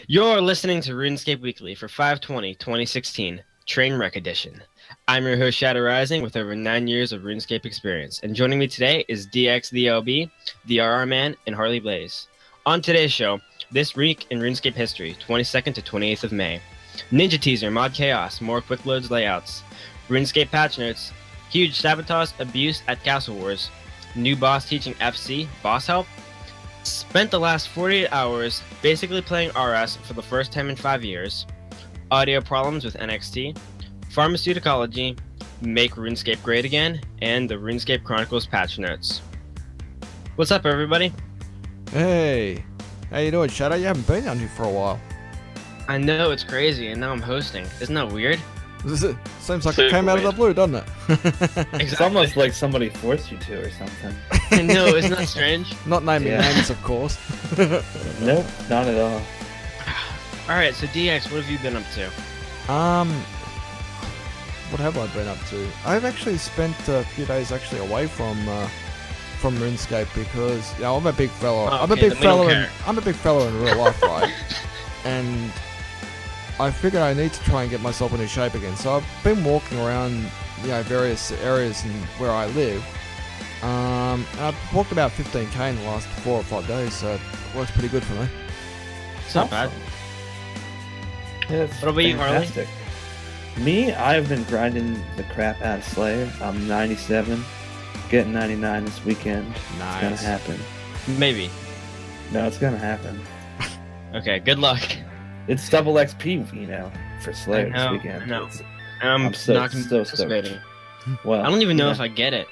You're listening to RuneScape Weekly for 5/20/2016, Trainwreck Edition. I'm your host, Shadow Rising, with over 9 years of RuneScape experience, and joining me today is dxthelb, the RRman, and Harley Blaze. On today's show, this week in RuneScape history, 22nd to 28th of May. Ninja Teaser, Mod Chaos, more quick loads layouts. RuneScape patch notes, huge Sabotage abuse at Castle Wars. New boss teaching FC, boss help. Spent the last 48 hours basically playing RS for the first time in 5 years. Audio problems with NXT. Pharmaceuticology, Make RuneScape Great Again, and the RuneScape Chronicles patch notes. What's up, everybody? Hey, how you doing, Shadow? You haven't been on here for a while. I know, it's crazy, and now I'm hosting. Isn't that weird? Seems like it came out of the blue, doesn't it? It's almost like somebody forced you to or something. I know, isn't that strange? Not naming names, of course. Nope, not at all. Alright, so DX, what have you been up to? What have I been up to? I've actually spent a few days actually away from RuneScape because I'm a big fella. Oh, I'm a big fella in real life, right? And I figured I need to try and get myself into shape again. So I've been walking around, various areas in where I live. And I've walked about 15k in the last 4 or 5 days, so it works pretty good for me. It's not bad. Yeah, What about you, Harley? Me, I've been grinding the crap out of Slayer. I'm 97, getting 99 this weekend. Nice. It's gonna happen. Maybe. No, it's gonna happen. Okay, good luck. It's double XP, for Slayer I know, this weekend. I know. It's- I'm so not stoked. participating. Well, I don't even know if I get it.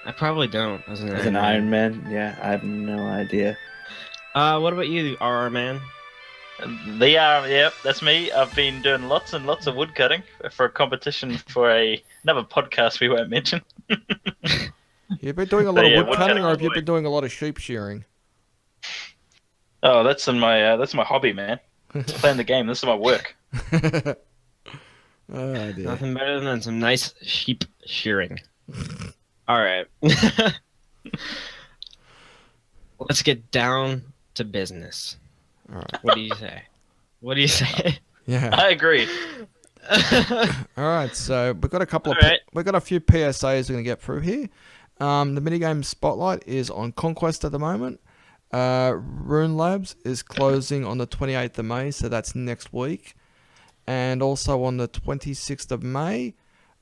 I probably don't. As an as an Iron Man, yeah, I have no idea. What about you, RRman? Yep, that's me. I've been doing lots and lots of woodcutting for a competition for another podcast we won't mention. You've been doing a lot of wood cutting, or have you woodcutting. been doing a lot of sheep shearing? Oh, that's my hobby, man. It's playing the game. This is my work. Oh dear. Nothing better than some nice sheep shearing. Alright. Let's get down to business. Alright. What do you say? What do you say? Yeah. I agree. Alright, so we've got a couple of Alright. we've got a few PSAs we're gonna get through here. The minigame spotlight is on Conquest at the moment. RuneLabs is closing on the 28th of May, so that's next week. And also on the 26th of May,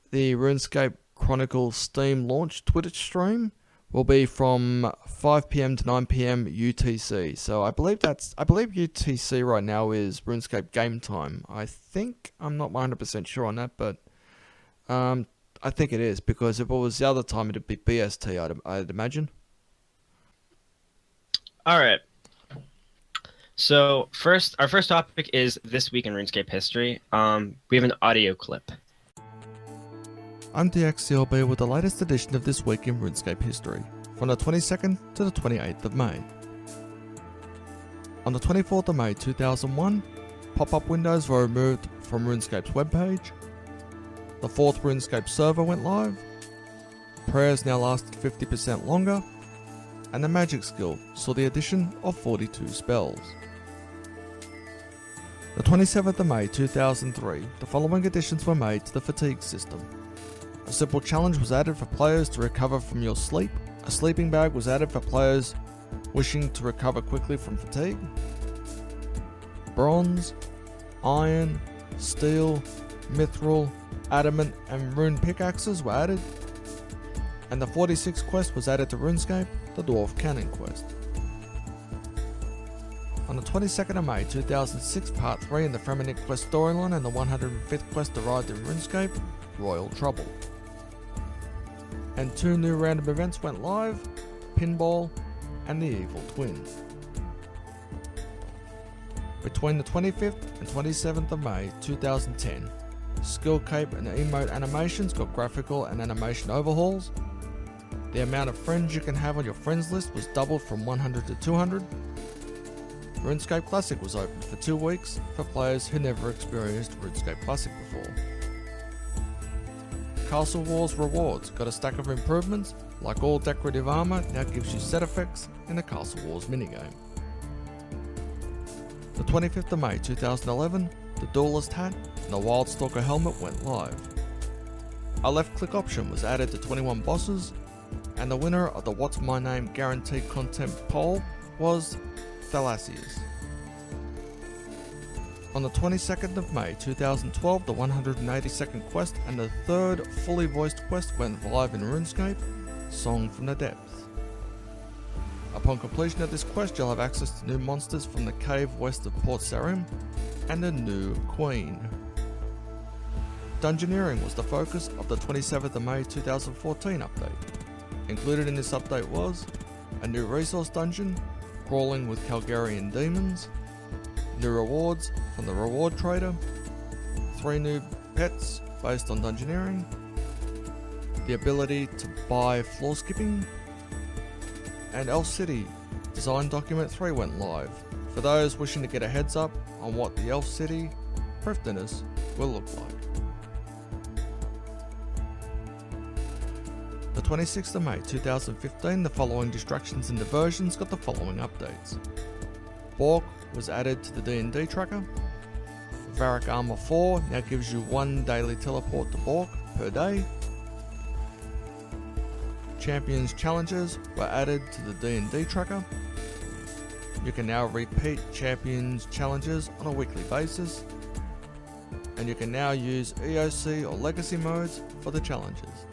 the RuneScape Chronicle Steam launch Twitch stream will be from 5 PM to 9 PM UTC. So I believe UTC right now is RuneScape game time. I'm not 100% sure on that, but I think it is, because if it was the other time, it'd be BST, I'd imagine. Alright. So our first topic is this week in RuneScape history. We have an audio clip. I'm dxthelb with the latest edition of This Week in RuneScape History, from the 22nd to the 28th of May. On the 24th of May 2001, pop-up windows were removed from RuneScape's webpage. The 4th RuneScape server went live. Prayers now lasted 50% longer. And the magic skill saw the addition of 42 spells. The 27th of May 2003, the following additions were made to the fatigue system. A simple challenge was added for players to recover from your sleep. A sleeping bag was added for players wishing to recover quickly from fatigue. Bronze, iron, steel, mithril, adamant and rune pickaxes were added. And the 46th quest was added to RuneScape, the Dwarf Cannon quest. On the 22nd of May 2006, Part 3 in the Fremennik quest storyline and the 105th quest arrived in RuneScape, Royal Trouble. And 2 new random events went live, Pinball and the Evil Twins. Between the 25th and 27th of May 2010, Skill Cape and Emote animations got graphical and animation overhauls. The amount of friends you can have on your friends list was doubled from 100 to 200. RuneScape Classic was open for 2 weeks for players who never experienced RuneScape Classic before. Castle Wars rewards got a stack of improvements, like all decorative armor now gives you set effects in the Castle Wars minigame. The 25th of May 2011, the Duelist hat and the Wildstalker helmet went live. A left click option was added to 21 bosses, and the winner of the What's My Name Guaranteed Content poll was Pyrnassius. On the 22nd of May 2012, the 182nd quest and the third fully voiced quest went live in RuneScape, Song from the Depths. Upon completion of this quest, you'll have access to new monsters from the cave west of Port Sarim and a new queen. Dungeoneering was the focus of the 27th of May 2014 update. Included in this update was a new resource dungeon, Crawling with Calgarian Demons, new rewards from the Reward Trader, 3 new pets based on Dungeoneering, the ability to buy floor skipping, and Elf City Design Document 3 went live, for those wishing to get a heads up on what the Elf City Thriftiness will look like. The 26th of May 2015, the following distractions and diversions got the following updates. Bork was added to the D&D tracker. Varric Armor 4 now gives you 1 daily teleport to Bork per day. Champions Challenges were added to the D&D tracker. You can now repeat Champions Challenges on a weekly basis. And you can now use EOC or Legacy modes for the challenges.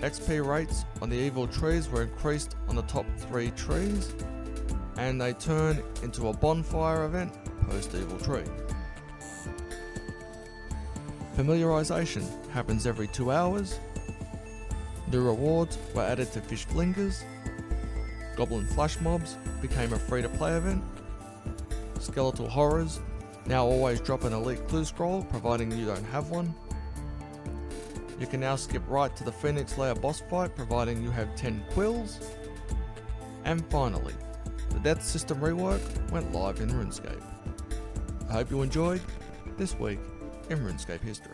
XP rates on the evil trees were increased on the top 3 trees, and they turn into a bonfire event post evil tree. Familiarization happens every 2 hours. New rewards were added to Fish Flingers. Goblin Flash Mobs became a free-to-play event. Skeletal Horrors now always drop an elite clue scroll, providing you don't have one. You can now skip right to the Phoenix Layer boss fight, providing you have 10 quills. And finally, the death system rework went live in RuneScape. I hope you enjoyed this week in RuneScape history.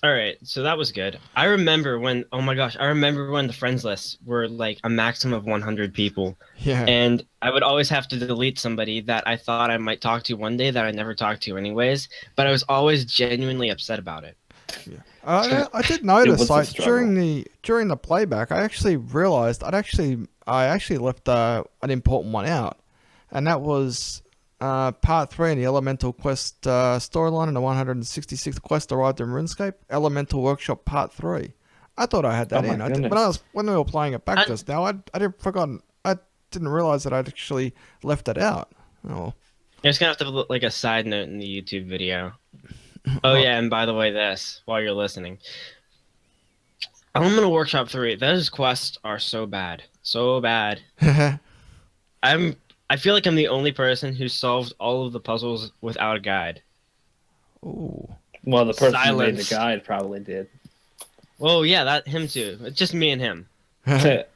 Alright, so that was good. I remember when, oh my gosh, I remember when the friends lists were like a maximum of 100 people. Yeah. And I would always have to delete somebody that I thought I might talk to one day that I never talked to anyways, but I was always genuinely upset about it. Yeah. I did notice, like, during the playback, I actually realized I actually left an important one out, and that was part 3 in the Elemental Quest storyline, and the 166th quest arrived in RuneScape, Elemental Workshop Part 3. I thought I had that in. When we were playing it back just now, I didn't realize that I'd actually left it out. Oh. You're just gonna have to put like a side note in the YouTube video. Oh yeah, and by the way, this while you're listening, Elemental Workshop 3. Those quests are so bad, so bad. I feel like I'm the only person who solved all of the puzzles without a guide. Ooh. Well, the person who made the guide probably did. Well, yeah, him too. It's just me and him. I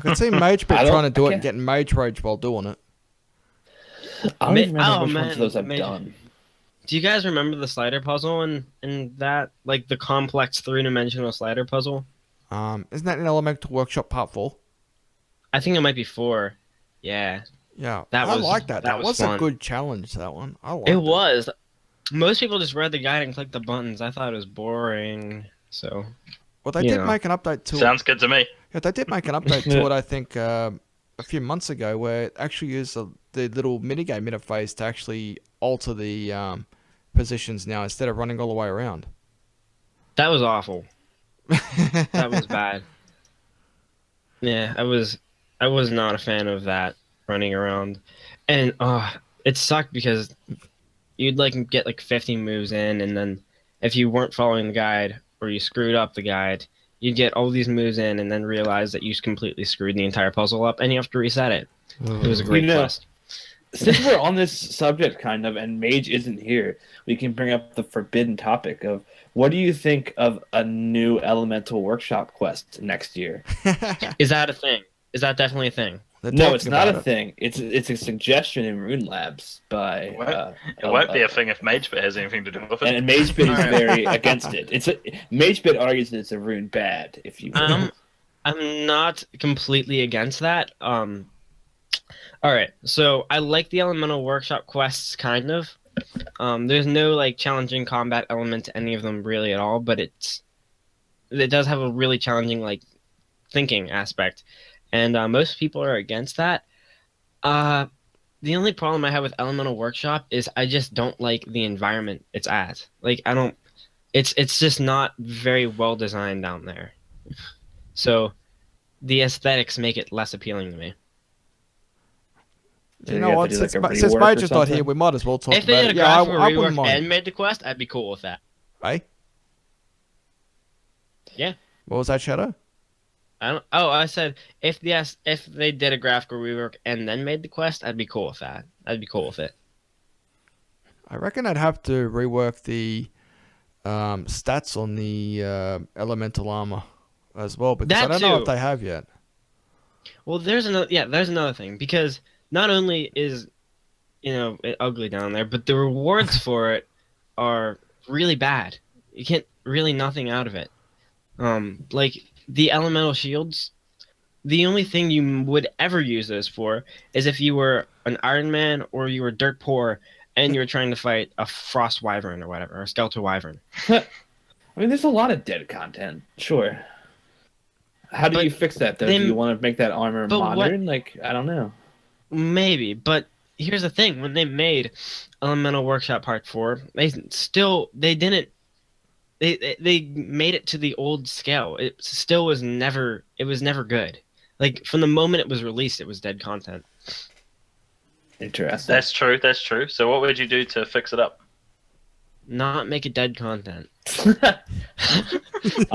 can see Magebit trying to do it and getting Mage Rage while doing it. I don't even remember which ones of those I've done. Do you guys remember the slider puzzle and that, like the complex 3-dimensional slider puzzle? Isn't that in Elemental Workshop Part 4? I think it might be 4. Yeah. Yeah. I like that. That was fun. A good challenge, that one. I liked it. It was. Most people just read the guide and clicked the buttons. I thought it was boring. So. Well, they did make an update to it. Sounds good to me. Yeah, they did make an update to it, I think, a few months ago, where it actually used the little minigame interface to actually alter the positions now instead of running all the way around. That was awful. That was bad. Yeah, I was not a fan of that running around, and it sucked because you'd like get like 50 moves in, and then if you weren't following the guide or you screwed up the guide, you'd get all these moves in and then realize that you completely screwed the entire puzzle up, and you have to reset it. It was a great quest. Since we're on this subject, kind of, and Mage isn't here, we can bring up the forbidden topic of what do you think of a new Elemental Workshop quest next year? Is that a thing? Is that definitely a thing? No, it's not a thing. It's a suggestion in RuneLabs by. It won't be a thing if Magebit has anything to do with it. And Magebit is very against it. Magebit argues that it's a rune bad. If you. I'm not completely against that. All right, so I like the Elemental Workshop quests, kind of. There's no like challenging combat element to any of them really at all, but it does have a really challenging like thinking aspect, and most people are against that. The only problem I have with Elemental Workshop is I just don't like the environment it's at. Like I don't, it's just not very well designed down there. So the aesthetics make it less appealing to me. Do You you know have what? to do, like, a Since rework Mage or is not here, something? we might as well talk If they about did a it. Yeah, graphical I wouldn't rework mind. and made the quest, I'd be cool with that. Hey? Yeah. What was that, Shadow? I said if they did a graphical rework and then made the quest, I'd be cool with that. I'd be cool with it. I reckon I'd have to rework the stats on the elemental armor as well, because I That don't know if too. they have yet. Well, there's another thing, because not only is it ugly down there, but the rewards for it are really bad. You get really nothing out of it. Like the elemental shields, the only thing you would ever use those for is if you were an Iron Man or you were dirt poor and you were trying to fight a frost wyvern or whatever, or a skeletal wyvern. I mean, there's a lot of dead content. Sure. How do But you fix that though? they- Do you want to make that armor but what- modern? Like, I don't know. Maybe, but here's the thing: when they made Elemental Workshop Part 4, they didn't. They made it to the old scale. It still was never. It was never good. Like from the moment it was released, it was dead content. Interesting. That's true. That's true. So what would you do to fix it up? Not make it dead content. I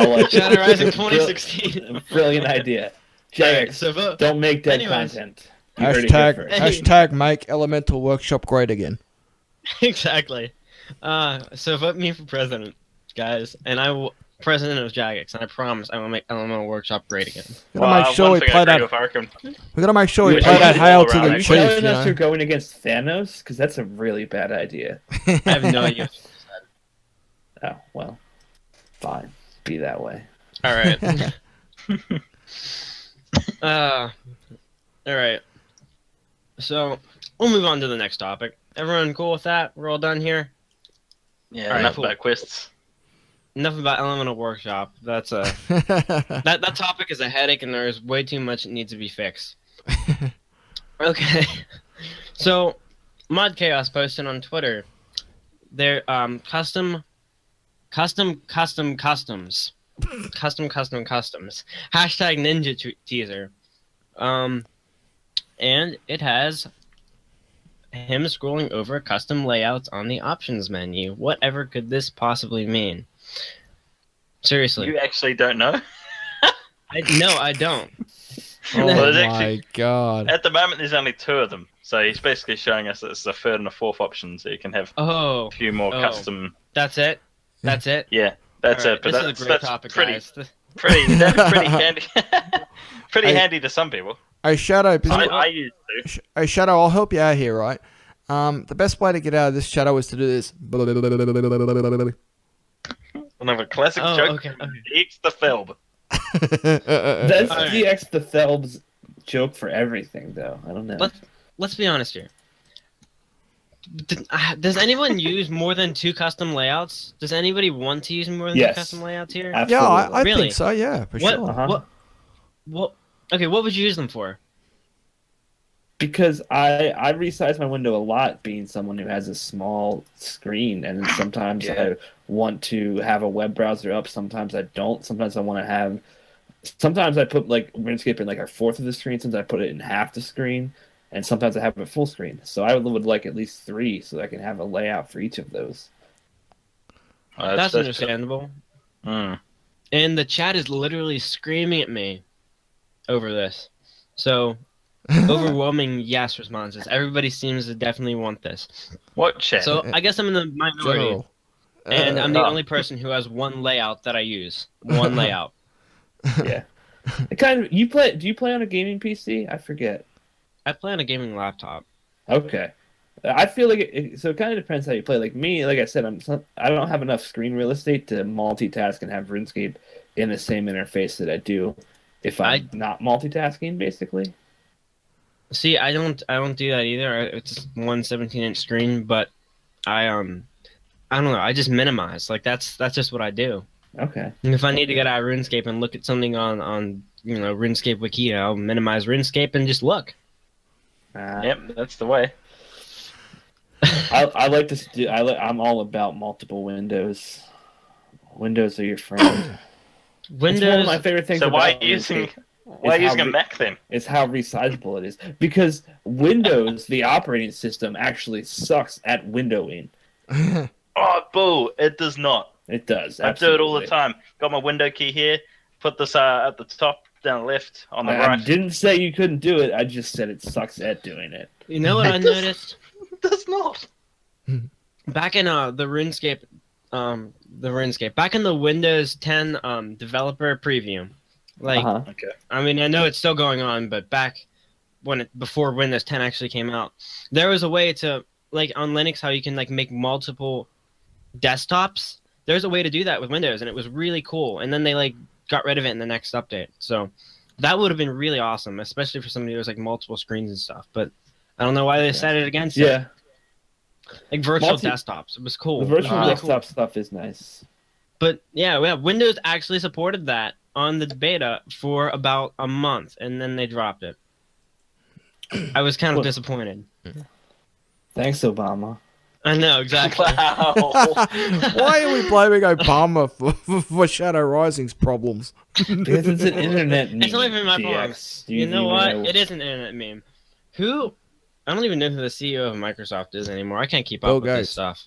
like Shadow it. Rising 2016. Brilliant idea. Alright, Jack, so vote. don't make dead Anyways. content. You heard it here first. Hashtag make elemental workshop great again. Exactly. So vote me for president, guys, and I will president of Jagex, and I promise I will make Elemental Workshop great again. We gotta make sure one we thing I play agree that. with Arkham. We gotta make sure we You- play you- that you- hail all to around, the Are you chief. telling You us you're know? going against Thanos? Because that's a really bad idea. I have no idea. Oh, well. Fine. Be that way. All right. All right. So we'll move on to the next topic. Everyone cool with that? We're all done here. Yeah, Alright, enough cool. about quests. Enough about Elemental Workshop. That's that topic is a headache, and there's way too much that needs to be fixed. Okay. So, Mod Chaos posted on Twitter their customs. Hashtag Ninja teaser. And it has him scrolling over custom layouts on the options menu. Whatever could this possibly mean? Seriously. You actually don't know? No, I don't. Oh Well, there's my actually- god. At the moment, there's only two of them. So he's basically showing us that it's a third and a fourth option, so you can have Oh, a few more Oh. custom. that's it? That's it? Yeah, that's All right, it. But this that's, is a great that's topic, pretty, guys. that's pretty handy. Pretty Hey. handy to some people. Hey Shadow, I used to. hey Shadow, I'll help you out here, right? The best way to get out of this Shadow is to do this. Another classic Oh, joke. okay, okay. dxthelb. That's Alright. DX the Thelb's joke for everything, though. I don't know. Let's be honest here. Does anyone use more than 2 custom layouts? Does anybody want to use more than 2 Yes. custom layouts here? Yeah, Absolutely. I Really? think so. Yeah, for What? sure. Uh-huh. What? Okay, what would you use them for? Because I resize my window a lot, being someone who has a small screen, and then sometimes Yeah. I want to have a web browser up. Sometimes I don't. Sometimes I want to have. Sometimes I put like RuneScape in like a fourth of the screen. Sometimes I put it in half the screen, and sometimes I have it full screen. So I would like at least 3, so I can have a layout for each of those. That's understandable. Mm. And the chat is literally screaming at me over this. So, overwhelming yes responses. Everybody seems to definitely want this. What chat? So, I guess I'm in the minority. General. And I'm the Oh. only person who has one layout that I use. One layout. Yeah. It kind of you play. Do you play on a gaming PC? I forget. I play on a gaming laptop. Okay. I feel like so it kind of depends how you play. Like me, like I said, I don't have enough screen real estate to multitask and have RuneScape in the same interface that I do if I'm not multitasking, basically. See, I don't do that either. It's one 17-inch screen, but I I don't know. I just minimize. Like that's just what I do. Okay. And if I need to get out of RuneScape and look at something on RuneScape Wiki, I'll minimize RuneScape and just look. Yep, that's the way. I like to do. I'm all about multiple windows. Windows are your friend. Windows. It's one of my favorite things. So why about are you using RuneScape a Mac then? It's how resizable it is. Because Windows, the operating system, actually sucks at windowing. Oh, boo! It does not. It does. I do it all the time. Got my window key here. Put this at the top, down left, on the I right. didn't say you couldn't do it. I just said it sucks at doing it. You know what I noticed? It does not. Back in the RuneScape, back in the Windows 10 developer preview, like Okay. I mean I know it's still going on, but back before Windows 10 actually came out, there was a way to like on Linux how you can like make multiple desktops. There's a way to do that with Windows, and it was really cool. And then they like got rid of it in the next update, so that would have been really awesome, especially for somebody who has like multiple screens and stuff. But I don't know why they decided against it. Yeah. Like virtual desktops. It was cool. The virtual Really desktop cool. stuff is nice. But yeah, Windows actually supported that on the beta for about a month, and then they dropped it. I was kind of disappointed. Thanks, Obama. I know, exactly. Wow. Why are we blaming Obama for Shadow Rising's problems? Because it's an internet meme. It's not even my fault. DX. You know what? It is an internet meme. I don't even know who the CEO of Microsoft is anymore. I can't keep up with this stuff.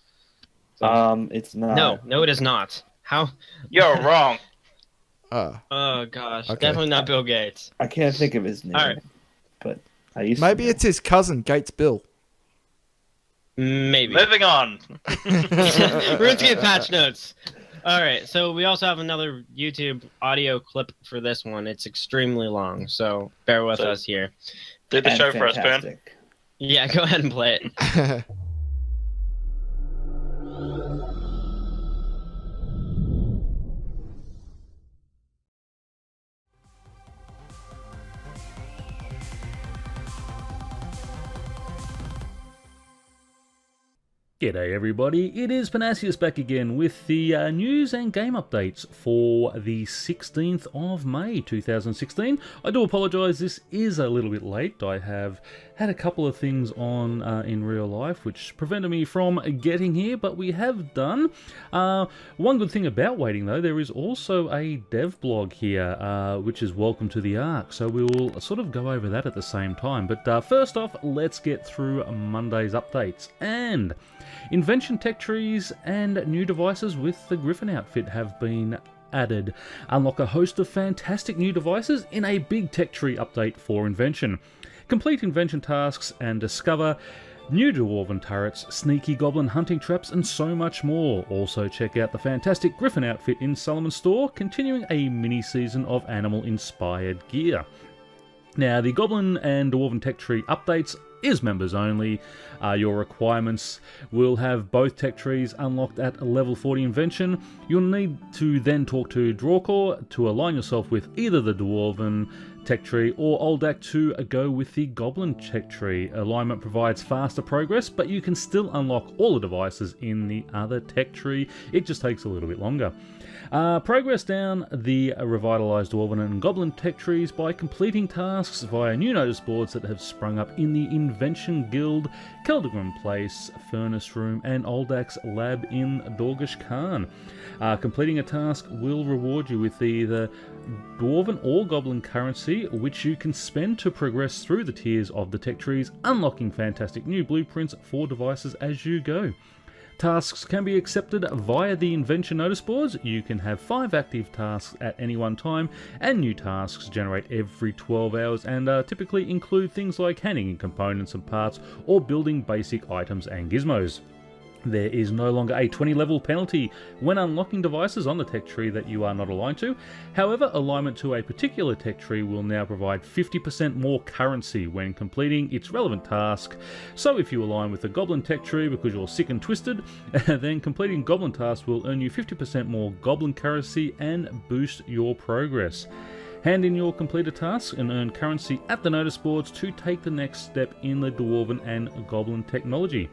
It's not. No, it is not. How? You're wrong. Oh gosh, Okay. definitely not Bill Gates. I can't think of his name. All right. But I used Maybe to. it's his cousin, Gates Bill. Maybe. Moving on. RuneScape patch notes. All right, so we also have another YouTube audio clip for this one. It's extremely long, so bear with us here. Do the And show for us, Pern. fantastic. Yeah, go ahead and play it. G'day everybody, it is Pyrnassius back again with the news and game updates for the 16th of May 2016. I do apologise, this is a little bit late. I have had a couple of things on in real life which prevented me from getting here, but we have done. One good thing about waiting though, there is also a dev blog here which is Welcome to the Ark, so we'll sort of go over that at the same time. But first off, let's get through Monday's updates. And invention tech trees and new devices with the Griffin outfit have been added. Unlock a host of fantastic new devices in a big tech tree update for invention. Complete invention tasks and discover new dwarven turrets, sneaky goblin hunting traps, and so much more. Also check out the fantastic Griffin outfit in Solomon's store, continuing a mini-season of animal-inspired gear. Now, the Goblin and Dwarven Tech Tree updates is members only. Your requirements will have both tech trees unlocked at level 40 invention. You'll need to then talk to Drawcore to align yourself with either the Dwarven tech tree or Oldak to go with the Goblin tech tree. Alignment provides faster progress, but you can still unlock all the devices in the other tech tree. It just takes a little bit longer. Progress down the revitalised Dwarven and Goblin tech trees by completing tasks via new notice boards that have sprung up in the Invention Guild, Keldagrim Place, Furnace Room, and Oldak's Lab in Dorgish Khan. Completing a task will reward you with either Dwarven or Goblin currency, which you can spend to progress through the tiers of the tech trees, unlocking fantastic new blueprints for devices as you go. Tasks can be accepted via the invention notice boards. You can have 5 active tasks at any one time, and new tasks generate every 12 hours and typically include things like handing in components and parts or building basic items and gizmos. There is no longer a 20 level penalty when unlocking devices on the tech tree that you are not aligned to. However, alignment to a particular tech tree will now provide 50% more currency when completing its relevant task. So if you align with the Goblin tech tree because you're sick and twisted, then completing Goblin tasks will earn you 50% more Goblin currency and boost your progress. Hand in your completed tasks and earn currency at the notice boards to take the next step in the Dwarven and Goblin technology.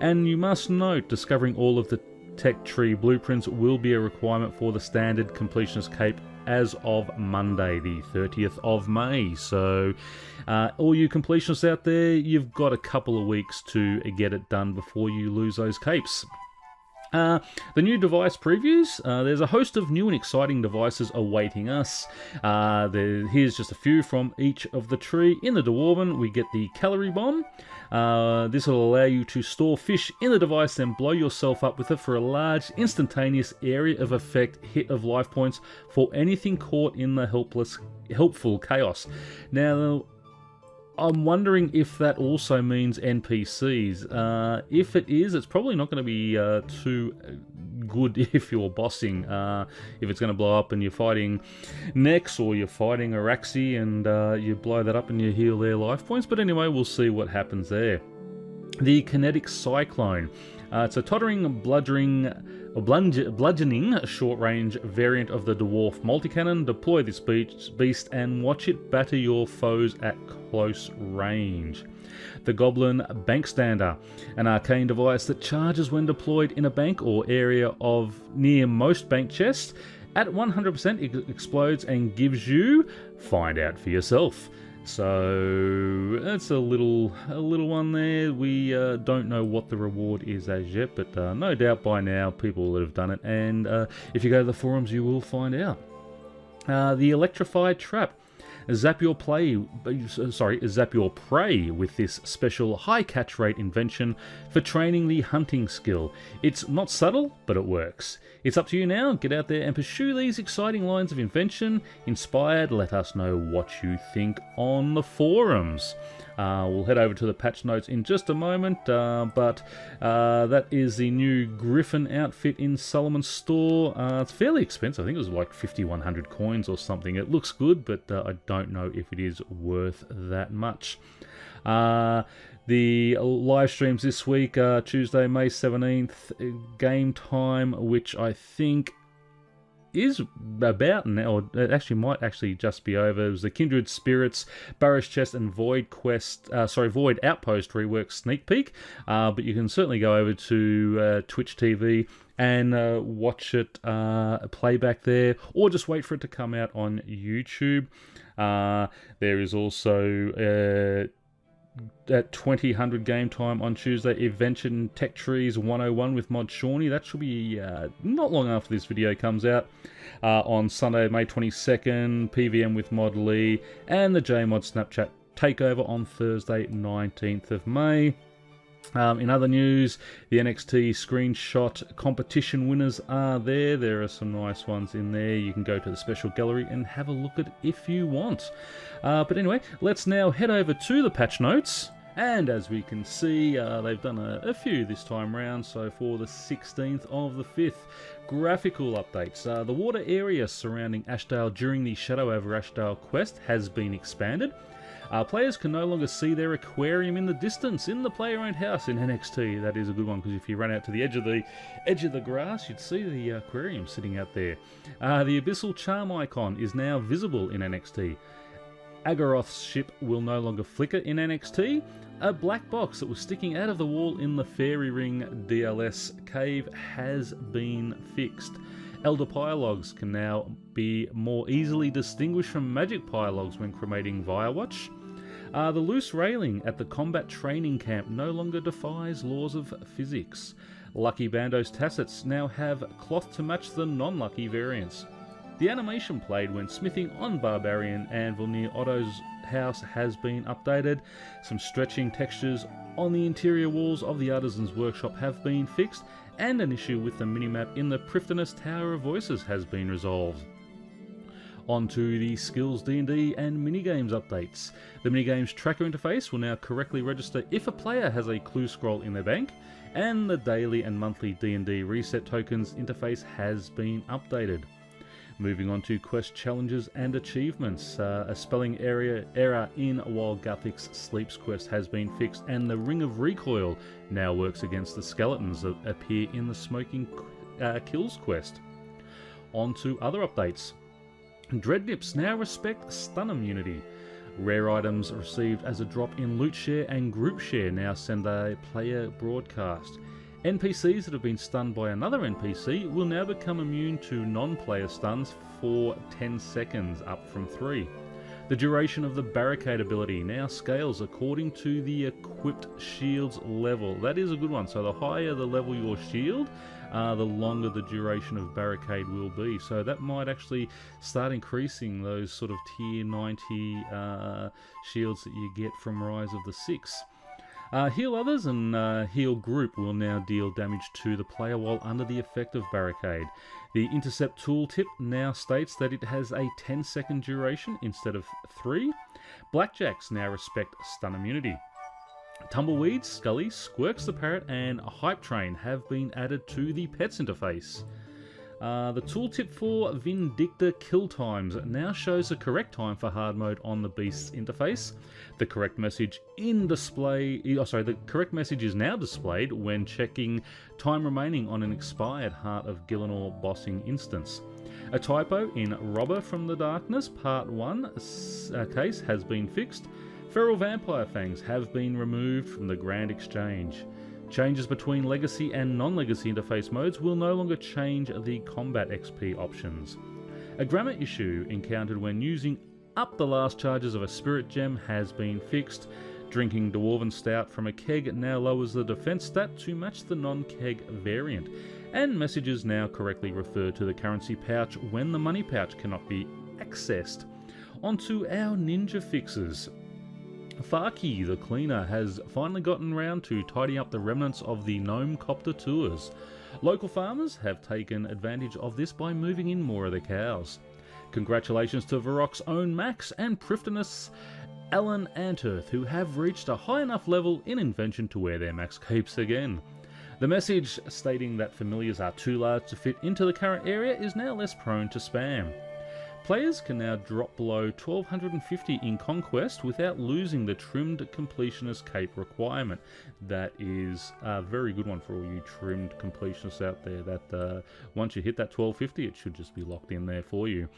And you must note, discovering all of the tech tree blueprints will be a requirement for the standard completionist cape as of Monday, the 30th of May. So all you completionists out there, you've got a couple of weeks to get it done before you lose those capes. The new device previews. There's a host of new and exciting devices awaiting us. Here's just a few from each of the tree. In the Dwarven, we get the Calorie Bomb. This will allow you to store fish in the device, then blow yourself up with it for a large, instantaneous area of effect hit of life points for anything caught in the helpful chaos. Now, I'm wondering if that also means NPCs. If it is, it's probably not going to be too good if you're bossing. If it's going to blow up and you're fighting Nex or you're fighting Araxi and you blow that up and you heal their life points. But anyway, we'll see what happens there. The Kinetic Cyclone. It's a tottering, bludgeoning short-range variant of the Dwarf multicannon. Deploy this beast and watch it batter your foes at close range. The Goblin Bankstander, an arcane device that charges when deployed in a bank or area of near most bank chests. At 100% it explodes and gives you, find out for yourself. So that's a little one there. We don't know what the reward is as yet, but no doubt by now people will have done it, and if you go to the forums you will find out. The Electrified Trap. Zap your prey with this special high catch rate invention for training the hunting skill. It's not subtle, but it works. It's up to you now. Get out there and pursue these exciting lines of invention. Inspired, let us know what you think on the forums. We'll head over to the patch notes in just a moment, but that is the new Griffin outfit in Solomon's store. It's fairly expensive. I think it was like 5,100 coins or something. It looks good, but I don't know if it is worth that much. The live streams this week, Tuesday, May 17th, game time, which I think is about now, or it actually might actually just be over. It was the Kindred Spirits, Barrows Chest, and Void Outpost rework sneak peek. But you can certainly go over to Twitch TV and watch it playback there, or just wait for it to come out on YouTube. There is also at 2000 game time on Tuesday, Invention Tech Trees 101 with Mod Shawnee. That should be not long after this video comes out. On Sunday, May 22nd, PVM with Mod Lee, and the JMod Snapchat Takeover on Thursday, 19th of May. In other news, the NXT screenshot competition winners are there. There are some nice ones in there. You can go to the special gallery and have a look at it if you want. But anyway, let's now head over to the patch notes. And as we can see, they've done a few this time round. So for the 16th of the 5th, graphical updates. The water area surrounding Ashdale during the Shadow over Ashdale quest has been expanded. Players can no longer see their aquarium in the distance in the player-owned house in NXT. That is a good one, because if you run out to the edge of the grass, you'd see the aquarium sitting out there. The Abyssal Charm icon is now visible in NXT. Agaroth's ship will no longer flicker in NXT. A black box that was sticking out of the wall in the Fairy Ring DLS cave has been fixed. Elder Pylogs can now be more easily distinguished from Magic Pylogs when cremating via Watch. The loose railing at the combat training camp no longer defies laws of physics. Lucky Bando's tassets now have cloth to match the non-lucky variants. The animation played when smithing on Barbarian Anvil near Otto's house has been updated. Some stretching textures on the interior walls of the Artisan's Workshop have been fixed, and an issue with the minimap in the Prifddinas Tower of Voices has been resolved. On to the Skills D&D and Minigames updates. The Minigames tracker interface will now correctly register if a player has a clue scroll in their bank, and the daily and monthly D&D reset tokens interface has been updated. Moving on to quest challenges and achievements. A spelling error in Wild Guthic's Sleeps quest has been fixed, and the Ring of Recoil now works against the skeletons that appear in the Smoking Kills quest. On to other updates. Dreadnips now respect stun immunity. Rare items received as a drop in loot share and group share now send a player broadcast. NPCs that have been stunned by another NPC will now become immune to non-player stuns for 10 seconds, up from 3. The duration of the barricade ability now scales according to the equipped shield's level. That is a good one. So the higher the level your shield, the longer the duration of barricade will be. So that might actually start increasing those sort of tier 90 shields that you get from Rise of the Six. Heal others and heal group will now deal damage to the player while under the effect of barricade. The intercept tooltip now states that it has a 10-second duration instead of 3. Blackjacks now respect stun immunity. Tumbleweed, Scully, Squirks the Parrot, and Hype Train have been added to the pets interface. The tooltip for Vindicta kill times now shows the correct time for hard mode on the beast's interface. The correct message the correct message is now displayed when checking time remaining on an expired Heart of Gielinor bossing instance. A typo in Robber from the Darkness Part 1 case has been fixed. Feral Vampire Fangs have been removed from the Grand Exchange. Changes between Legacy and non-Legacy interface modes will no longer change the combat XP options. A grammar issue encountered when using up the last charges of a Spirit Gem has been fixed. Drinking Dwarven Stout from a keg now lowers the defense stat to match the non-keg variant, and messages now correctly refer to the currency pouch when the money pouch cannot be accessed. Onto our ninja fixes. Farky the Cleaner has finally gotten round to tidying up the remnants of the Gnome Copter tours. Local farmers have taken advantage of this by moving in more of the cows. Congratulations to Varrock's own Max and Prifdinus Alan Antearth, who have reached a high enough level in invention to wear their max capes again. The message stating that familiars are too large to fit into the current area is now less prone to spam. Players can now drop below 1250 in Conquest without losing the trimmed completionist cape requirement. That is a very good one for all you trimmed completionists out there, that once you hit that 1250 it should just be locked in there for you.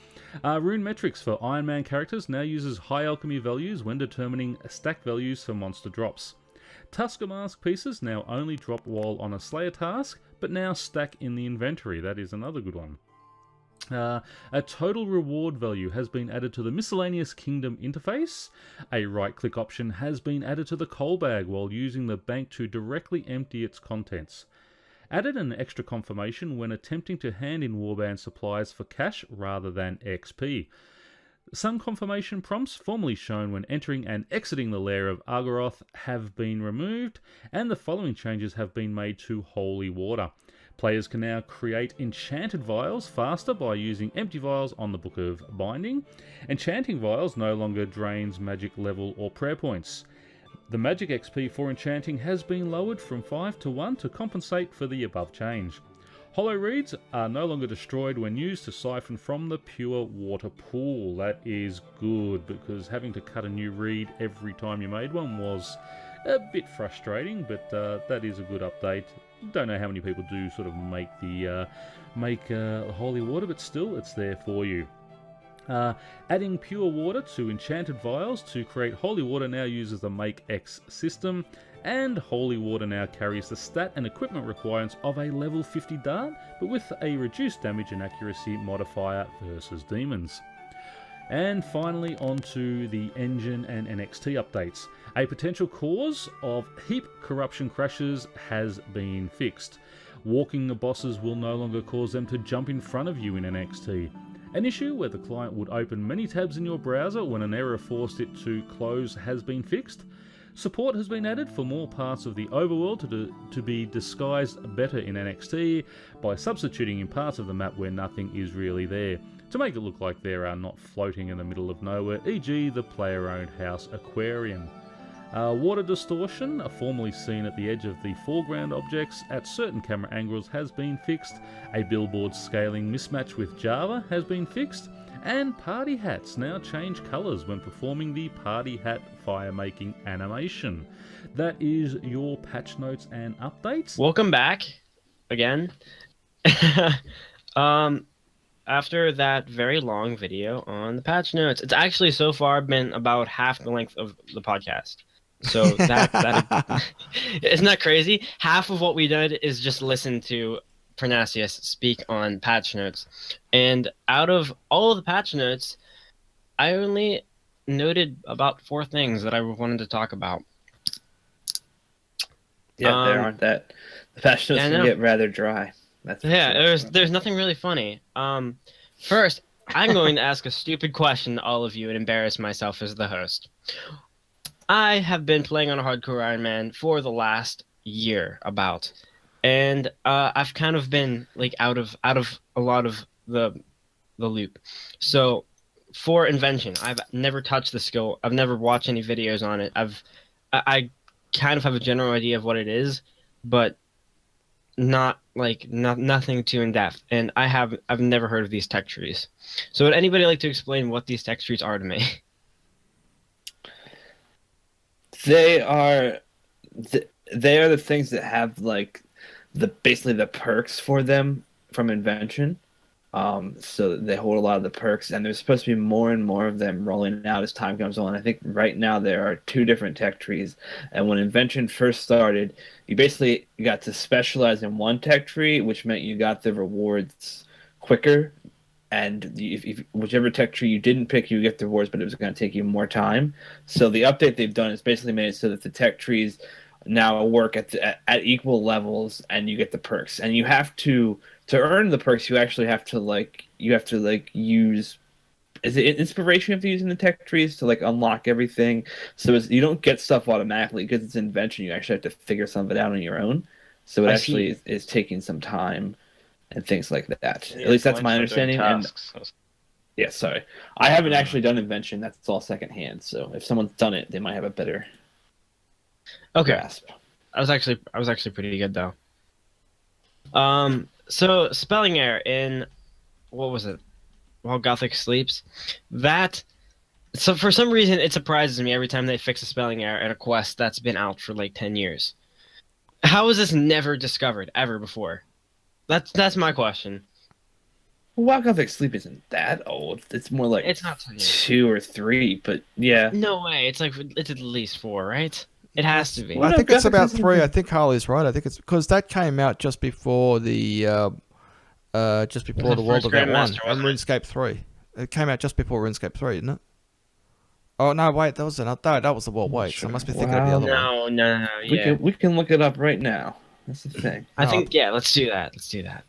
Rune metrics for RRman characters now uses high alchemy values when determining stack values for monster drops. Tusker Mask pieces now only drop while on a Slayer task, but now stack in the inventory. That is another good one. A total reward value has been added to the Miscellaneous Kingdom interface. A right-click option has been added to the coal bag while using the bank to directly empty its contents. Added an extra confirmation when attempting to hand in warband supplies for cash rather than XP. Some confirmation prompts formerly shown when entering and exiting the lair of Argoroth have been removed, and the following changes have been made to Holy Water. Players can now create enchanted vials faster by using empty vials on the Book of Binding. Enchanting vials no longer drains magic level or prayer points. The magic XP for enchanting has been lowered from 5 to 1 to compensate for the above change. Hollow reeds are no longer destroyed when used to siphon from the pure water pool. That is good, because having to cut a new reed every time you made one was a bit frustrating, but that is a good update. Don't know how many people do sort of make the holy water, but still, it's there for you. Adding pure water to enchanted vials to create holy water now uses the Make X system, and holy water now carries the stat and equipment requirements of a level 50 dart, but with a reduced damage and accuracy modifier versus demons. And finally, onto the engine and NXT updates. A potential cause of heap corruption crashes has been fixed. Walking the bosses will no longer cause them to jump in front of you in NXT. An issue where the client would open many tabs in your browser when an error forced it to close has been fixed. Support has been added for more parts of the overworld to be disguised better in NXT by substituting in parts of the map where nothing is really there, to make it look like they are not floating in the middle of nowhere, e.g. the player-owned house aquarium. Water distortion, formerly seen at the edge of the foreground objects at certain camera angles, has been fixed. A billboard scaling mismatch with Java has been fixed. And party hats now change colours when performing the party hat fire-making animation. That is your patch notes and updates. Welcome back again. after that very long video on the patch notes, it's actually so far been about half the length of the podcast. So that isn't that crazy? Half of what we did is just listen to Pyrnassius speak on patch notes, and out of all of the patch notes, I only noted about 4 things that I wanted to talk about. Yeah, there aren't that. The patch notes can get rather dry. That's for sure. There's nothing really funny. First, I'm going to ask a stupid question to all of you and embarrass myself as the host. I have been playing on a hardcore RRman for the last year about, and I've kind of been like out of a lot of the loop. So for invention, I've never touched the skill. I've never watched any videos on it. I kind of have a general idea of what it is, but nothing too in depth. And I've never heard of these tech trees. So would anybody like to explain what these tech trees are to me? They are the things that have like basically the perks for them from invention. So they hold a lot of the perks, and there's supposed to be more and more of them rolling out as time comes on. I think right now there are 2 different tech trees, and when invention first started, you basically got to specialize in one tech tree, which meant you got the rewards quicker. And if whichever tech tree you didn't pick, you get the rewards, but it was going to take you more time. So the update they've done is basically made it so that the tech trees now work at equal levels, and you get the perks. And you have to earn the perks. You actually have to use, is it inspiration you have to use in the tech trees to like unlock everything. So you don't get stuff automatically because it's invention. You actually have to figure some of it out on your own. So it is taking some time and things like that. Yeah, at least that's my understanding. And yeah, sorry, I haven't actually done invention. That's all secondhand. So if someone's done it, they might have a better grasp. I was actually pretty good though. So spelling error in, what was it? While Gothic Sleeps. So for some reason it surprises me every time they fix a spelling error in a quest that's been out for like 10 years. How was this never discovered ever before? That's my question. While Gothic Sleep isn't that old. It's more like it's not 2 or 3, but yeah. No way. It's at least 4, right? It has to be. I think it's about 3. I think Harley's right. I think it's because that came out just before the World Event 1 and RuneScape 3. It came out just before RuneScape 3, didn't it? Oh no, wait, that was the World Wait. So I must be thinking of the other one. No. Yeah. We can look it up right now. That's the thing. I think let's do that.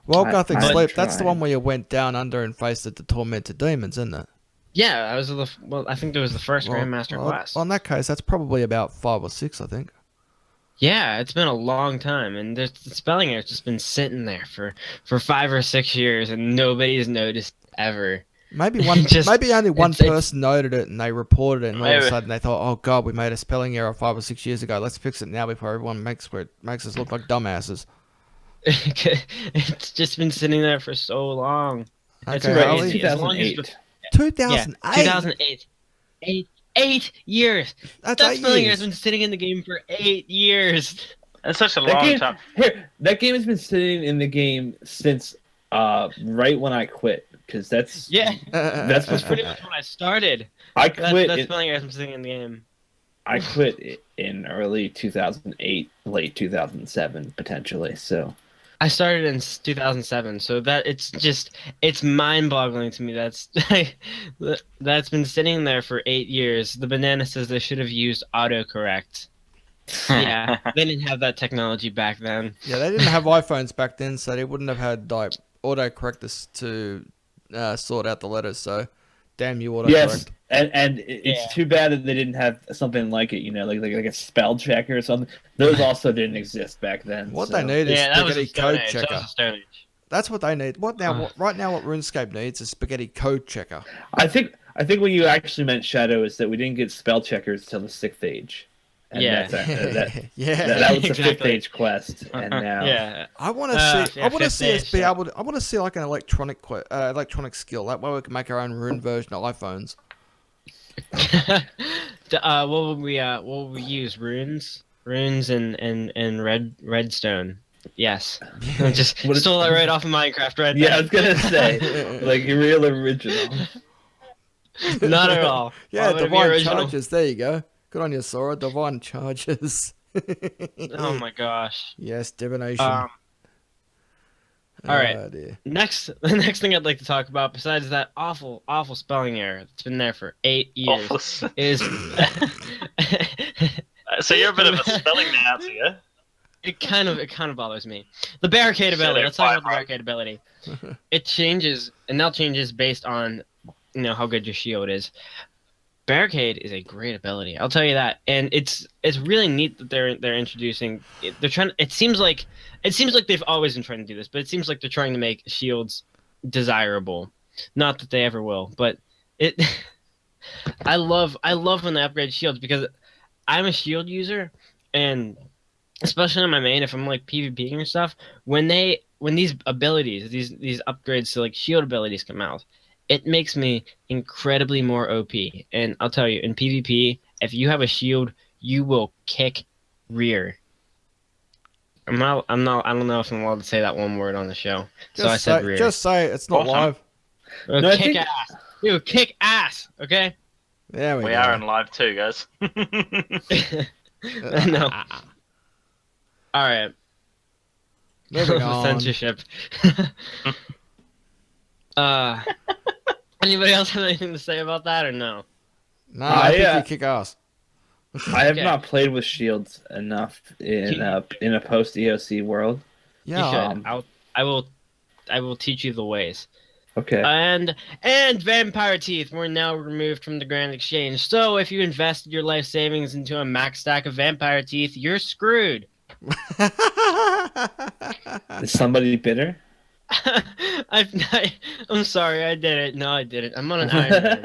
Well, Gothic Sleep, that's the one where you went down under and faced the tormented demons, isn't it? Yeah, I think that was the first Grandmaster quest. Well, in that case, that's probably about 5 or 6, I think. Yeah, it's been a long time, and the spelling error's just been sitting there for 5 or 6 years, and nobody's noticed ever. Maybe only one person noted it, and they reported it, and all of a sudden they thought, "Oh God, we made a spelling error 5 or 6 years ago. Let's fix it now before everyone makes us look like dumbasses." It's just been sitting there for so long. Okay, it's 2008. 2008. 8 years. That spelling error has been sitting in the game for 8 years. That's such a long time. That game has been sitting in the game since right when I quit, because that's pretty much when I started. I quit. That spelling error has been sitting in the game. I quit in early 2008, late 2007, potentially. So I started in 2007, so that it's mind-boggling to me. That's been sitting there for 8 years. The banana says they should have used autocorrect. Yeah, they didn't have that technology back then. Yeah, they didn't have iPhones back then, so they wouldn't have had like autocorrectors to sort out the letters. So, damn you, autocorrect. Yes, and it's too bad that they didn't have something like it. Like a spell checker or something. Those also didn't exist back then. What they need is spaghetti code checker. That was a Stone Age. That's what they need. Right now, what RuneScape needs is spaghetti code checker. I think what you actually meant, Shadow, is that we didn't get spell checkers till the 6th age. And that was the 5th age quest, and now I want to see. I want to see us be able to. I want to see like an electronic skill. That way we can make our own rune version of iPhones. What would we use? Runes and redstone. Yes. I just stole that right off of Minecraft right there. Yeah, I was gonna say, like, real original. Not at all. Yeah, Why would it be divine original? charges. There you go. Good on you, Sora. Divine charges. Oh my gosh. Yes, divination. All right. Oh, dear. The next thing I'd like to talk about, besides that awful spelling error that's been there for 8 years, Awful. is So you're a bit of a spelling Nazi, yeah? it kind of bothers me. The barricade ability. Let's talk about the barricade ability. It changes, and that changes based on how good your shield is. Barricade is a great ability, I'll tell you that, and it's really neat that they're introducing. They're trying. It seems like they've always been trying to do this, but it seems like they're trying to make shields desirable. Not that they ever will, but it. I love when they upgrade shields because I'm a shield user, and especially on my main, if I'm like PvPing and stuff, when these abilities, these upgrades to like shield abilities come out, it makes me incredibly more OP. And I'll tell you, in PvP, if you have a shield, you will kick rear. I don't know if I'm allowed to say that one word on the show. I said rear. Just say it. It's not live. No, kick ass. You kick ass, okay? There we We go. are in live too, guys. No. All right. Moving on. Censorship. Anybody else have anything to say about that or no? No, I think yeah. you kick ass. I have Okay. not played with shields enough in a post EOC world. You Yeah. should. I will teach you the ways. Okay. And vampire teeth were now removed from the Grand Exchange. So if you invested your life savings into a max stack of vampire teeth, you're screwed. Is somebody bitter? I'm sorry, I did it. No, I didn't. I'm on an iron.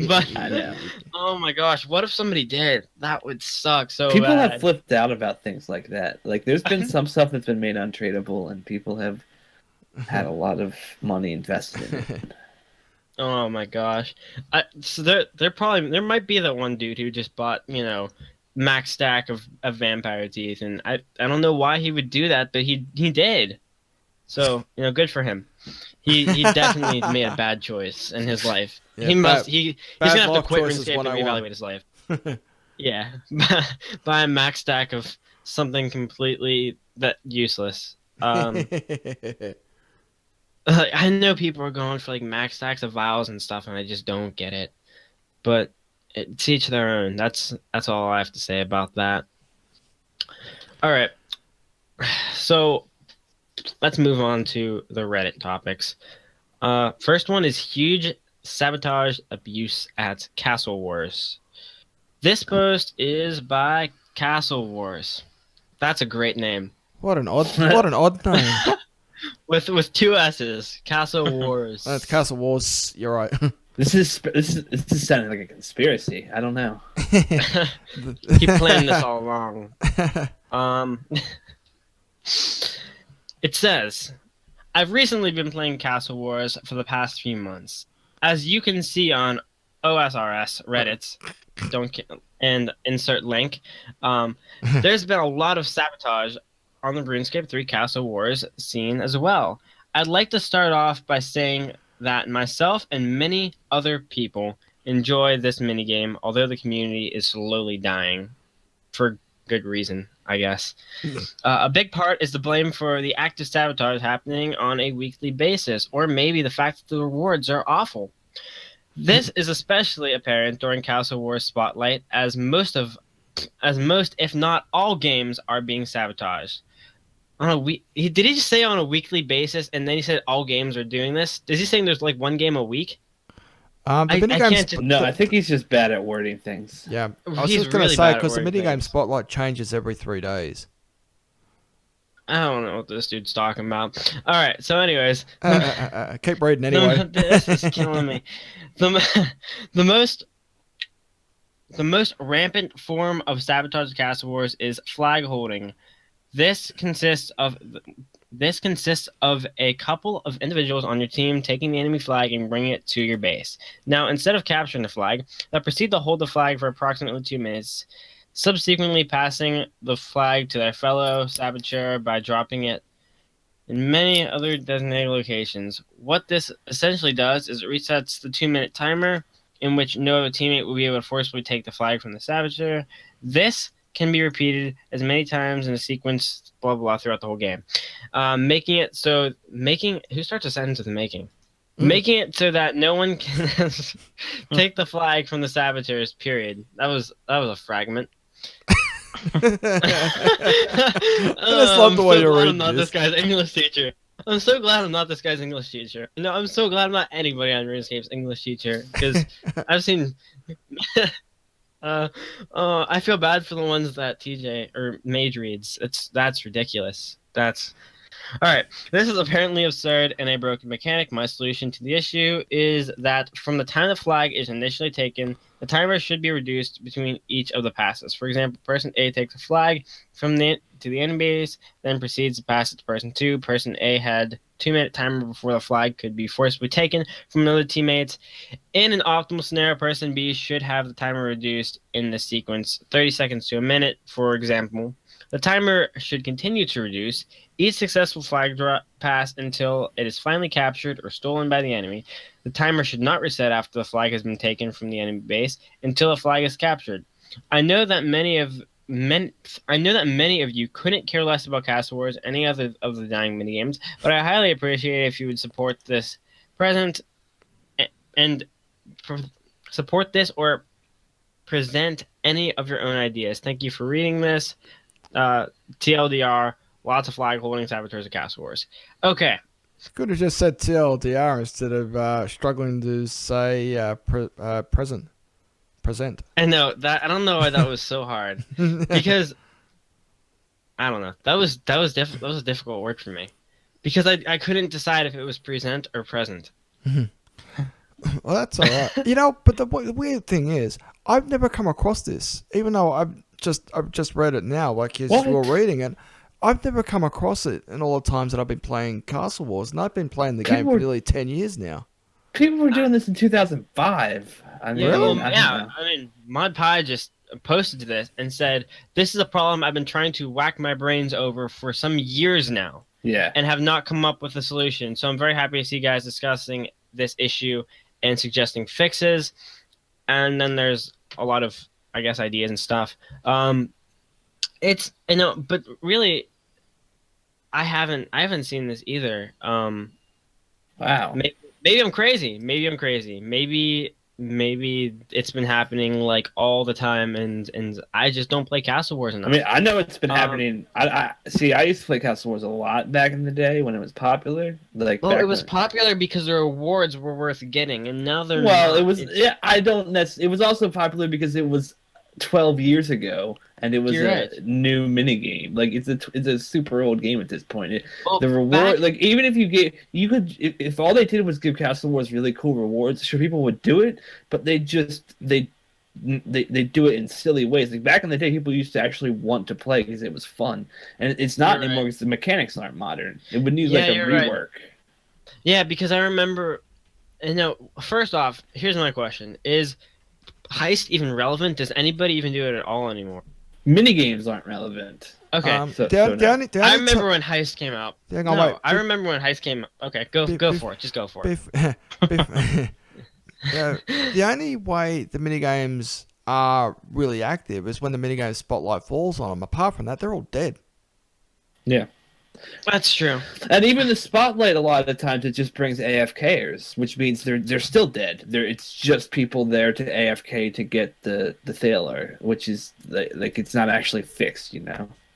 But I know. oh my gosh, what if somebody did? That would suck so People bad. have flipped out about things like that. Like, there's been some stuff that's been made untradeable, and people have had a lot of money invested in it. Oh my gosh. So there might be that one dude who just bought, max stack of vampire teeth, and I don't know why he would do that, but he did. So, good for him. He definitely made a bad choice in his life. Yeah, He's bad gonna have to life quit choices RuneScape and 101. reevaluate his life. Yeah. Buy a max stack of something completely useless. I know people are going for like max stacks of vials and stuff, and I just don't get it. But to each their own. That's all I have to say about that. All right. So let's move on to the Reddit topics. First one is huge sabotage abuse at Castle Wars. This post is by Castle Wars. That's a great name. What an odd name. With two S's. Castle Wars. That's Castle Wars. You're right. This is sounding like a conspiracy. I don't know. Keep playing this all along. It says, I've recently been playing Castle Wars for the past few months. As you can see on OSRS Reddit, and insert link, there's been a lot of sabotage on the RuneScape 3 Castle Wars scene as well. I'd like to start off by saying that myself and many other people enjoy this minigame, although the community is slowly dying. For good reason, I guess. A big part is the blame for the active sabotage happening on a weekly basis, or maybe the fact that the rewards are awful. This is especially apparent during Castle Wars Spotlight, as most, if not all, games are being sabotaged. Did he just say on a weekly basis, and then he said all games are doing this? Is he saying there's like one game a week? The minigames. No, I think he's just bad at wording things. Yeah, I was He's just going to really say, bad at because the wording minigame things. spotlight changes every 3 days. I don't know what this dude's talking about. All right, so anyways, Keep reading anyway. this is killing me. The most rampant form of sabotage Castle Wars is flag holding. This consists of a couple of individuals on your team taking the enemy flag and bringing it to your base. Now, instead of capturing the flag, they'll proceed to hold the flag for approximately 2 minutes. subsequently passing the flag to their fellow saboteur by dropping it in many other designated locations. What this essentially does is it resets the 2-minute timer in which no other teammate will be able to forcibly take the flag from the saboteur. This can be repeated as many times in a sequence, blah, blah, blah, throughout the whole game. Who starts a sentence with making? Making it so that no one can take the flag from the saboteurs, period. That was a fragment. I just love the way you're reading I'm not this guy's English teacher. I'm so glad I'm not this guy's English teacher. No, I'm so glad I'm not anybody on RuneScape's English teacher, because I've seen... I feel bad for the ones that TJ or Mage reads. That's ridiculous. That's all right. This is apparently absurd and a broken mechanic. My solution to the issue is that from the time the flag is initially taken, the timer should be reduced between each of the passes. For example, person A takes a flag to the enemy base, then proceeds to pass it to person 2. Person A had 2-minute timer before the flag could be forcibly taken from another teammate. In an optimal scenario, person B should have the timer reduced in the sequence 30 seconds to a minute, for example. The timer should continue to reduce each successful flag pass until it is finally captured or stolen by the enemy. The timer should not reset after the flag has been taken from the enemy base until a flag is captured. I know that many of you couldn't care less about Castle Wars, any other of the dying minigames, but I highly appreciate it if you would support this or present any of your own ideas. Thank you for reading this. TLDR, lots of flag holding saboteurs of Castle Wars. Okay. Could have just said TLDR instead of struggling to say present. I know that. I don't know why that was so hard, because I don't know. That was a difficult word for me, because I couldn't decide if it was present or present. Well, that's all right. But the weird thing is, I've never come across this, even though I've just read it now, like you're reading it. I've never come across it in all the times that I've been playing Castle Wars, and I've been playing the game for nearly 10 years now. People were doing this in 2005. I mean, ModPie just posted to this and said, "This is a problem I've been trying to whack my brains over for some years now, and have not come up with a solution. So I'm very happy to see you guys discussing this issue and suggesting fixes." And then there's a lot of, I guess, ideas and stuff. But really, I haven't seen this either. Wow. Maybe I'm crazy. Maybe it's been happening like all the time, and I just don't play Castle Wars enough. I mean, I know it's been happening. I used to play Castle Wars a lot back in the day when it was popular. It was popular because the rewards were worth getting, and now they're not. It was. It was also popular because it was 12 years ago, and it was new minigame. Like it's a super old game at this point. The reward, even if if all they did was give Castle Wars really cool rewards, sure, people would do it, but they do it in silly ways. Like back in the day, people used to actually want to play because it was fun, and it's not anymore because the mechanics aren't modern. It would need a rework. Right. Yeah, because I remember. First off, here's my question: is Heist even relevant? Does anybody even do it at all anymore? Minigames aren't relevant. Okay. I remember when Heist came out. I remember when Heist came out. Okay, go for it. Just go for it. The only way the minigames are really active is when the minigame spotlight falls on them. Apart from that, they're all dead. Yeah. That's true. And even the spotlight, a lot of the times, it just brings AFKers, which means they're still dead. It's just people there to AFK to get the Thaler, which is like it's not actually fixed,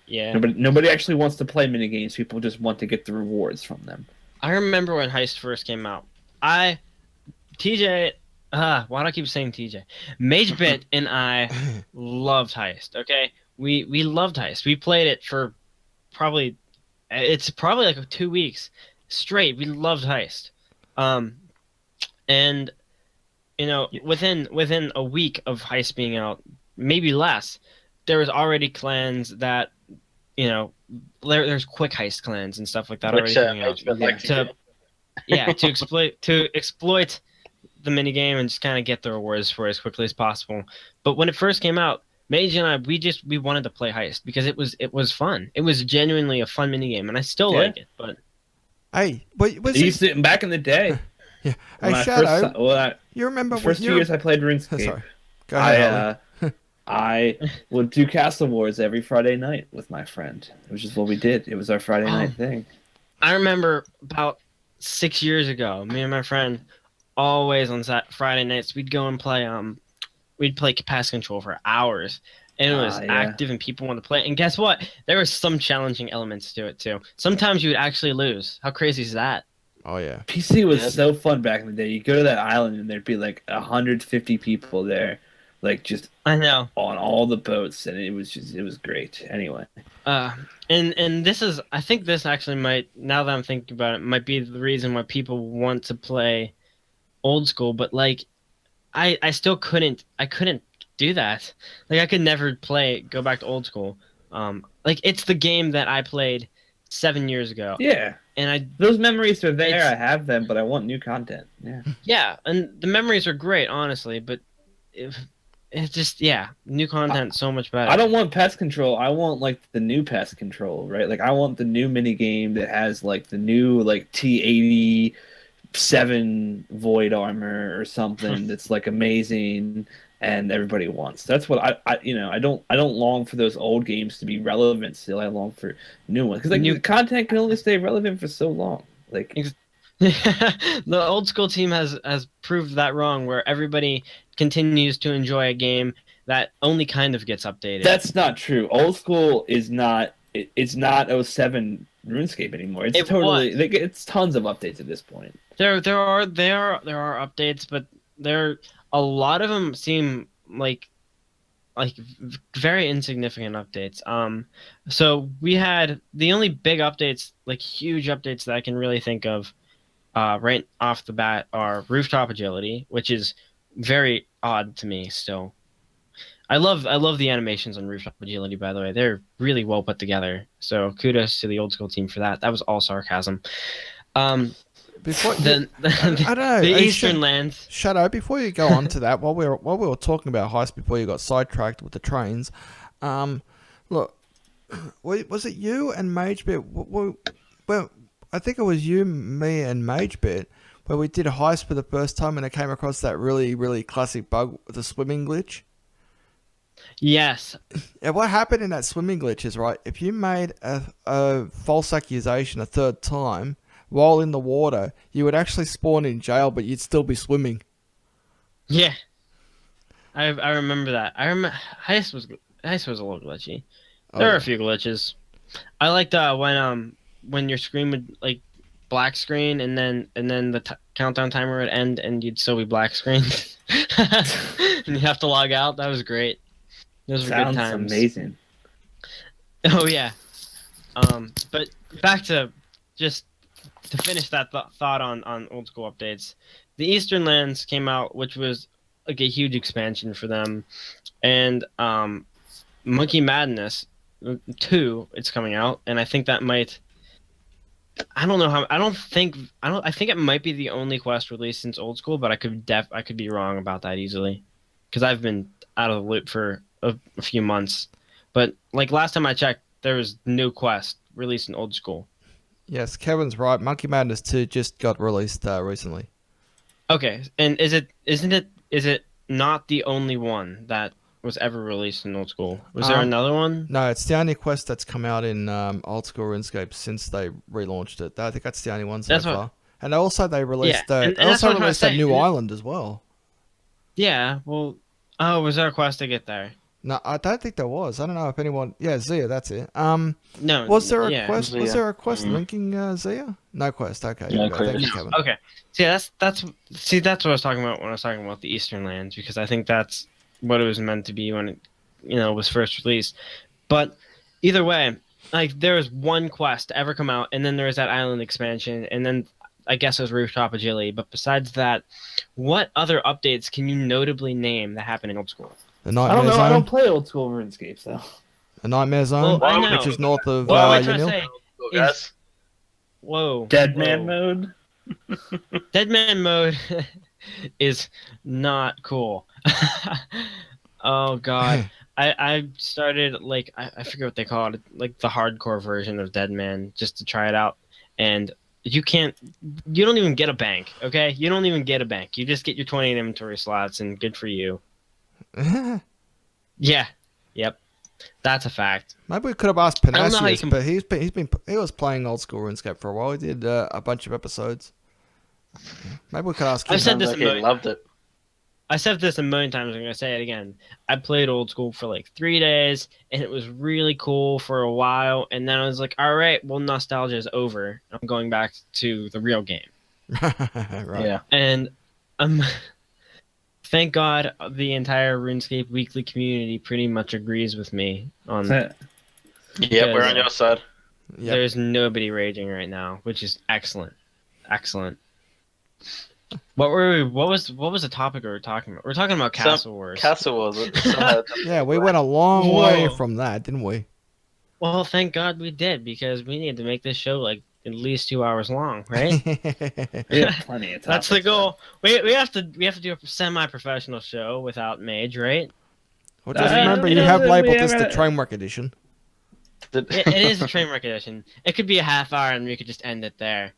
Yeah. Nobody actually wants to play minigames. People just want to get the rewards from them. I remember when Heist first came out. TJ, why do I keep saying TJ? Magebit and I loved Heist. Okay, we loved Heist. We played it for probably like 2 weeks straight. We loved Heist, and within a week of Heist being out, maybe less, there was already clans that there's quick Heist clans and stuff like that already coming out to exploit the minigame and just kind of get the rewards for it as quickly as possible. But when it first came out, Mage and I, we wanted to play Heist because it was fun. It was genuinely a fun minigame, and I still like it. But hey, but was It used to, back in the day. Yeah. When Hey, I Shadow, first, you remember the first when 2 years I played RuneScape, sorry. Go ahead, Harley. I would do Castle Wars every Friday night with my friend, which is what we did. It was our Friday night thing. I remember about 6 years ago, me and my friend always on Friday nights we'd go and play we'd play Pass Control for hours. And it was active and people wanted to play. And guess what? There were some challenging elements to it too. Sometimes you would actually lose. How crazy is that? Oh yeah. PC was so fun back in the day. You go to that island and there'd be like 150 people there, like just I know on all the boats, and it was great. Anyway, and this is, I think this actually might, now that I'm thinking about it, might be the reason why people want to play old school. But like, I still couldn't do that. Like I could never go back to old school. Like it's the game that I played 7 years ago. yeah. And Those memories are there. I have them, but I want new content. Yeah. Yeah, and the memories are great, honestly, but it's just, new content so much better. I don't want pest control. I want like the new pest control, right? Like I want the new mini game that has like the new like T87 void armor or something that's like amazing and everybody wants. That's what I don't long for those old games to be relevant still. I long for new ones because like new content can only stay relevant for so long. Like the old school team has proved that wrong, where everybody continues to enjoy a game that only kind of gets updated. That's not true. Old school is not. It's not '07 RuneScape anymore. It's it's tons of updates at this point. There are updates, but a lot of them seem like very insignificant updates. So we had the only big updates, like huge updates that I can really think of, right off the bat are rooftop agility, which is very odd to me still. I love the animations on rooftop agility, by the way. They're really well put together. So kudos to the old school team for that. That was all sarcasm. Before I don't know. The Eastern Lands. Shadow, before you go on to that, while we were talking about Heist before you got sidetracked with the trains, look, was it you and Magebit? Well, I think it was you, me, and Magebit where we did a Heist for the first time, and I came across that really, really classic bug with the swimming glitch. Yes. And what happened in that swimming glitch is, right, if you made a false accusation a third time while in the water, you would actually spawn in jail, but you'd still be swimming. Yeah. I remember that. Heist was a little glitchy. There are a few glitches. I liked when your screen would like black screen and then the countdown timer would end and you'd still be black screened. And you have to log out. That was great. Those were good times. Sounds amazing. Oh yeah. But back to just to finish that thought on old school updates. The Eastern Lands came out, which was like a huge expansion for them, and Monkey Madness 2, it's coming out, and I think that might. I don't know how. I think it might be the only quest released since old school, but I could be wrong about that easily, because I've been out of the loop for a few months. But like last time I checked, there was new quest released in old school. Yes, Kevin's right. Monkey Madness 2 just got released recently. Okay, and is it not the only one that was ever released in old school? Was there another one? No, it's the only quest that's come out in old school RuneScape since they relaunched it. I think that's the only one so far. And also they released a new island as well. Yeah, well, was there a quest to get there? No, I don't think there was. I don't know if anyone. Yeah, Zia, that's it. No. Was there a quest? Zia. Was there a quest linking Zia? No quest. Okay. No quest. Thank you, Kevin. Okay. See, that's what I was talking about when I was talking about the Eastern Lands, because I think that's what it was meant to be when it, was first released. But either way, like there was one quest to ever come out, and then there was that island expansion, and then I guess it was rooftop agility. But besides that, what other updates can you notably name that happened in old school? The Nightmare I don't know. Zone. I don't play old school RuneScape, so. The Nightmare Zone, which is north of Unil. Whoa. Dead Man mode? Dead Man mode is not cool. Oh, God. I started like I forget what they call it, like the hardcore version of Deadman, just to try it out, and you don't even get a bank, okay? You don't even get a bank. You just get your 20 inventory slots, and good for you. Yeah, yep, that's a fact. Maybe we could have asked I don't know how you Pyrnassius, can- but he was playing old school RuneScape for a while. He did a bunch of episodes. Maybe we could ask him. I've said Sounds this like a he million loved it. I said this a million times. I'm gonna say it again. I played old school for like 3 days, and it was really cool for a while. And then I was like, "All right, well, nostalgia is over. I'm going back to the real game." Right. Yeah. And thank God, the entire RuneScape weekly community pretty much agrees with me on. Yeah, we're on your side. Yep. There's nobody raging right now, which is excellent. Excellent. What was the topic we were talking about? We're talking about Castle Wars. Castle Wars. Somehow- Yeah, we went a long way Whoa. from that, didn't we? Well, thank God we did, because we need to make this show like at least 2 hours long, right? We have plenty of That's the topics, goal. We have to do a semi-professional show without Mage, right? Well, just Uh, remember, we you have have- labeled we this have the a- Trainwreck edition. It is a Trainwreck edition. It could be a half hour, and we could just end it there.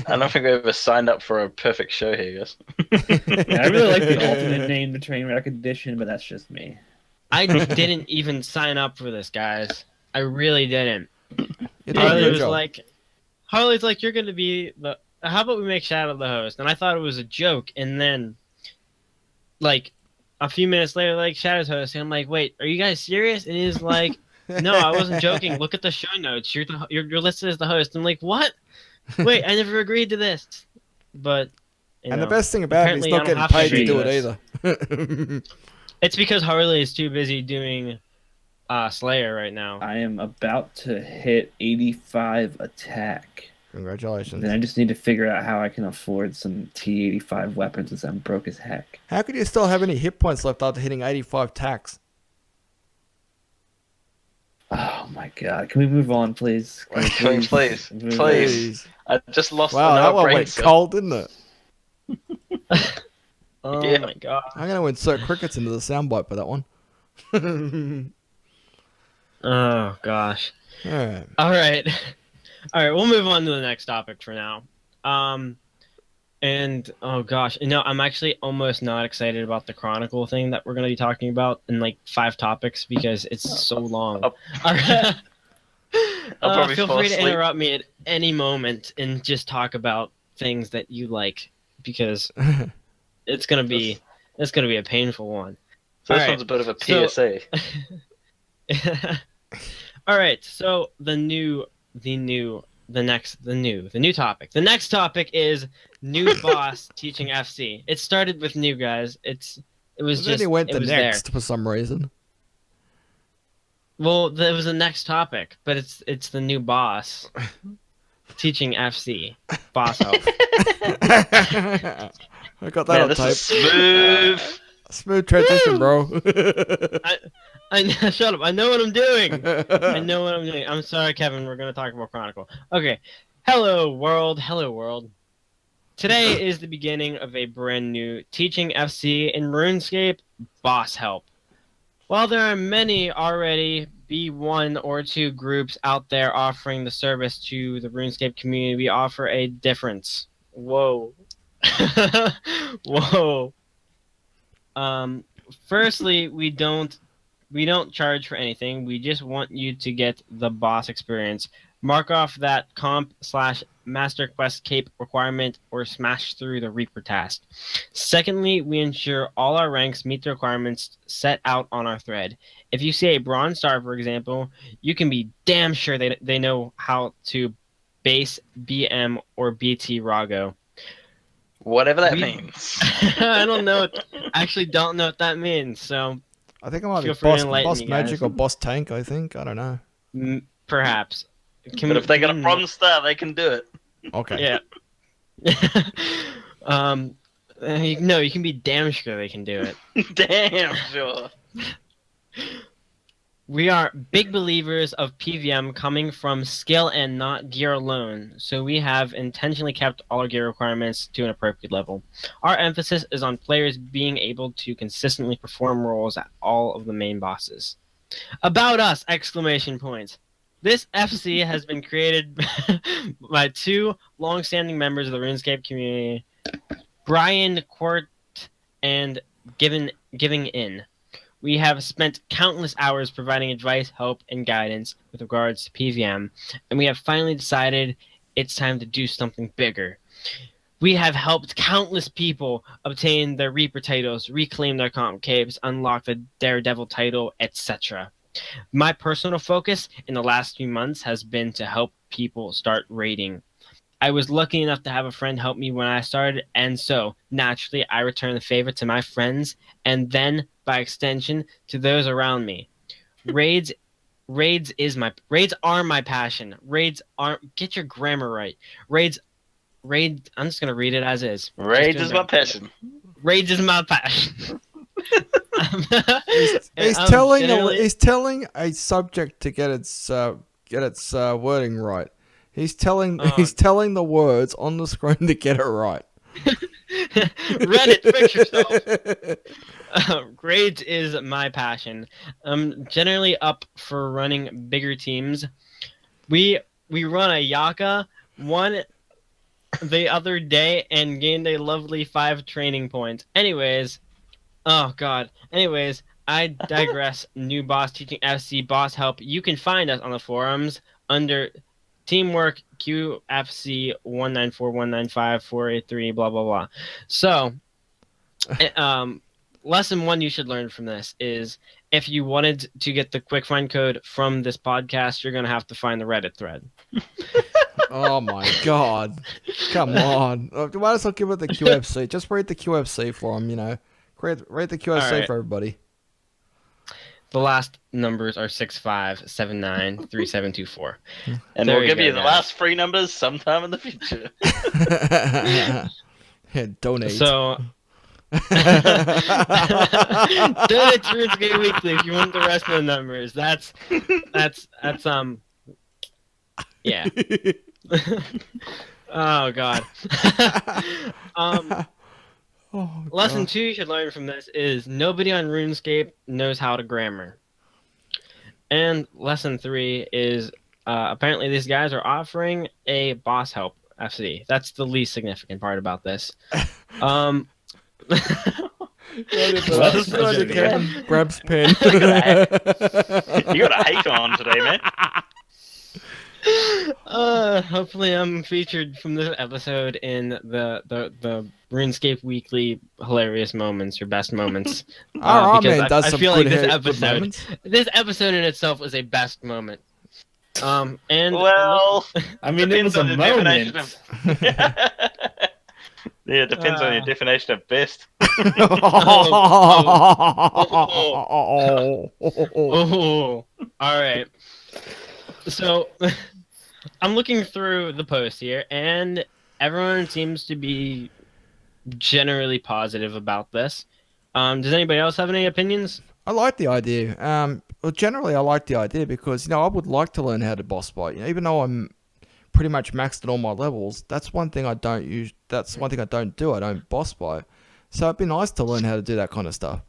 I don't think we ever signed up for a perfect show here, guys. Yeah, I really like the alternate name, the Trainwreck Edition, but that's just me. I didn't even sign up for this, guys. I really didn't. You're doing a Harley good was job. like, Harley's like, you're gonna be the. How about we make Shadow the host? And I thought it was a joke, and then, like, a few minutes later, like Shadow's host, and I'm like, wait, are you guys serious? And he's like, no, I wasn't joking. Look at the show notes. You're listed as the host. I'm like, what? Wait, I never agreed to this. But And the best thing about it is apparently not I don't getting have to paid to agree do to it either. it's because Harley is too busy doing Slayer right now. I am about to hit 85 attack. Congratulations. Then I just need to figure out how I can afford some T85 weapons as I'm broke as heck. How could you still have any hit points left after hitting 85 tax? Oh my god. Can we move on, please? Can we please? Move on. Please. I just lost Wow, that another one brain went cell. cold, didn't it? Oh Yeah. my god. I'm going to insert crickets into the soundbite for that one. Oh gosh. Alright. All right. All right, we'll move on to the next topic for now. And oh gosh, I'm actually almost not excited about the Chronicle thing that we're going to be talking about in like 5 topics because it's so long. I'll- All right. I'll probably feel fall free to asleep. interrupt me at any moment and just talk about things that you like because it's gonna be a painful one. So this Alright, one's a bit of a so- PSA. All right, so the new topic. The next topic is new boss teaching FC. It started with new guys. It was Then just he went it to was next there. for some reason. Well, there was the next topic, but it's the new boss teaching FC boss help. I got that Man, on this tape. is smooth. Smooth transition, bro. Shut up! I know what I'm doing. I know what I'm doing. I'm sorry, Kevin. We're gonna talk about Chronicle. Okay. Hello, world. Hello, world. Today is the beginning of a brand new teaching FC in RuneScape boss help. While there are many already B1 or 2 groups out there offering the service to the RuneScape community, we offer a difference. Whoa. Whoa. Firstly, we don't charge for anything. We just want you to get the boss experience. Mark off that comp/master quest cape requirement or smash through the Reaper task. Secondly, we ensure all our ranks meet the requirements set out on our thread. If you see a bronze star, for example, you can be damn sure they know how to base, BM, or BT Rago. Whatever that We- means. I don't know. Actually, don't know what that means. So I think I might be Feel free to boss, enlighten boss me, guys. magic or boss tank, I think. I don't know. perhaps. But if they got a bronze star, they can do it. Okay. Yeah. No, you can be damn sure they can do it. Damn sure. We are big believers of PVM coming from skill and not gear alone, so we have intentionally kept all our gear requirements to an appropriate level. Our emphasis is on players being able to consistently perform roles at all of the main bosses. About us! Exclamation points. This FC has been created by two long-standing members of the RuneScape community, Brian Quart and Giving In. We have spent countless hours providing advice, help, and guidance with regards to PVM, and we have finally decided it's time to do something bigger. We have helped countless people obtain their Reaper titles, reclaim their comp capes, unlock the Daredevil title, etc. My personal focus in the last few months has been to help people start raiding. I was lucky enough to have a friend help me when I started, and so, naturally, I return the favor to my friends, and then, by extension, to those around me. Raids are my passion. Get your grammar right. I'm just gonna read it as is. Raids is my passion. Raids is my passion. He's telling a subject to get its wording right. He's telling the words on the screen to get it right. Reddit, fix yourself. Grades is my passion. I'm generally up for running bigger teams. We run a Yaka one the other day and gained a lovely 5 training points. Anyways, I digress. New boss teaching FC boss help. You can find us on the forums under Teamwork QFC 194195483 blah blah blah. So, lesson 1 you should learn from this is if you wanted to get the quick find code from this podcast, you're gonna have to find the Reddit thread. Oh my god! Come on, why does not give it the QFC? Just read the QFC for him, you know. Read the QFC right. for everybody. The last numbers are 65793724. And There we'll give you the guys. last 3 numbers sometime in the future. Yeah, donate. So donate to RuneScape Weekly if you want the rest of the numbers. That's yeah. Oh god. Oh, Lesson God. 2 you should learn from this is nobody on RuneScape knows how to grammar. And lesson 3 is apparently these guys are offering a boss help FC. That's the least significant part about this. Kevin grabs pen. You got a hate on today, man. Hopefully I'm featured from this episode in the RuneScape Weekly hilarious moments or best moments. Because RRman does I some feel good like good moments. this episode in itself was a best moment. And Well, I mean, it was a your moment. definition of... Yeah, it depends on your definition of best. Oh, all right. So, I'm looking through the post here, and everyone seems to be generally positive about this. Does anybody else have any opinions? I like the idea. Well, generally, I like the idea because I would like to learn how to boss fight. Even though I'm pretty much maxed at all my levels, that's one thing I don't use. That's one thing I don't do. I don't boss fight. So it'd be nice to learn how to do that kind of stuff.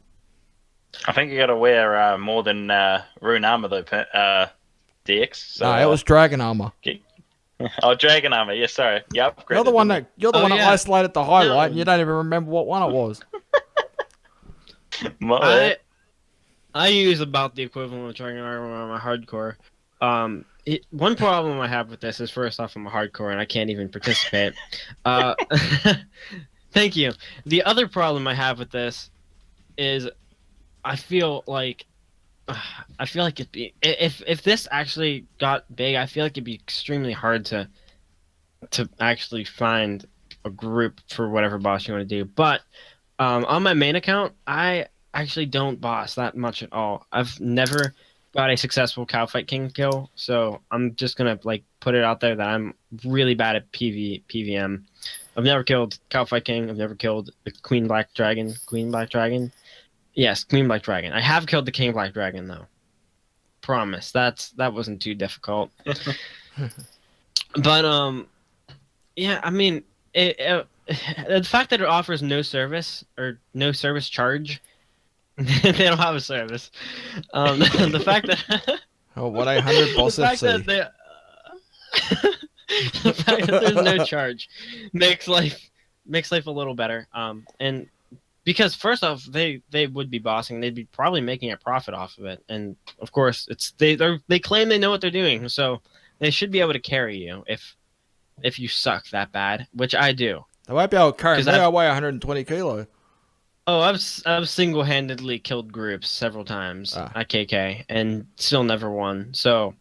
I think you got to wear more than rune armor though, DX. So, No, it was dragon armor. Oh, dragon armor. Yeah, sorry. Yep. You're the one that yeah. isolated the highlight, and you don't even remember what one it was. I use about the equivalent of dragon armor on my hardcore. One problem I have with this is, first off, I'm a hardcore and I can't even participate. Thank you. The other problem I have with this is I feel like it'd be if this actually got big, I feel like it'd be extremely hard to actually find a group for whatever boss you want to do. But on my main account, I actually don't boss that much at all. I've never got a successful Cowfight King kill, so I'm just gonna put it out there that I'm really bad at PVM. I've never killed Cowfight King. I've never killed the Queen Black Dragon. Yes, Queen Black Dragon. I have killed the King Black Dragon though. promise. That wasn't too difficult. But yeah, I mean, the fact that it offers no service or no service charge, they don't have a service. The fact that Oh, 1-800 Boss the fact FC. that they, the fact that there's no charge makes life a little better. And because first off, they would be bossing, they'd be probably making a profit off of it, and of course, they claim they know what they're doing, so they should be able to carry you if you suck that bad, which I do. They won't be able to carry me. I've- I weigh 120 kilo. Oh, I've single-handedly killed groups several times at KK and still never won. So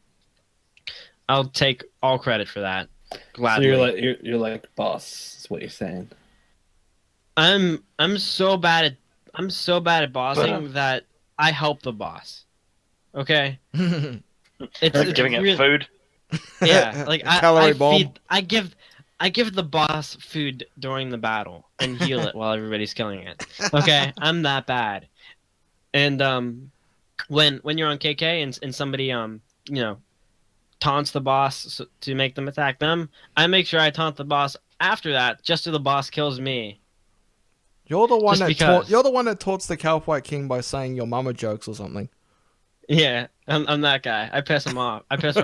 I'll take all credit for that. Gladly. So you're like boss. Is what you're saying. I'm so bad at bossing that I help the boss. Okay. It's Giving it really, food. Yeah, like Calorie bomb. I give the boss food during the battle and heal it while everybody's killing it. Okay, I'm that bad. And when you're on KK and somebody taunts the boss to make them attack them, I make sure I taunt the boss after that, just so the boss kills me. You're the one Just you're the one that taunts the Calfwhite King by saying your mama jokes or something. Yeah, I'm that guy. I piss him off. I piss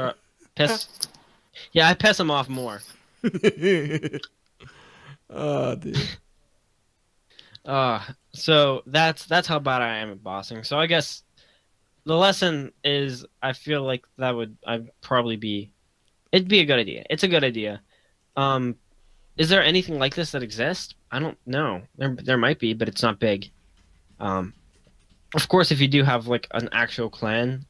him off more. Oh dear. So that's how bad I am at bossing. So I guess the lesson is I feel like it'd be a good idea. It's a good idea. Is there anything like this that exists? I don't know. There might be, but it's not big. Of course, if you do have like an actual clan,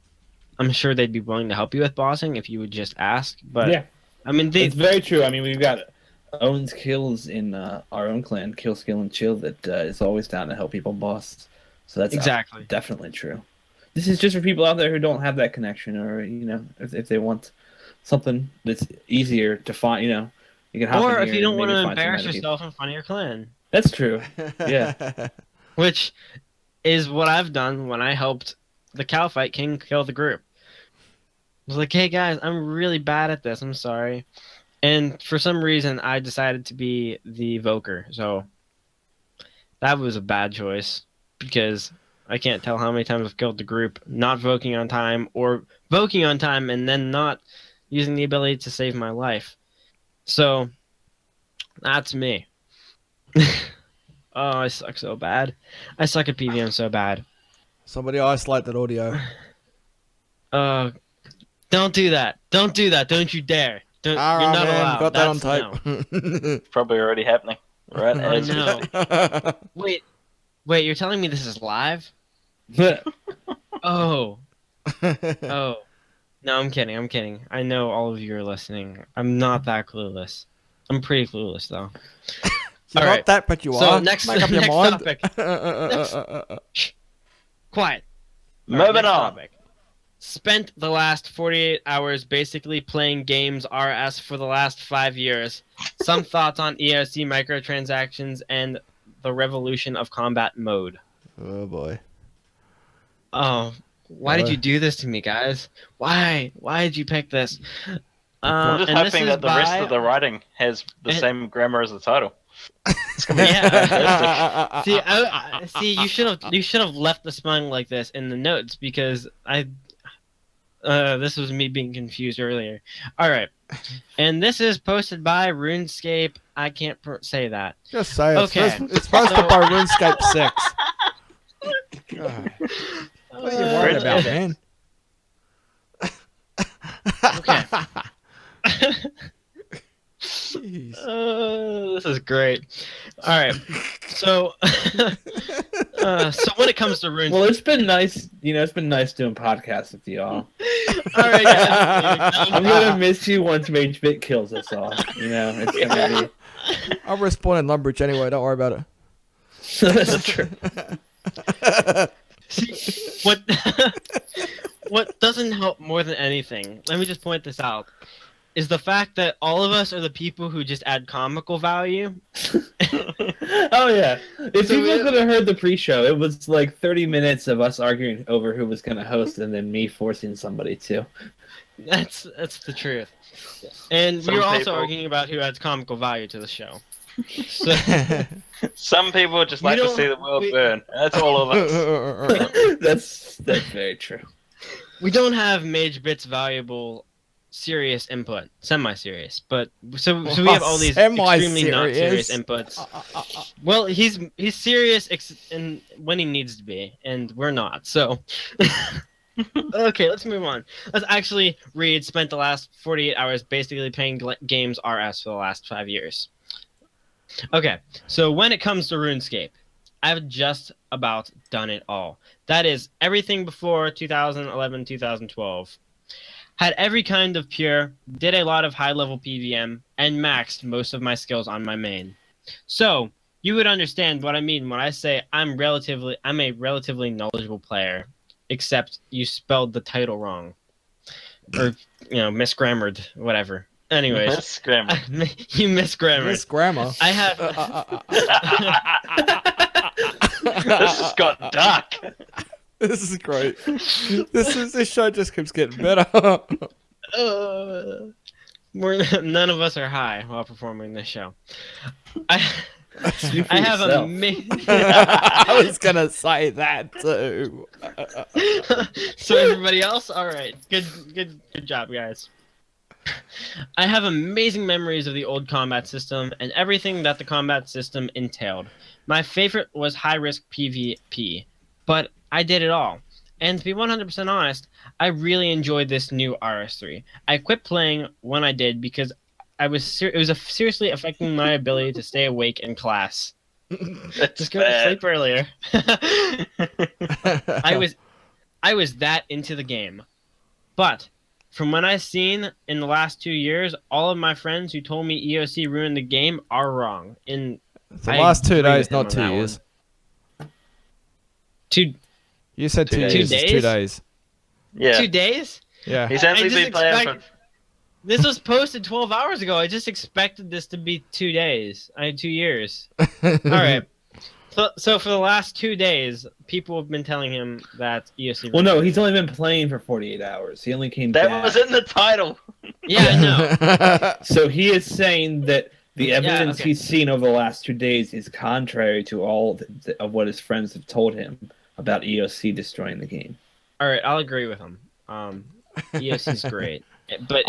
I'm sure they'd be willing to help you with bossing if you would just ask. But Yeah, I mean, it's very true. I mean, we've got Owens Kills in our own clan, Kill, Skill, and Chill, that is always down to help people boss. So that's exactly definitely true. This is just for people out there who don't have that connection, or if they want something that's easier to find, you can hop or in if here you don't and want to maybe find some embarrass other people. yourself in front of your clan. That's true. Yeah. Which is what I've done when I helped the Calfite King kill the group. I was like, hey guys, I'm really bad at this. I'm sorry. And for some reason, I decided to be the Voker. So that was a bad choice because I can't tell how many times I've killed the group not voking on time or voking on time and then not using the ability to save my life. So that's me. Oh, I suck so bad. I suck at PVM so bad. Somebody isolate that audio. Don't do that. Don't do that. Don't you dare. You're not allowed. Got that on That's tape. Probably already happening. Right? I As we know. speak. Wait, you're telling me this is live? Oh. Oh. No, I'm kidding. I know all of you are listening. I'm not that clueless. I'm pretty clueless, though. You're not that, but you So are. next Make up your topic. mind. Shh. Quiet. Moving next on. topic. Spent the last 48 hours basically playing games RS for the last 5 years. Some thoughts on ERC microtransactions and the revolution of combat mode. Oh boy. Oh, why did you do this to me, guys? Wwhy? Why did you pick this? I'm just and this hoping is that the rest by- of the writing has the same grammar as the title. Yeah. See, you should have left the spelling like this in the notes because this was me being confused earlier. All right, and this is posted by RuneScape. I can't say that. Just say it. Okay. It's posted by RuneScape 6. God. What are you worried about, man? Okay. Jeez. This is great. All right, so so when it comes to RuneScape, Well, it's been nice. It's been nice doing podcasts with y'all. all right, guys, I'm gonna miss you once Magebit kills us all. It's gonna be. I'll respawn in Lumbridge anyway. Don't worry about it. That's true. See, what doesn't help more than anything, let me just point this out, is the fact that all of us are the people who just add comical value. Oh yeah. If So people we- could have heard the pre-show, it was like 30 minutes of us arguing over who was going to host, and then me forcing somebody to. That's the truth. And Some we were also people- arguing about who adds comical value to the show. So, Some people just like to don't- see the world we- burn. That's all of us. That's very true. we don't have Magebit's valuable serious input, semi-serious, but so we have all these extremely not serious inputs. Well, he's serious when he needs to be, and we're not. So, okay, let's move on. Let's actually read. Spent the last 48 hours basically playing games RS for the last 5 years. Okay, so when it comes to RuneScape, I've just about done it all. That is everything before 2011, 2012. Had every kind of pure, did a lot of high-level PVM, and maxed most of my skills on my main. So, you would understand what I mean when I say I'm a relatively knowledgeable player, except you spelled the title wrong. Or, misgrammared, whatever. Anyways, That's grammar. you misgrammared. Miss Grammar. I have... This has got dark. This is great. This show just keeps getting better. None of us are high while performing this show. I Speak for have yourself. I was gonna say that too. So everybody else, all right, good job, guys. I have amazing memories of the old combat system and everything that the combat system entailed. My favorite was high-risk PvP, but I did it all. And to be 100% honest, I really enjoyed this new RS3. I quit playing when I did because it was seriously affecting my ability to stay awake in class. That's Just go to bad. sleep earlier. I was that into the game. But from what I've seen in the last 2 years, all of my friends who told me EOC ruined the game are wrong. The I last 2 agree days, with him not on 2 that years. Two You said 2 2 years. days. It's 2 days. Yeah. 2 days? Yeah. He's only just been playing expect- This was posted 12 hours ago. I just expected this to be 2 days. 2 years. All right. So for the last 2 days, people have been telling him that EOC. Well, no, he's only been playing for 48 hours. He only came That back. was in the title. Yeah, I know. So he is saying that the evidence okay. he's seen over the last 2 days is contrary to all of what his friends have told him about EOC destroying the game. All right, I'll agree with him. EOC's great, but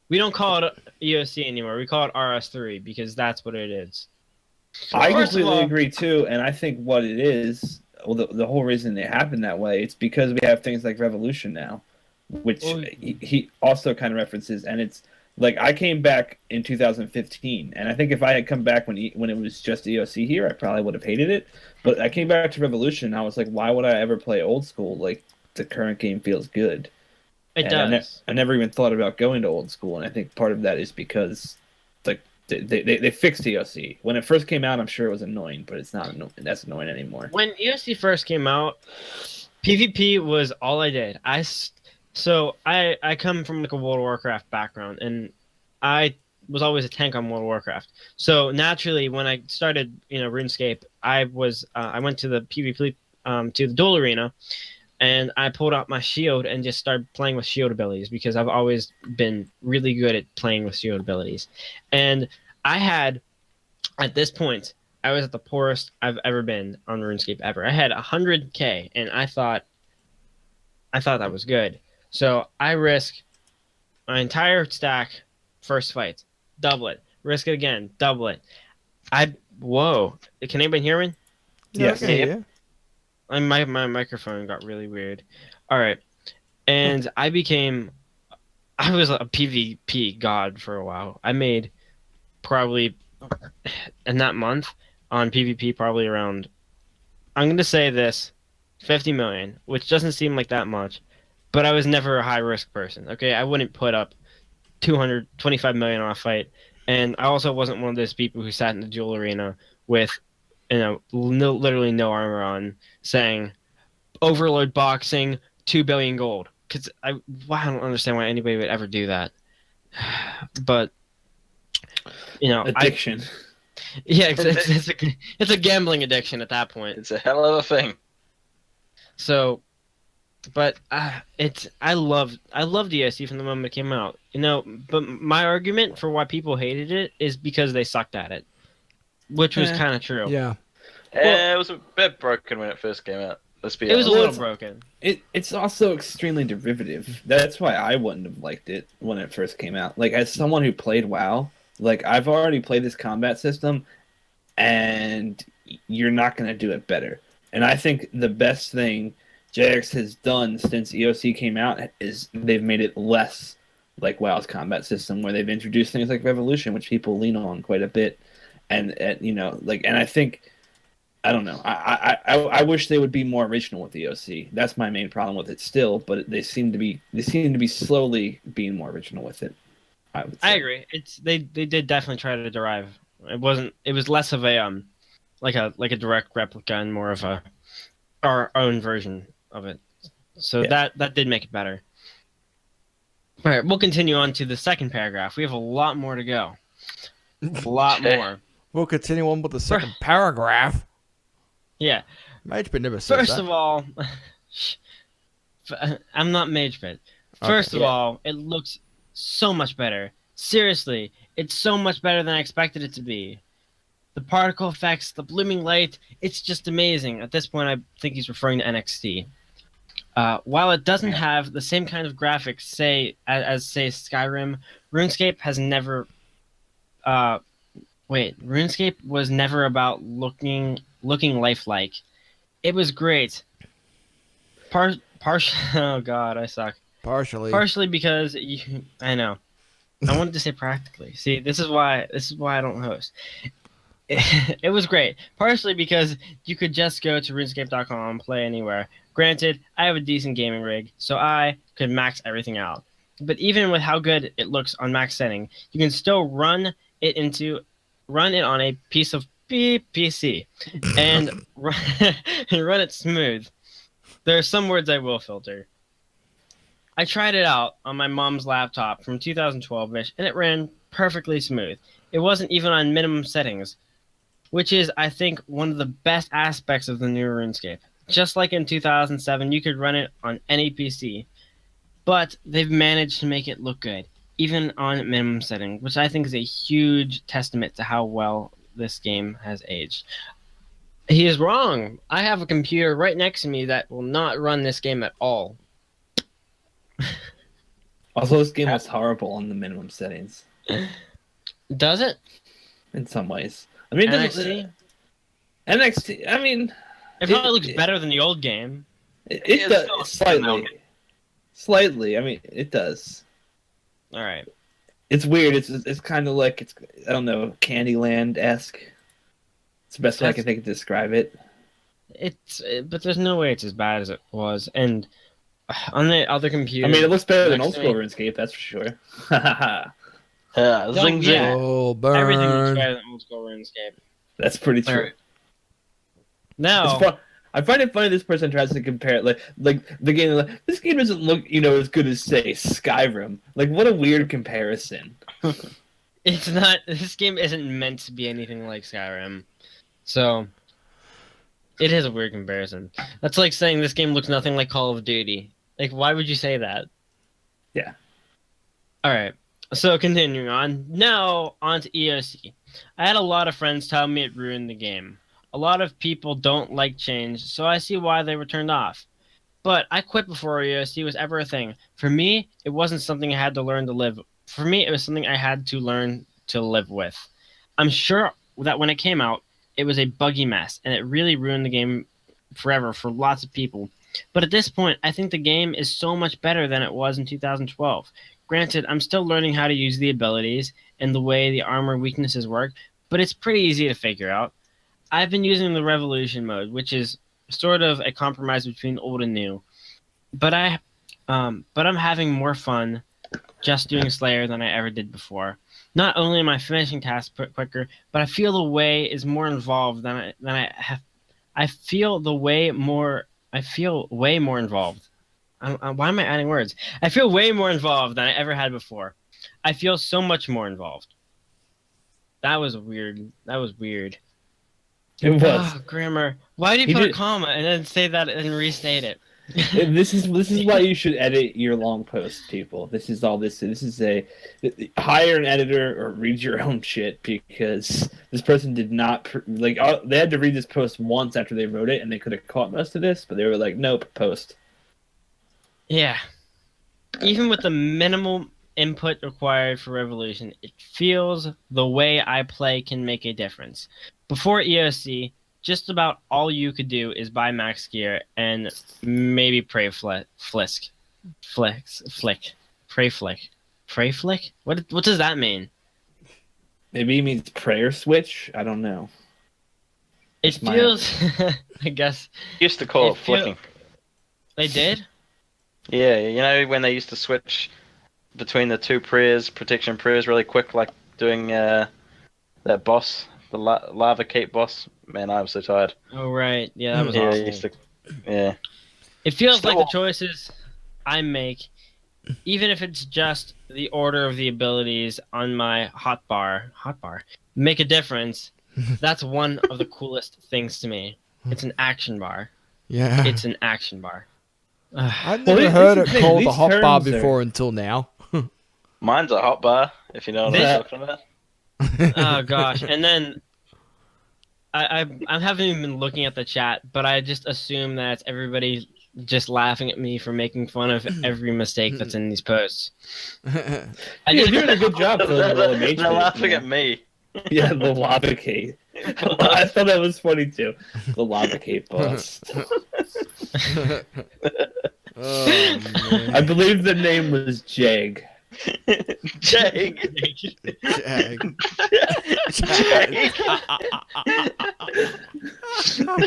we don't call it EOC anymore. We call it RS3 because that's what it is. I First of completely all- agree too, and I think what it is, well, the whole reason it happened that way, it's because we have things like Revolution now, which Well, he also kind of references, and it's like I came back in 2015, and I think if I had come back when it was just EOC here, I probably would have hated it. But I came back to Revolution, and I was like, why would I ever play old school? Like the current game feels good. It And does. I never even thought about going to old school, and I think part of that is because like they fixed EOC. When it first came out, I'm sure it was annoying, but it's not that's annoying anymore. When EOC first came out, PvP was all I did. I come from like a World of Warcraft background, and I was always a tank on World of Warcraft. So naturally, when I started, RuneScape, I went to the PvP, to the duel arena, and I pulled out my shield and just started playing with shield abilities because I've always been really good at playing with shield abilities. And I had, at this point, I was at the poorest I've ever been on RuneScape ever. I had 100k, and I thought that was good. So I risk my entire stack, first fight, double it. Risk it again, double it. Whoa! Can anybody hear me? Yes. Yeah. My microphone got really weird. All right, and I was a PvP god for a while. I made probably in that month on PvP probably around, I'm going to say this, 50 million, which doesn't seem like that much, but I was never a high risk person. Okay, I wouldn't put up 225 million on a fight, and I also wasn't one of those people who sat in the duel arena with literally no armor on, saying Overlord boxing 2 billion gold. Because I don't understand why anybody would ever do that. But Addiction. it's a gambling addiction at that point. It's a hell of a thing. So, but I loved DSC from the moment it came out. But my argument for why people hated it is because they sucked at it, which was kind of true. Yeah. It was a bit broken when it first came out. Let's be It was honest. a little broken. It's also extremely derivative. That's why I wouldn't have liked it when it first came out. Like, as someone who played WoW, like, I've already played this combat system, and you're not going to do it better. And I think the best thing JX has done since EOC came out is they've made it less like WoW's combat system, where they've introduced things like Revolution, which people lean on quite a bit. And I think, I don't know. I wish they would be more original with EOC. That's my main problem with it still, but they seem to be slowly being more original with it. I agree. They did definitely try to derive. It was less of a like a direct replica and more of our own version of it. So that did make it better. All right, we'll continue on to the second paragraph. We have a lot more to go. A lot more. We'll continue on with the second paragraph. Yeah. Magebit never says First that. of all, I'm not Magebit. First of all, it looks so much better. Seriously, it's so much better than I expected it to be. The particle effects, the blooming light, it's just amazing. At this point, I think he's referring to NXT. While it doesn't have the same kind of graphics, as Skyrim, RuneScape has never... RuneScape was never about looking lifelike. It was great. Oh god, I suck. Partially because I know. I wanted to say practically. See, this is why I don't host. It was great. Partially because you could just go to RuneScape.com and play anywhere. Granted, I have a decent gaming rig, so I could max everything out. But even with how good it looks on max setting, you can still run it on a piece of PC and run it smooth. There are some words I will filter. I tried it out on my mom's laptop from 2012-ish, and it ran perfectly smooth. It wasn't even on minimum settings, which is, I think, one of the best aspects of the new RuneScape. Just like in 2007, you could run it on any PC, but they've managed to make it look good, even on minimum setting, which I think is a huge testament to how well this game has aged. He is wrong. I have a computer right next to me that will not run this game at all. Also, this game was horrible on the minimum settings. Does it? In some ways. I mean, NXT, I mean... It probably looks better than the old game. It does, slightly. Slightly, I mean, it does. Alright. It's weird, it's kind of like, I don't know, Candyland-esque. It's the best way I can think to describe it. But there's no way it's as bad as it was, and... On the other computer... I mean, it looks better than old school RuneScape, that's for sure. Zing zing. Oh, burn. Everything looks better than old school RuneScape. That's pretty true. Right. Now... I find it funny this person tries to compare it, like the game. Like, this game doesn't look, as good as, say, Skyrim. Like, what a weird comparison. It's not... This game isn't meant to be anything like Skyrim. So... It is a weird comparison. That's like saying this game looks nothing like Call of Duty. Like, why would you say that? Yeah. Alright, so continuing on. Now, on to EOC. I had a lot of friends tell me it ruined the game. A lot of people don't like change, so I see why they were turned off. But I quit before EOC was ever a thing. For me, it wasn't something I had to learn to live. For me, it was something I had to learn to live with. I'm sure that when it came out, it was a buggy mess, and it really ruined the game forever for lots of people. But at this point, I think the game is so much better than it was in 2012. Granted, I'm still learning how to use the abilities and the way the armor weaknesses work, but it's pretty easy to figure out. I've been using the Revolution mode, which is sort of a compromise between old and new. But I'm having more fun just doing Slayer than I ever did before. Not only am I finishing tasks quicker, but I feel the way is more involved than I have. I feel way more involved. Why am I adding words? I feel way more involved than I ever had before. I feel so much more involved. That was weird. That was weird. It was. Oh, grammar. Why do you He put a did- comma and then say that and restate it? This is why you should edit your long posts, people. This is all this. This is a hire an editor or read your own shit, because this person did not they had to read this post once after they wrote it, and they could have caught most of this, but they were like, nope, post. Yeah. Even with the minimal input required for Revolution, it feels the way I play can make a difference. Before EOC, just about all you could do is buy max gear and maybe pray flick. Pray flick. Pray flick? What does that mean? Maybe it means prayer switch. I don't know. It feels, I guess. Used to call it flicking. They did? Yeah, you know when they used to switch between the two prayers, protection prayers, really quick, like doing that boss, the lava cape boss. Man, I was so tired. Oh right, yeah, that was Yeah, awful. Yeah. It feels Still- like the choices I make, even if it's just the order of the abilities on my hotbar, make a difference. That's one of the coolest things to me. It's an action bar. Yeah. It's an action bar. I'd Well, never this heard is it the thing, called a these hot bar terms are- before until now. Mine's a hot bar, if you know what Yeah. I'm talking about. Oh gosh, and then I haven't even been looking at the chat, but I just assume that everybody just laughing at me for making fun of every mistake that's in these posts. You're doing a good job. They're laughing at me. Yeah, the lava cape. I thought that was funny too. The lava cape boss. Oh, man. I believe the name was Jag. Jag. Jag.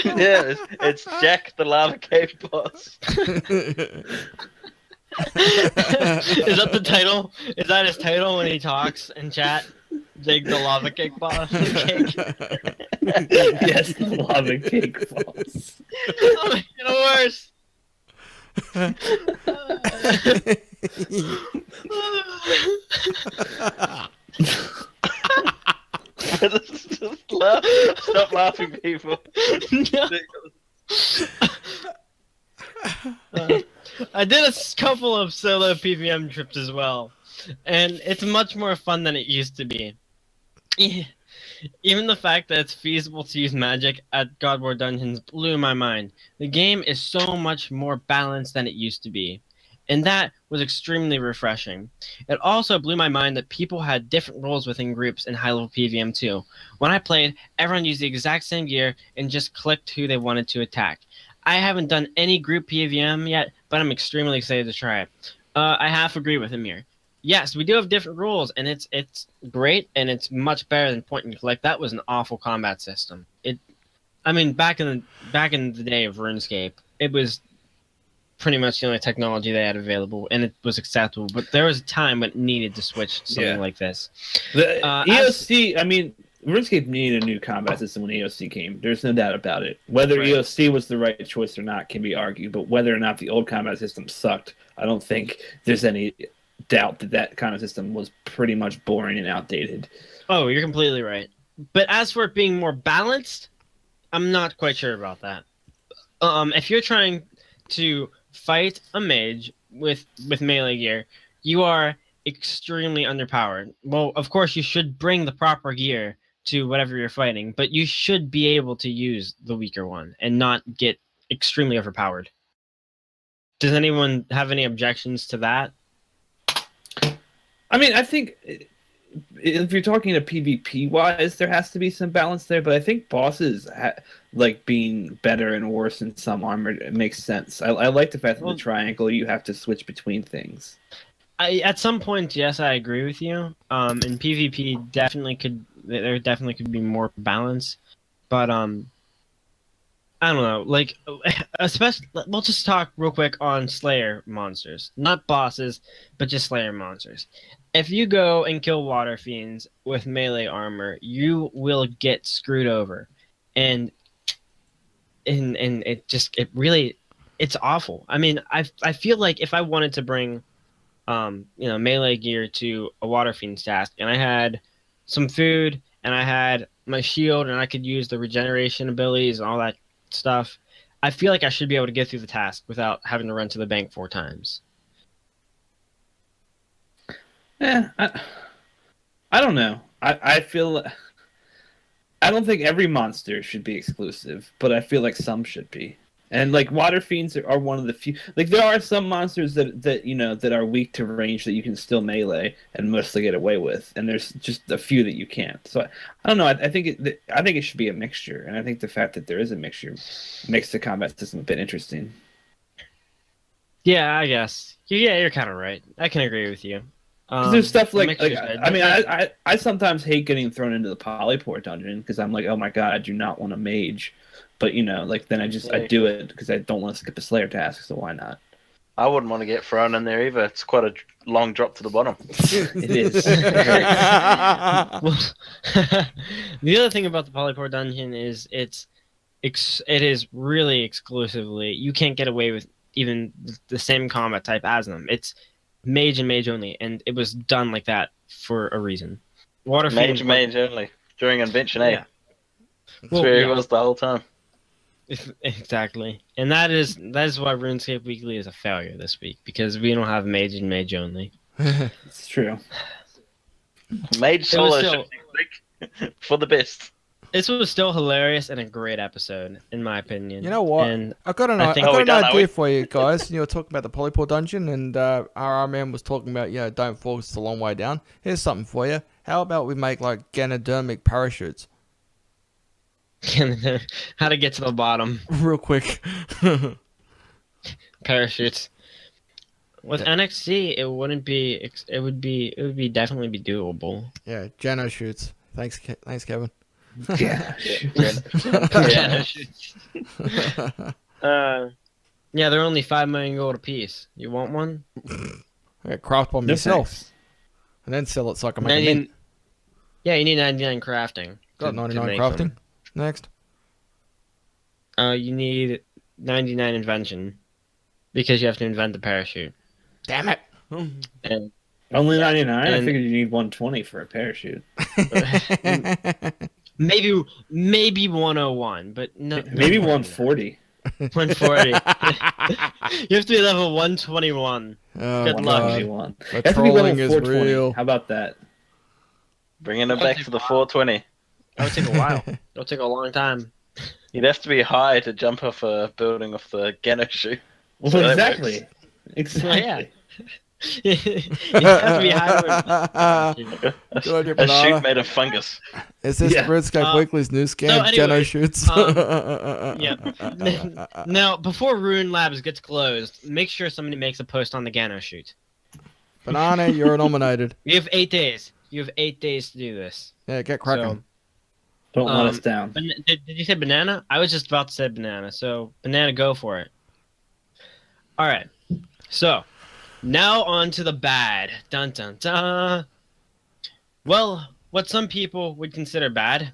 Yeah, it's Jack the lava cape boss. Is that the title? Is that his title when he talks in chat? Jake the lava cake boss. Yes, the lava cake boss. Oh, make it worse. Just laugh. Stop laughing, people. No. I did a couple of solo PVM trips as well, and it's much more fun than it used to be. Even the fact that it's feasible to use magic at God War Dungeons blew my mind. The game is so much more balanced than it used to be, and that was extremely refreshing. It also blew my mind that people had different roles within groups in high-level PVM too. When I played, everyone used the exact same gear and just clicked who they wanted to attack. I haven't done any group PVM yet, but I'm extremely excited to try it. I half agree with Amir. Yes, we do have different rules, and it's great, and it's much better than point and click. That was an awful combat system. Back in the day of RuneScape, it was pretty much the only technology they had available, and it was acceptable. But there was a time when it needed to switch to something like this. The EOC, RuneScape needed a new combat system when EOC came. There's no doubt about it. Whether Right. EOC was the right choice or not can be argued, but whether or not the old combat system sucked, I don't think there's any doubt that kind of system was pretty much boring and outdated. Oh, you're completely right. But as for it being more balanced, I'm not quite sure about that. If you're trying to fight a mage with melee gear, you are extremely underpowered. Well, of course, you should bring the proper gear to whatever you're fighting, but you should be able to use the weaker one and not get extremely overpowered. Does anyone have any objections to that? I think if you're talking to PvP wise, there has to be some balance there, but I think bosses being better and worse in some armor, it makes sense. I like the fact that the triangle, you have to switch between things. At some point, yes, I agree with you. In PvP, there definitely could be more balance, but I don't know. Especially, we'll just talk real quick on Slayer monsters, not bosses, but just Slayer monsters. If you go and kill water fiends with melee armor, you will get screwed over, and it's awful. I feel like if I wanted to bring melee gear to a Water Fiend's task, and I had some food, and I had my shield, and I could use the regeneration abilities and all that stuff, I feel like I should be able to get through the task without having to run to the bank 4 times. Yeah, I don't know. I feel I don't think every monster should be exclusive, but I feel like some should be. And like Water Fiends are one of the few. Like there are some monsters that are weak to range that you can still melee and mostly get away with, and there's just a few that you can't. So I don't know. I think it should be a mixture, and I think the fact that there is a mixture makes the combat system a bit interesting. Yeah, I guess. Yeah, you're kind of right. I can agree with you. There's stuff like good. I mean, I sometimes hate getting thrown into the Polypore dungeon because I'm like, oh my god, I do not want to mage. But like then I do it because I don't want to skip a Slayer task, so why not? I wouldn't want to get thrown in there either. It's quite a long drop to the bottom. It is. Well, the other thing about the Polypore dungeon is it is really exclusively, you can't get away with even the same combat type as them. It's mage and mage only, and it was done like that for a reason. Mage only during Invention A. Yeah. That's where he was the whole time. Exactly, and that is why RuneScape Weekly is a failure this week, because we don't have mage and mage only. It's true. Mage solo should be for the best. This was still hilarious and a great episode, in my opinion. You know what? And I've got an idea for you guys. You were talking about the Polypore dungeon, and RRman was talking about, don't fall, it's a long way down. Here's something for you. How about we make like Ganodermic parachutes? How to get to the bottom? Real quick. Parachutes. With NXT, it wouldn't be. It would be definitely be doable. Yeah, Jano shoots. Thanks, Kevin. Yeah. Yeah, they're only 5 million gold a piece. You want one? Yeah, craft one yourself, and then sell it so I can make a mint. Yeah, you need 99 crafting. Got 99 crafting. Next. You need 99 invention, because you have to invent the parachute. Damn it! And only 99. I figured you need 120 for a parachute. Maybe 101, but no. Maybe 140. 140. You have to be level 121. Oh, good luck. The trolling is real. How about that? Bringing it back to the 420. That would take a while. It'll take a long time. You'd have to be high to jump off a building off the Gano shoe. Well, So exactly. Exactly. You have to be high. A shoot made of fungus. Is this RuneScape Weekly's new scam? So anyway, Jano shoots. Yeah. Now, before Rune Labs gets closed, make sure somebody makes a post on the Gano shoot. Banana, you're nominated. You have 8 days. You have 8 days to do this. Yeah, get cracking. So, don't let us down. Did you say banana? I was just about to say banana. So, banana, go for it. All right. So, now on to the bad. Dun dun dun. Well, what some people would consider bad.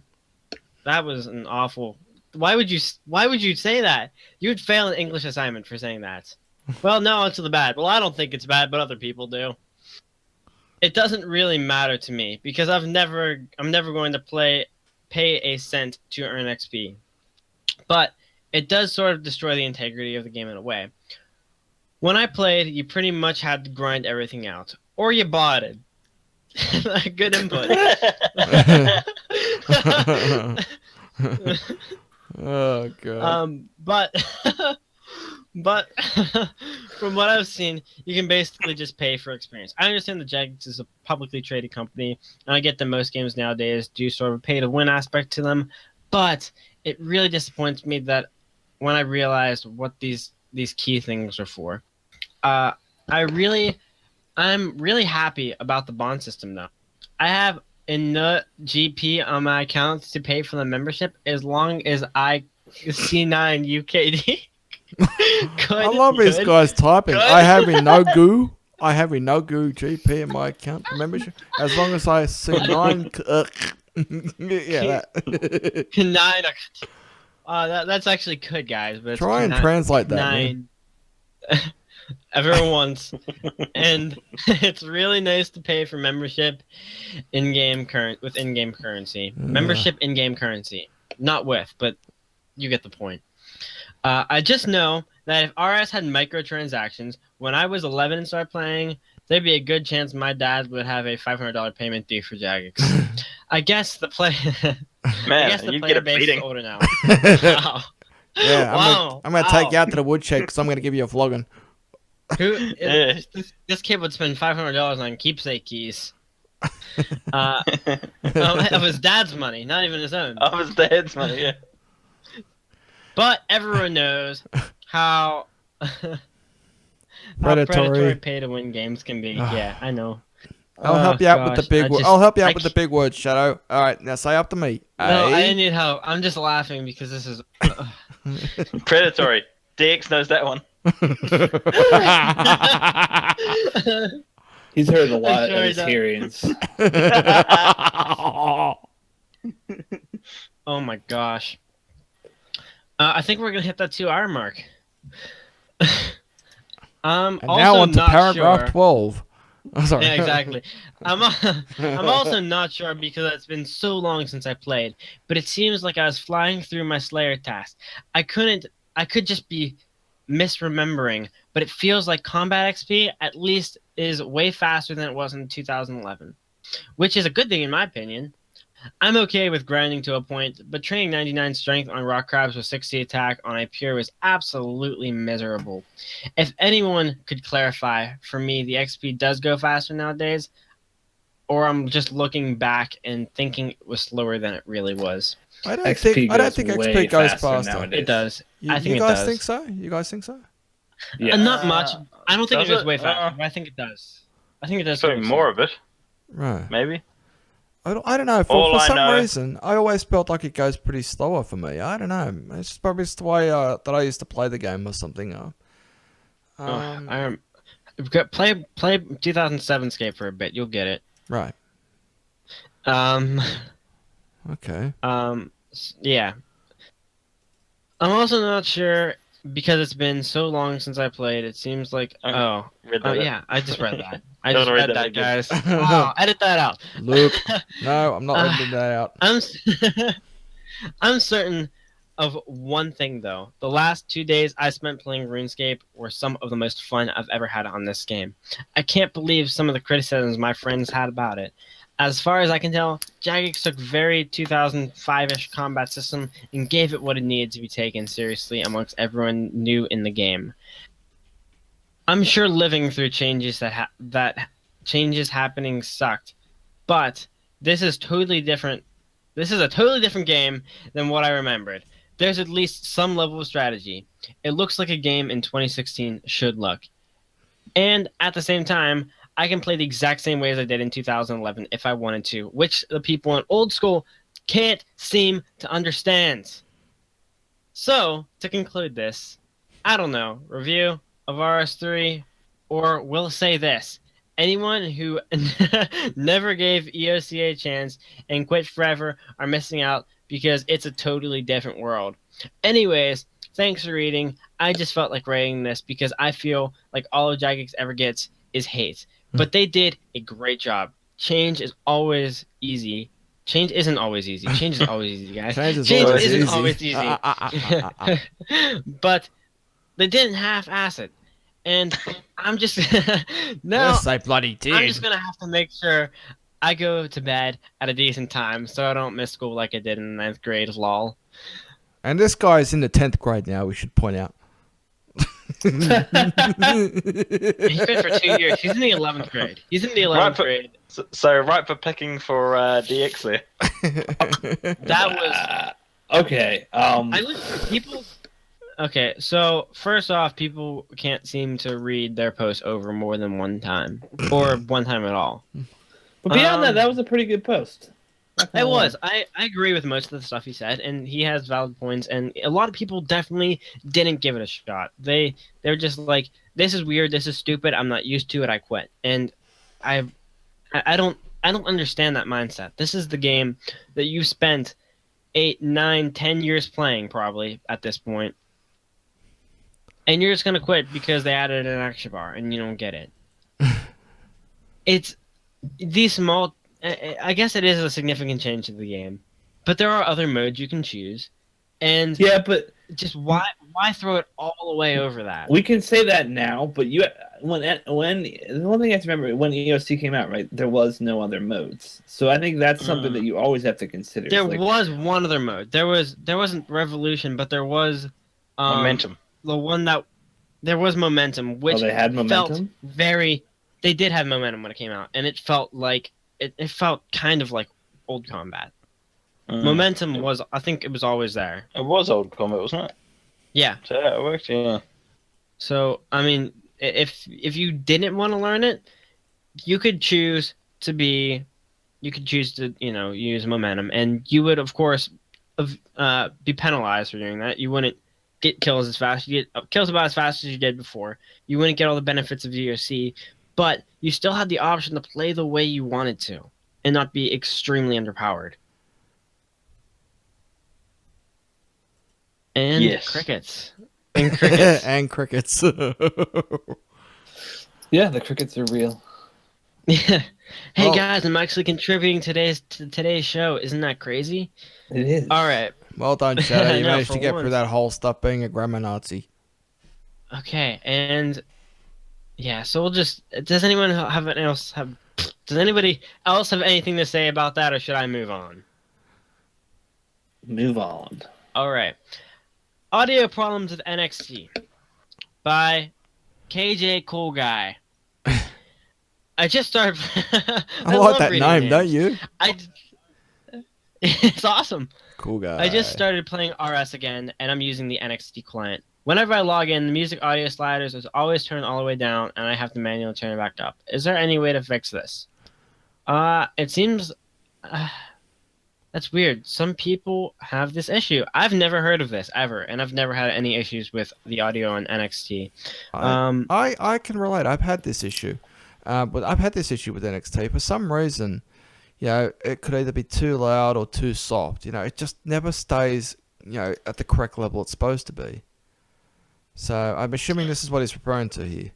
That was an awful. Why would you say that? You would fail an English assignment for saying that. Well, now on to the bad. Well, I don't think it's bad, but other people do. It doesn't really matter to me because I'm never going to pay a cent to earn XP. But it does sort of destroy the integrity of the game in a way. When I played, you pretty much had to grind everything out. Or you bought it. Good input. Oh, God. But from what I've seen, you can basically just pay for experience. I understand that Jagex is a publicly traded company, and I get that most games nowadays do sort of a pay-to-win aspect to them, but it really disappoints me that when I realized what these key things are for. I'm really happy about the bond system, though. I have enough GP on my account to pay for the membership as long as I C9 UKD. I love this guy's typing. I have no goo GP in my account for membership as long as I see 9. Yeah, that. 9. That's actually good, guys. But try and translate that. 9. ever once, and it's really nice to pay for membership in-game currency. Membership in-game currency, not with, but you get the point. I just know that if RS had microtransactions, when I was 11 and started playing, there'd be a good chance my dad would have a $500 payment due for Jagex. I guess the play. Man, I guess the you player get a base is beating. older now. Wow. Yeah, Wow. I'm gonna take you out to the woodshed because I'm gonna give you a flogging. Yeah. This kid would spend $500 on keepsake keys. Of his dad's money, not even his own. Of his dad's money, yeah. But everyone knows how Predatory. pay-to-win games can be. Yeah, I know. I'll help you out with the big. I I'll help you out with the big words, Shadow. All right, now say after me. No, I A. didn't need help. I'm just laughing because this is. Predatory. DX knows that one. He's heard a lot sure of he his does. hearings. Oh my gosh. I think we're gonna hit that 2-hour mark. And also now on to not paragraph sure. 12. Oh, sorry. Yeah, exactly. I'm also not sure because it's been so long since I played, but it seems like I was flying through my Slayer task. I could just be misremembering, but it feels like combat XP at least is way faster than it was in 2011, which is a good thing in my opinion. I'm okay with grinding to a point, but training 99 strength on rock crabs with 60 attack on a pure was absolutely miserable. If anyone could clarify, for me, the XP does go faster nowadays, or I'm just looking back and thinking it was slower than it really was. I don't think XP goes faster. nowadays. It does. You, I think you it guys does. think so? You guys think so? Yeah. Not much. I don't think it does goes it? way faster, but I think it does. I think it does. Probably more of it, Right. maybe. I don't know. All For I some know- reason, I always felt like it goes pretty slower for me. I don't know. It's probably just the way that I used to play the game or something. Play 2007 Scape for a bit. You'll get it. Right. Okay. Yeah. I'm also not sure because it's been so long since I played. It seems like Read that. yeah, I just read that. I Don't just read read that that, again. guys. Wow, edit that out. Luke. No, I'm not editing that out. I'm certain of one thing though. The last 2 days I spent playing RuneScape were some of the most fun I've ever had on this game. I can't believe some of the criticisms my friends had about it. As far as I can tell, Jagex took very 2005-ish combat system and gave it what it needed to be taken seriously amongst everyone new in the game. I'm sure living through changes that changes happening sucked, but this is totally different. This is a totally different game than what I remembered. There's at least some level of strategy. It looks like a game in 2016 should look. And at the same time, I can play the exact same way as I did in 2011 if I wanted to, which the people in old school can't seem to understand. So, to conclude this, I don't know, review of RS3, or we'll say this. Anyone who never gave EOCA a chance and quit forever are missing out because it's a totally different world. Anyways, thanks for reading. I just felt like writing this because I feel like all Jagex ever gets is hate. But they did a great job. Change is always easy. Change isn't always easy. Change is always easy, guys. Change Isn't always easy. But they didn't half-ass it. And I'm just now Yes, I bloody did. I'm just gonna have to make sure I go to bed at a decent time so I don't miss school like I did in 9th grade. Lol. And this guy is in the 10th grade now. We should point out. He's been for 2 years. He's in the 11th grade. He's in the 11th grade. So right for picking for DX there. That was Okay. I wish people. Okay, so first off, people can't seem to read their posts over more than one time, or one time at all. But beyond that was a pretty good post. It was. I agree with most of the stuff he said, and he has valid points. And a lot of people definitely didn't give it a shot. They're just like, this is weird, this is stupid, I'm not used to it, I quit. And I don't understand that mindset. This is the game that you spent 8, 9, 10 years playing, probably at this point. and you're just gonna quit because they added an action bar and you don't get it. It's these small. I guess it is a significant change to the game, but there are other modes you can choose, and Yeah, but just why throw it all the way over that? we can say that now. But when the one thing you have to remember, when EOC came out, right, there was no other modes. So I think that's something that you always have to consider. There was one other mode. There wasn't Revolution, but there was Momentum. The one that there was Momentum, which they had Momentum? They did have Momentum when it came out, and it felt like it felt kind of like old combat. Momentum was, I think it was always there. It was old combat, wasn't it? Yeah. So yeah, it worked. Yeah. So I mean, if you didn't want to learn it, you could choose to use Momentum, and you would of course be penalized for doing that. You wouldn't get kills as fast. You get kills about as fast as you did before. You wouldn't get all the benefits of DOC, but you still had the option to play the way you wanted to and not be extremely underpowered. And Yes. crickets. And crickets. And crickets. Yeah, the crickets are real. Yeah. Hey Well- guys, I'm actually contributing to today's show. Isn't that crazy? It is. All right. Well done, Shadow. You No, managed for to get once. through that whole stuff being a grammar Nazi. Okay, and yeah, so we'll just. Does anybody else have anything to say about that, or should I move on? Move on. All right. Audio problems with NXT by KJ Cool Guy. I just started. I like love that reading name, don't names. you? It's awesome. Cool guy. I just started playing RS again, and I'm using the NXT client. Whenever I log in, the music audio sliders is always turned all the way down, and I have to manually turn it back up. Is there any way to fix this? It seems that's weird. Some people have this issue. I've never heard of this ever, and I've never had any issues with the audio on NXT. I can relate. I've had this issue. But I've had this issue with NXT. For some reason, it could either be too loud or too soft. It just never stays, at the correct level it's supposed to be. So I'm assuming this is what he's referring to here.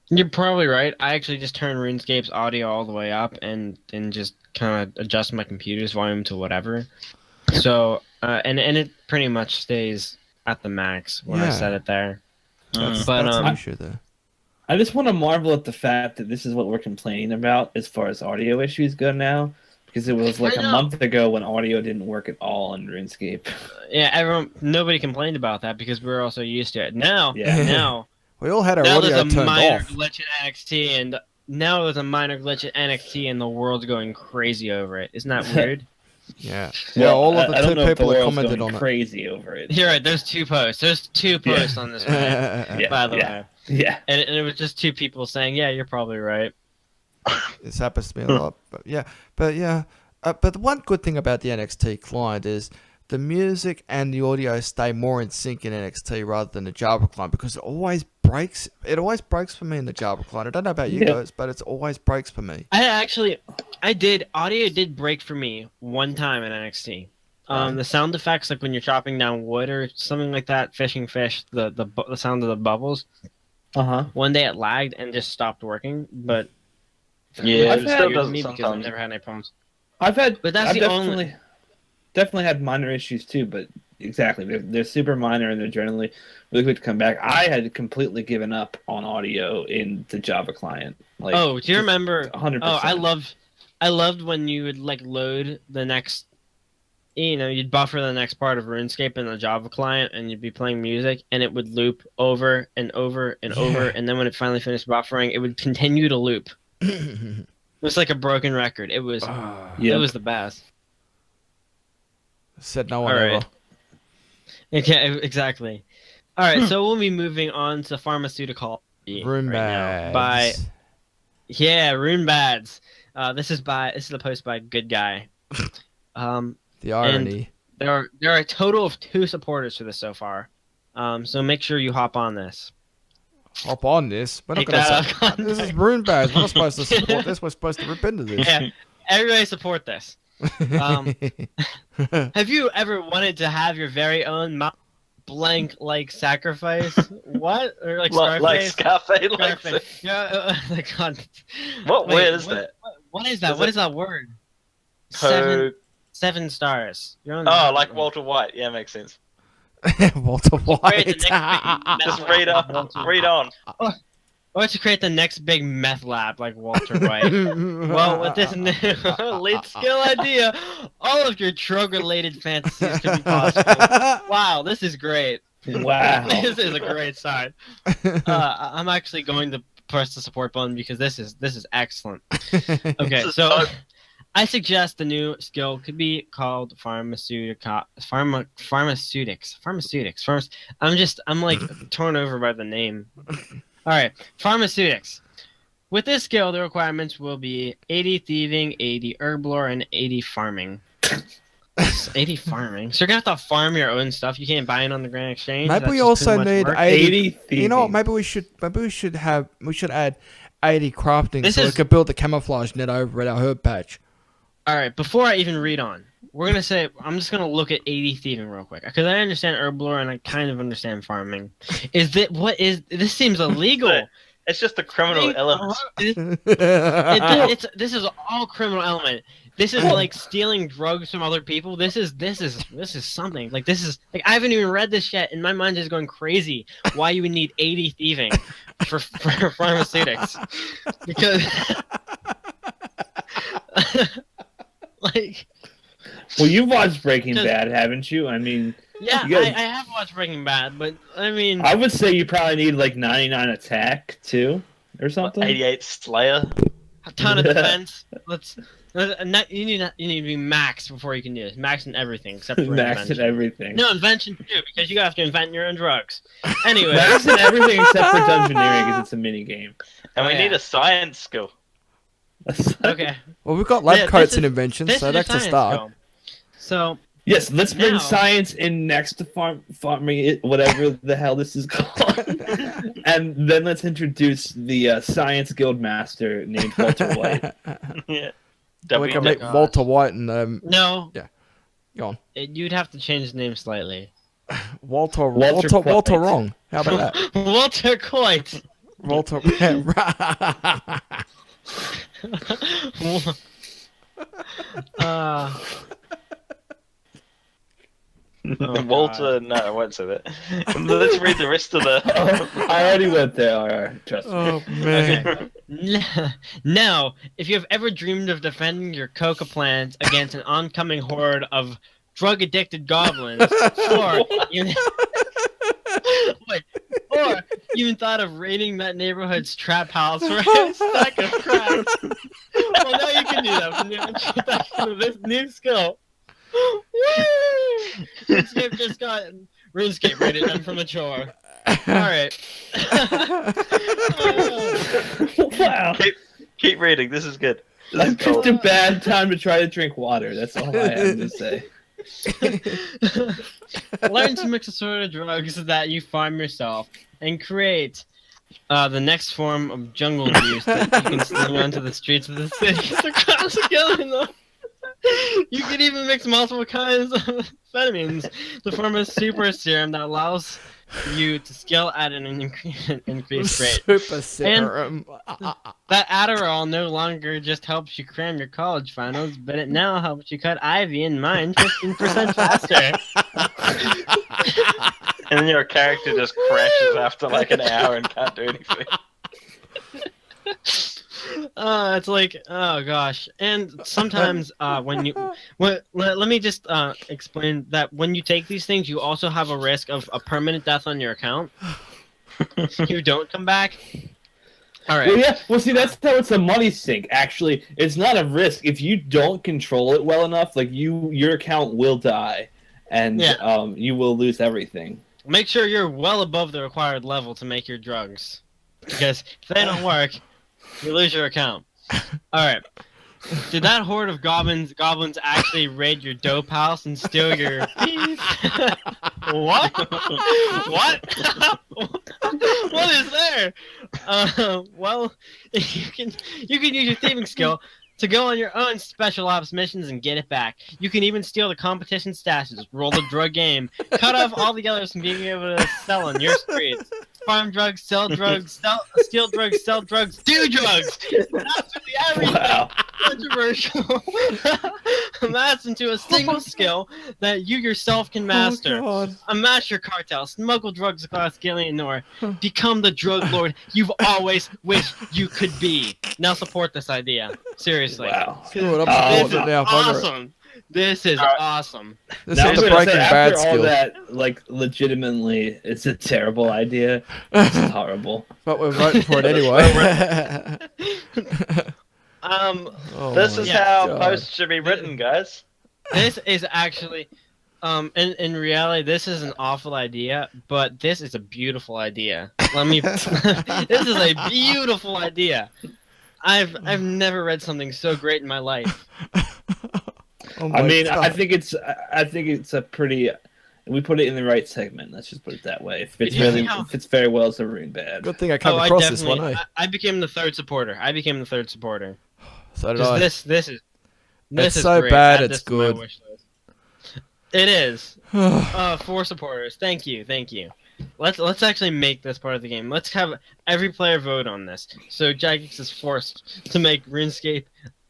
You're probably right. I actually just turned RuneScape's audio all the way up and just kind of adjust my computer's volume to whatever. So, and it pretty much stays at the max when I set it there. That's But, an issue there. I just want to marvel at the fact that this is what we're complaining about as far as audio issues go now, because it was like a month ago when audio didn't work at all in RuneScape. Yeah, nobody complained about that because we were also used to it. Now, We all had our now audio there's a turned minor off. glitch in NXT, and now there's a minor glitch in NXT, and the world's going crazy over it. Isn't that weird? Yeah. Well, All of the I don't two know if people the that world's commented going on it. crazy over it. You're right. There's two posts. There's two posts on this, right? By the way. Yeah. And it was just two people saying, "Yeah, you're probably right." This happens to me a lot, but the one good thing about the NXT client is the music and the audio stay more in sync in NXT rather than the Java client, because it always breaks. It always breaks for me in the Java client. I don't know about you guys, but it always breaks for me. Audio did break for me one time in NXT. The sound effects, like when you're chopping down wood or something like that, fishing fish, the sound of the bubbles. One day it lagged and just stopped working, but Yeah, I've it had- still because does I've it never sometimes. had any problems. I've But definitely had minor issues too, but exactly, they're super minor and they're generally really quick to come back. I had completely given up on audio in the Java client. Like, do you remember? 100%. Oh, I loved when you would like load the next. You'd buffer the next part of RuneScape in the Java client, and you'd be playing music, and it would loop over and over and over, and then when it finally finished buffering, it would continue to loop. It was like a broken record. It was it was the best. Said no one All right. ever. Okay, exactly. All right, so we'll be moving on to pharmaceuticology RuneBads. right now. RuneBads. This is a post by Good Guy. The irony. There are a total of 2 supporters for this so far. So make sure you hop on this. Hop on this. We're not Take going that to out of This is context. RuneBads. We're not supposed to support this. We're supposed to rip into this. Yeah, everybody support this. Have you ever wanted to have your very own blank like sacrifice. What? Or like Like Scarface? Scarface. Like, Scarface. Yeah. God. what Wait, word is that? What is that? Is What it- is that word? Ho- 7 stars. You're on Oh, like Walter White. Yeah, makes sense. Walter Create White. the next big Just meth read lab, up. Walter. Read on. Or to create the next big meth lab like Walter White. Well, with this new lead skill idea, all of your drug-related fantasies could be possible. Wow, this is great. Wow. This is a great sign. I'm actually going to press the support button because this is excellent. Okay, so I suggest the new skill could be called pharmaceutics. I'm like torn over by the name. All right, pharmaceutics. With this skill, the requirements will be 80 thieving, 80 herb lore, and 80 farming. 80 farming. So you're gonna have to farm your own stuff. You can't buy it on the Grand Exchange. Maybe That's we just too also much need work. 80. thieving. You know what? Maybe we should add 80 crafting This so we is- could build the camouflage net over at our herb patch. All right, before I even read on, we're gonna say I'm just gonna look at 80 thieving real quick because I understand herb lore and I kind of understand farming. This seems illegal. It's just the criminal element. This is all criminal element. This is like stealing drugs from other people. This is something. Like this is like I haven't even read this yet, and my mind is going crazy. Why you would need 80 thieving for pharmaceutics? Because like Well, you've watched Breaking Just- Bad, haven't you? I mean, yeah, You gotta- I have watched Breaking Bad, but I mean I would say you probably need like 99 attack too, or something. 88 Slayer. a ton of defense. You need to be maxed before you can do this. Max in everything except for Max and invention. everything. No, invention too, because you have to invent your own drugs. Anyway, Max and everything except for dungeoneering because it's a mini game. And we Oh, need yeah. a science skill. okay. Well, we've got lab Yeah, coats this and is- inventions, This so is that's a science start. skill. So Yes, let's bring Now- science in next to farming, whatever the hell this is called, and then let's introduce the science guild master named Walter White. Yeah. We can W. make gosh. Walter White and no, go on. You'd have to change the name slightly. Walter Walter Walter White. wrong. How about that? Walter Coit. Walter. Oh, Walter, no, I won't say that. Let's read the rest of the. I already went there. All right, trust me. Oh man. Now, if you have ever dreamed of defending your coca plants against an oncoming horde of drug-addicted goblins, or even, wait, or even thought of raiding that neighborhood's trap house for a stack of crack, well, now you can do that with the introduction of this new skill. Woo! RuneScape just got RuneScape rated M for mature. Alright. Wow, Keep reading. This is good. This I is picked gold. a bad time to try to drink water. That's all I have to say. Learn to mix a sort of drugs that you farm yourself and create the next form of jungle juice that you can sling onto the streets of the city across together. You can even mix multiple kinds of amphetamines to form a super serum that allows you to skill at an increased rate. Super serum. That Adderall no longer just helps you cram your college finals, but it now helps you cut Ivy and mine 15% faster. And then your character just crashes after like an hour and can't do anything. It's like, oh gosh. And sometimes when you let me just explain that when you take these things, you also have a risk of a permanent death on your account. You don't come back. All right. Well, yeah. Well, see, that's how it's a money sink. Actually, it's not a risk if you don't control it well enough. Like your account will die, and Yeah. you will lose everything. Make sure you're well above the required level to make your drugs, because if they don't work, you lose your account. All right. Did that horde of goblins actually raid your dope house and steal your What? What? What is there? Well, you can use your thieving skill to go on your own special ops missions and get it back. You can even steal the competition stashes, roll the drug game, cut off all the others from being able to sell on your streets. Farm drugs, steal drugs, sell drugs, do drugs. Absolutely everything. Wow. Controversial. Amass into a single skill that you yourself can master. Oh, God. Amass your cartel, smuggle drugs across Gillianor, become the drug lord you've always wished you could be. Now support this idea. Seriously. Wow. Screw it, I'm This supporting is it now. Fuck it. awesome. This is awesome. This Now, is I'm the gonna Breaking say, Bad after all skill. that, like, legitimately, it's a terrible idea. It's horrible. But we're voting for it anyway. This is how God. posts should be written, guys. This is actually, in reality, this is an awful idea, but this is a beautiful idea. Let me. This is a beautiful idea. I've never read something so great in my life. Oh my I mean, God. I think it's a pretty. We put it in the right segment. Let's just put it that way. It fits Yeah. fits very well as a RuneBad. Good thing I came across this one, eh? I became the third supporter. So did 'Cause I. this is It's so great. bad, Add it's this to my good. wish list. It is. 4 supporters. Thank you. Let's actually make this part of the game. Let's have every player vote on this. So Jagex is forced to make RuneScape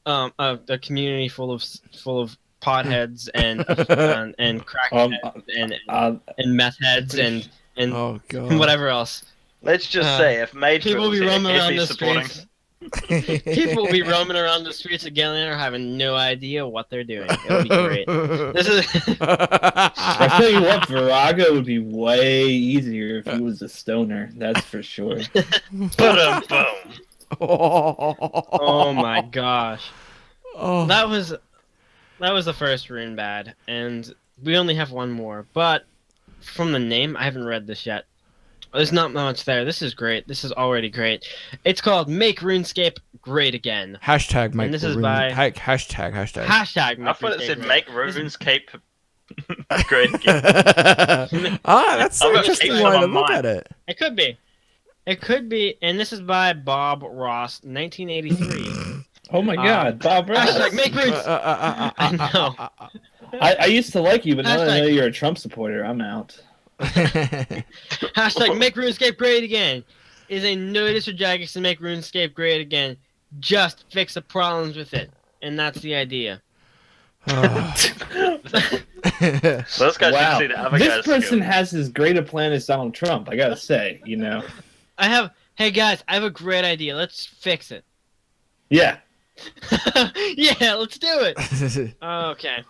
a community full of potheads and crackheads and meth heads and Oh God. whatever else. Let's just say if Mage People will was be here, roaming he'd around be the supporting. streets. People will be roaming around the streets of Gillian having no idea what they're doing. It'll be great. This is I tell you what, Virago would be way easier if he was a stoner. That's for sure. Boom. oh my gosh. Oh. That was the first RuneBad, and we only have one more. But from the name, I haven't read this yet. There's not much there. This is great. This is already great. It's called Make RuneScape Great Again. Hashtag make And this is Rune- by- hashtag. Hashtag I thought it said Great. make RuneScape great again. That's I've an got interesting pictures way to on look mine. at it. It could be, and this is by Bob Ross, 1983. Oh my God, Bob Ross. Hashtag Make Runes. I know. I used to like you, but now that I know Hashtag- you're a Trump supporter, I'm out. Hashtag Make RuneScape Great Again is a notice for Jagex to make RuneScape great again. Just fix the problems with it, and that's the idea. So this guy Wow, should see the other this guy's person skill. has as great a plan as Donald Trump. I gotta say, you know. Hey guys, I have a great idea. Let's fix it. Yeah. Yeah, let's do it. Okay.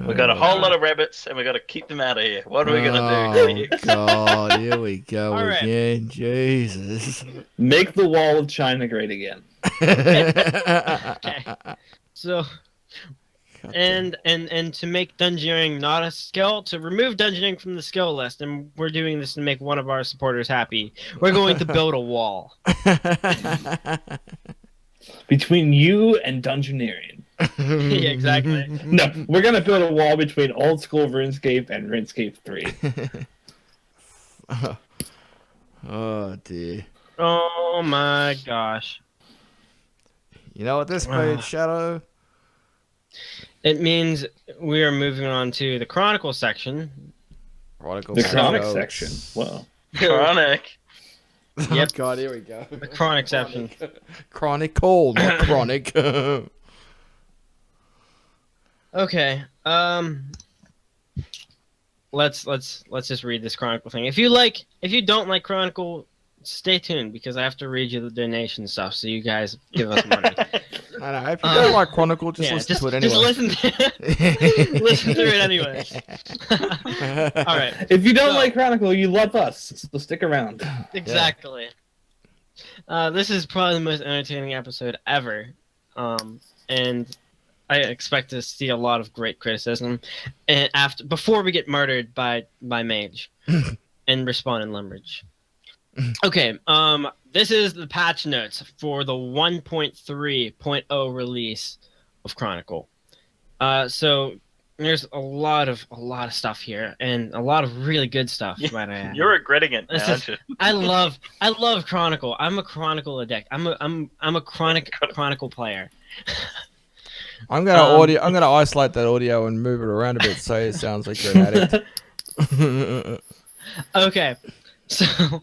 We got a whole lot of rabbits, and we got to keep them out of here. What are we gonna do? Oh God, here we go All right. again. Jesus. Make the wall of China great again. Okay. So, God and to make dungeoneering not a skill, to remove dungeoneering from the skill list, and we're doing this to make one of our supporters happy. We're going to build a wall. Between you and Dungeoneering. Yeah, exactly. No, we're gonna build a wall between old school RuneScape and RuneScape 3. Oh dear. Oh my gosh. You know what this means, Shadow? It means we are moving on to the Chronicle section. Chronicle The Chronic Shadows. section. Wow. Chronic. Oh Yep. God, here we go. The Chronic section. Chronicle, not chronic. Okay. Let's just read this Chronicle thing. If you don't like Chronicle, stay tuned because I have to read you the donation stuff. So you guys give us money. I know. If you don't like Chronicle, just Yeah, listen to it anyway. Just listen through it anyway. All right. If you don't So- like Chronicle, you love us. So stick around. Exactly. This is probably the most entertaining episode ever, and I expect to see a lot of great criticism. And before we get murdered by Mage and Respawn and Lumbridge. Okay. This is the patch notes for the 1.3.0 release of Chronicle. So there's a lot of stuff here, and a lot of really good stuff. Might I add. You're regretting it now, This aren't you? I love Chronicle. I'm a Chronicle addict. I'm a chronic Chronicle player. I'm gonna isolate that audio and move it around a bit so it sounds like you're an addict. Okay, so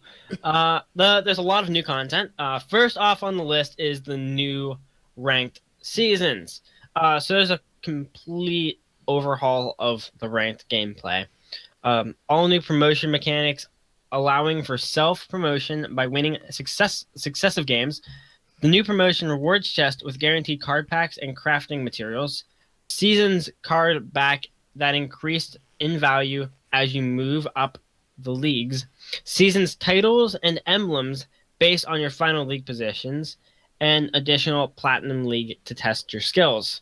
there's a lot of new content. First off on the list is the new ranked seasons. So there's a complete overhaul of the ranked gameplay. All new promotion mechanics, allowing for self-promotion by winning successive games. The new promotion rewards chest with guaranteed card packs and crafting materials. Seasons card back that increased in value as you move up the leagues. Seasons titles and emblems based on your final league positions. And additional platinum league to test your skills.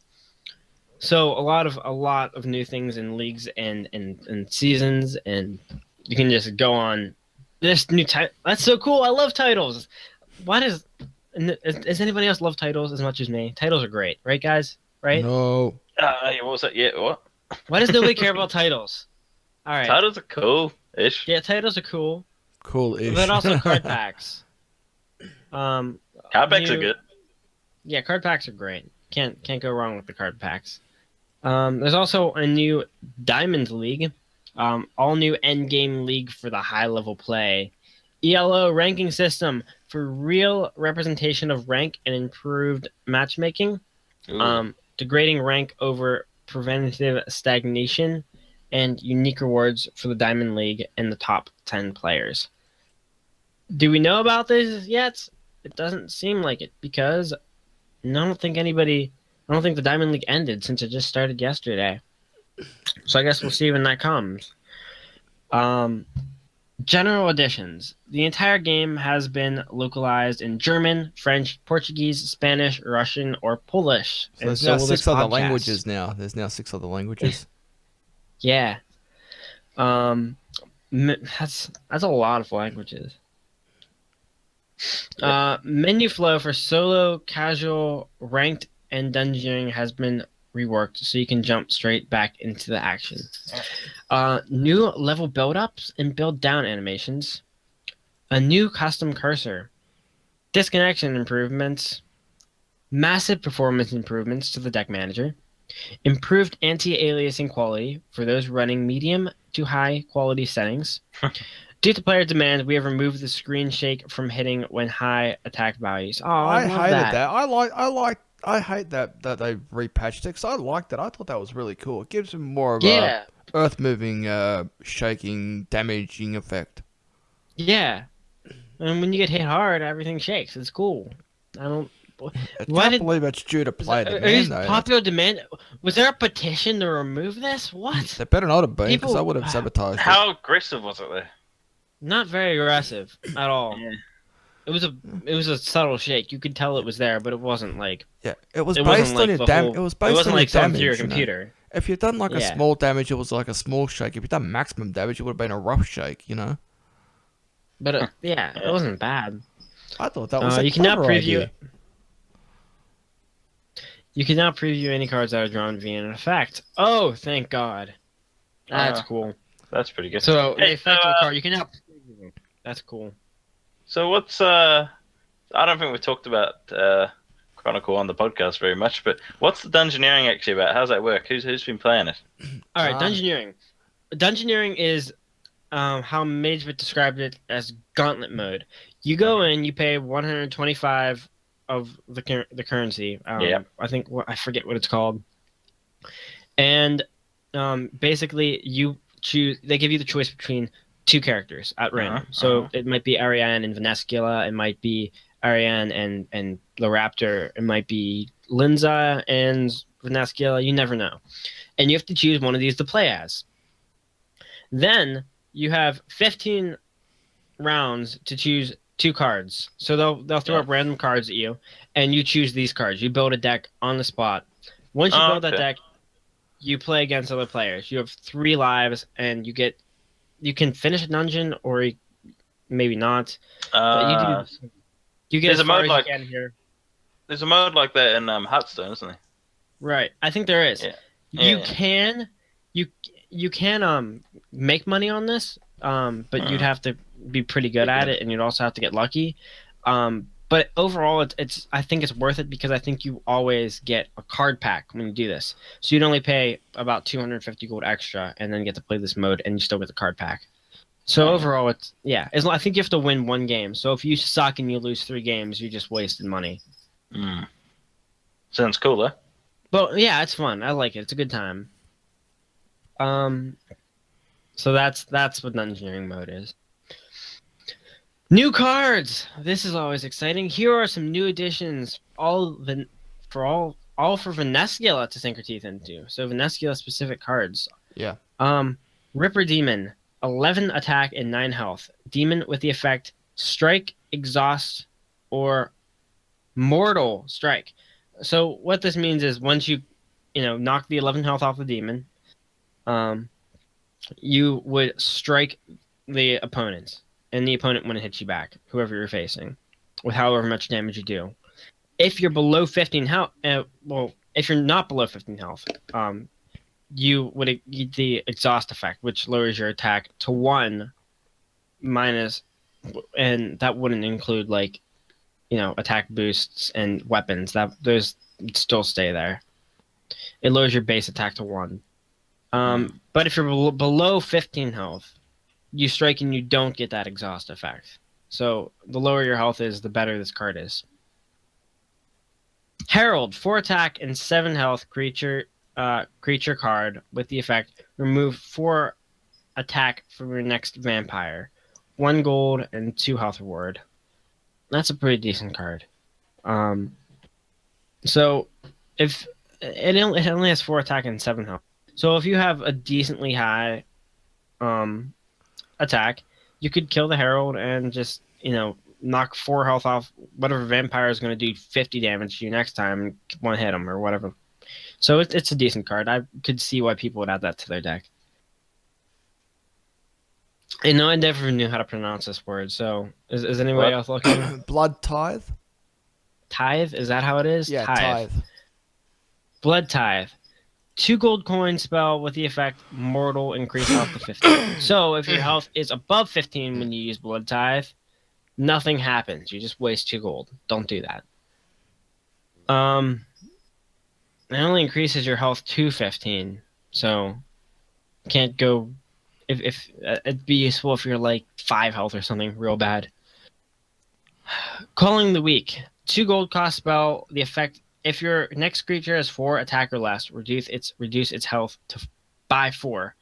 So a lot of new things in leagues and seasons, and you can just go on this new title. That's so cool. I love titles. Does anybody else love titles as much as me? Titles are great, right, guys? Right? No. What was that? Yeah, what? Why does nobody care about titles? All right. Titles are cool-ish. Yeah, titles are cool. Cool-ish. But also card packs. Card packs are good. Yeah, card packs are great. Can't go wrong with the card packs. There's also a new Diamond League, all new endgame league for the high level play, ELO ranking system for real representation of rank and improved matchmaking, degrading rank over preventative stagnation, and unique rewards for the Diamond League and the top 10 players. Do we know about this yet? It doesn't seem like it, because I don't think the Diamond League ended since it just started yesterday. So I guess we'll see when that comes. General additions. The entire game has been localized in German, French, Portuguese, Spanish, Russian, or Polish. So there's now 6 other languages now. There's now 6 other languages. Yeah. That's a lot of languages. Menu flow for solo, casual, ranked, and dungeoning has been reworked so you can jump straight back into the action. New level build-ups and build-down animations. A new custom cursor. Disconnection improvements. Massive performance improvements to the deck manager. Improved anti-aliasing quality for those running medium to high quality settings. Due to player demand, we have removed the screen shake from hitting when high attack values. Oh, I hated that. I hate that they repatched it, because I liked it. I thought that was really cool. It gives them more of a earth-moving, shaking, damaging effect. Yeah. And when you get hit hard, everything shakes. It's cool. I can't believe it's due to player demand, though. Popular demand? Was there a petition to remove this? What? They better not have been, because I would have sabotaged it. How aggressive was it there? Not very aggressive at all. Yeah. It was a subtle shake. You could tell it was there, but it wasn't like. Yeah, it was based on your damage. It was based on your damage. Through your computer. If you'd done like a small damage, it was like a small shake. If you'd done maximum damage, it would have been a rough shake. But it wasn't bad. I thought that was a you can now preview. idea. You can now preview any cards that are drawn via an effect. Oh, thank God! That's cool. That's pretty good. So the effect of the card, you can now preview them. That's cool. So what's I don't think we talked about Chronicle on the podcast very much, but what's the dungeoneering actually about? How's that work? Who's been playing it? All right, dungeoneering. Dungeoneering is how Magebit described it as gauntlet mode. You go in, you pay 125 of the currency. I think I forget what it's called. And basically, you choose. They give you the choice between 2 characters at random. So it might be Ariane and Venescula. It might be Ariane and the Raptor. It might be Linza and Venescula. You never know. And you have to choose one of these to play as. Then you have 15 rounds to choose 2 cards. So they'll throw up random cards at you, and you choose these cards. You build a deck on the spot. Once you build that deck, you play against other players. You have 3 lives, and you can finish a dungeon, or maybe not. But you get as far as you can here. There's a mode like that in Hearthstone, isn't there? Right, I think there is. Yeah. You can make money on this, but you'd have to be pretty good at it, and you'd also have to get lucky. But overall, it's I think it's worth it because I think you always get a card pack when you do this. So you'd only pay about 250 gold extra and then get to play this mode, and you still get the card pack. So overall, I think you have to win one game. So if you suck and you lose 3 games, you just wasted money. Sounds cool, though. But yeah, it's fun. I like it. It's a good time. So that's what Dungeoneering mode is. New cards. This is always exciting. Here are some new additions. All for Venescula to sink your teeth into. So Venescula specific cards. Yeah. Ripper Demon, 11 attack and 9 health. Demon with the effect Strike, Exhaust, or Mortal Strike. So what this means is once you knock the 11 health off the demon, you would strike the opponent, and the opponent wouldn't hit you back, whoever you're facing, with however much damage you do. If you're below 15 health, if you're not below 15 health, you would get the exhaust effect, which lowers your attack to 1 minus, and that wouldn't include attack boosts and weapons. Those still stay there. It lowers your base attack to 1. But if you're below 15 health, you strike and you don't get that exhaust effect. So the lower your health is, the better this card is. Herald, 4 attack and 7 health creature card with the effect remove 4 attack from your next vampire. 1 gold and 2 health reward. That's a pretty decent card. So if it only has 4 attack and 7 health. So if you have a decently high attack, you could kill the Herald and just knock 4 health off whatever vampire is going to do 50 damage to you next time, one hit him or whatever. So it's a decent card. I could see why people would add that to their deck. And no, I never knew how to pronounce this word. So is anybody else looking? Blood Tithe. Tithe? Is that how it is? Yeah, Tithe. Blood Tithe. 2 gold coin spell with the effect Mortal, increase health to 15. So if your health is above 15 when you use Blood Tithe, nothing happens. You just waste 2 gold. Don't do that. It only increases your health to 15. So can't go. If it'd be useful if you're like 5 health or something real bad. Calling the Weak. 2 gold cost spell. The effect, if your next creature has 4 attack or less, reduce its health by 4.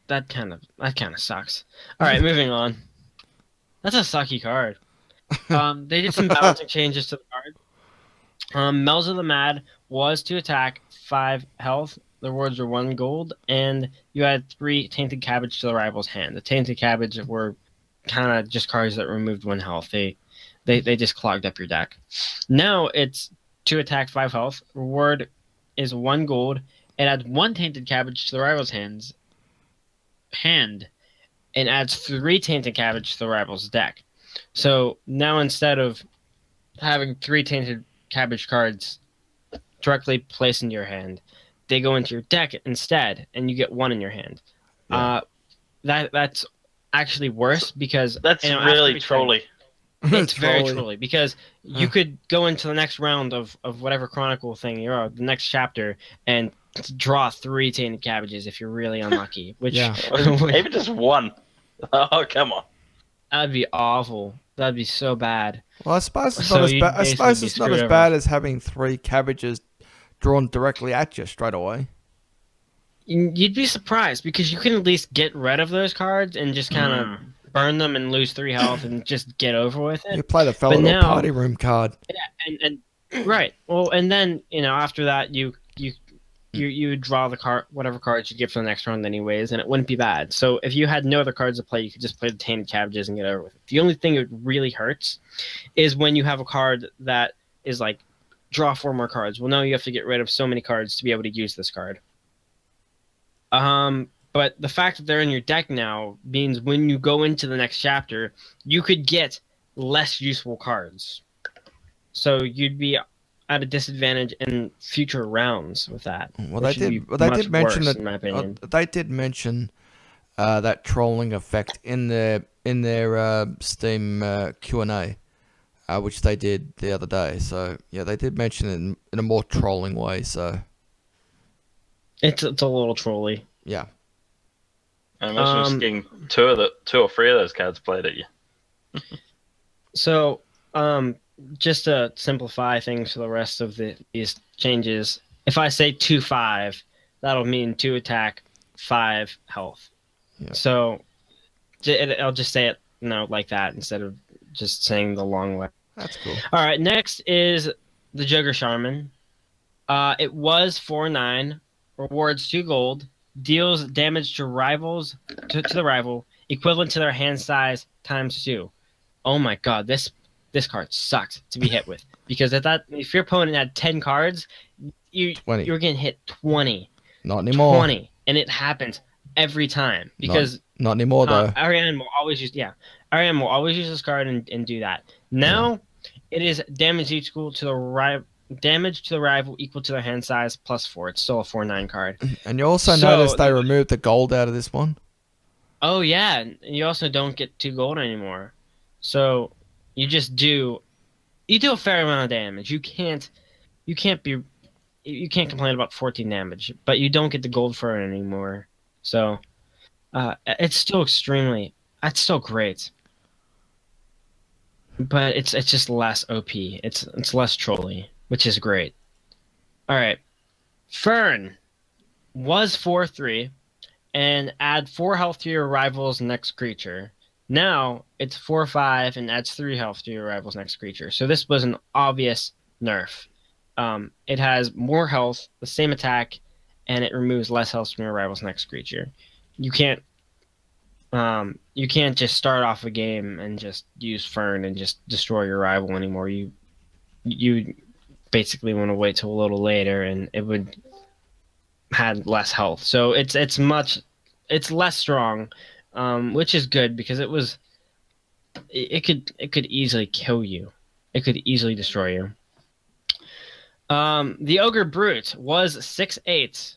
That kind of sucks. All right, moving on. That's a sucky card. They did some balancing changes to the card. Melza the Mad was to attack 5 health. The rewards were 1 gold, and you had 3 Tainted Cabbage to the rival's hand. The Tainted Cabbage were kind of just cards that removed 1 health. They just clogged up your deck. Now it's to attack 5 health. Reward is 1 gold. It adds 1 Tainted Cabbage to the rival's hand, and adds 3 Tainted Cabbage to the rival's deck. So now instead of having 3 Tainted Cabbage cards directly placed into your hand, they go into your deck instead, and you get 1 in your hand. Yeah. That's actually worse because that's really trolly. It's very trolly because you could go into the next round of whatever Chronicle thing you're on, the next chapter, and draw 3 Tainted Cabbages if you're really unlucky. Which maybe just 1. Oh, come on. That'd be awful. That'd be so bad. Well, I suppose it's not as bad as having 3 cabbages drawn directly at you straight away. You'd be surprised because you can at least get rid of those cards and just kind of burn them and lose 3 health and just get over with it. You play the fellow little party room card. Yeah, and right. Well, and then after that you would draw the card, whatever cards you get for the next round anyways, and it wouldn't be bad. So if you had no other cards to play, you could just play the Tainted Cabbages and get over with it. The only thing that really hurts is when you have a card that is like, draw 4 more cards. Well, no, you have to get rid of so many cards to be able to use this card. But the fact that they're in your deck now means when you go into the next chapter, you could get less useful cards. So you'd be at a disadvantage in future rounds with that. Well, they did mention that. In my opinion, they did mention that trolling effect in their Steam Q&A. which they did the other day. So yeah, they did mention it in a more trolling way. So It's a little trolly. yeah. I imagine just getting two or three of those cards played at you. So, just to simplify things for the rest of these changes, if I say 2/5, that'll mean 2 attack, 5 health. Yeah. So, I'll just say it like that instead of just saying the long way. That's cool. All right, next is the Jugger Shaman. It was 4/9, rewards 2 gold, deals damage to rivals to the rival equivalent to their hand size times 2. Oh my god, this card sucks to be hit with, because if your opponent had 10 cards, you're getting hit 20. Not anymore. 20, and it happens every time because not anymore though. RRman will always use this card and do that. Now it is damage equal to the rival. Damage to the rival equal to their hand size +4. It's still a 4/9 card. And you also notice they removed the gold out of this one. Oh yeah, and you also don't get 2 gold anymore. So you do a fair amount of damage. You can't complain about 14 damage, but you don't get the gold for it anymore. So it's still great. But it's just less OP. It's less trolly, which is great. All right. Fern was 4/3 and add 4 health to your rival's next creature. Now it's 4/5 and adds 3 health to your rival's next creature. So this was an obvious nerf. It has more health, the same attack, and it removes less health from your rival's next creature. You can't just start off a game and just use Fern and just destroy your rival anymore. You basically want to wait till a little later, and it would had less health. So it's less strong, which is good because it could easily kill you. It could easily destroy you. The Ogre Brute was 6/8,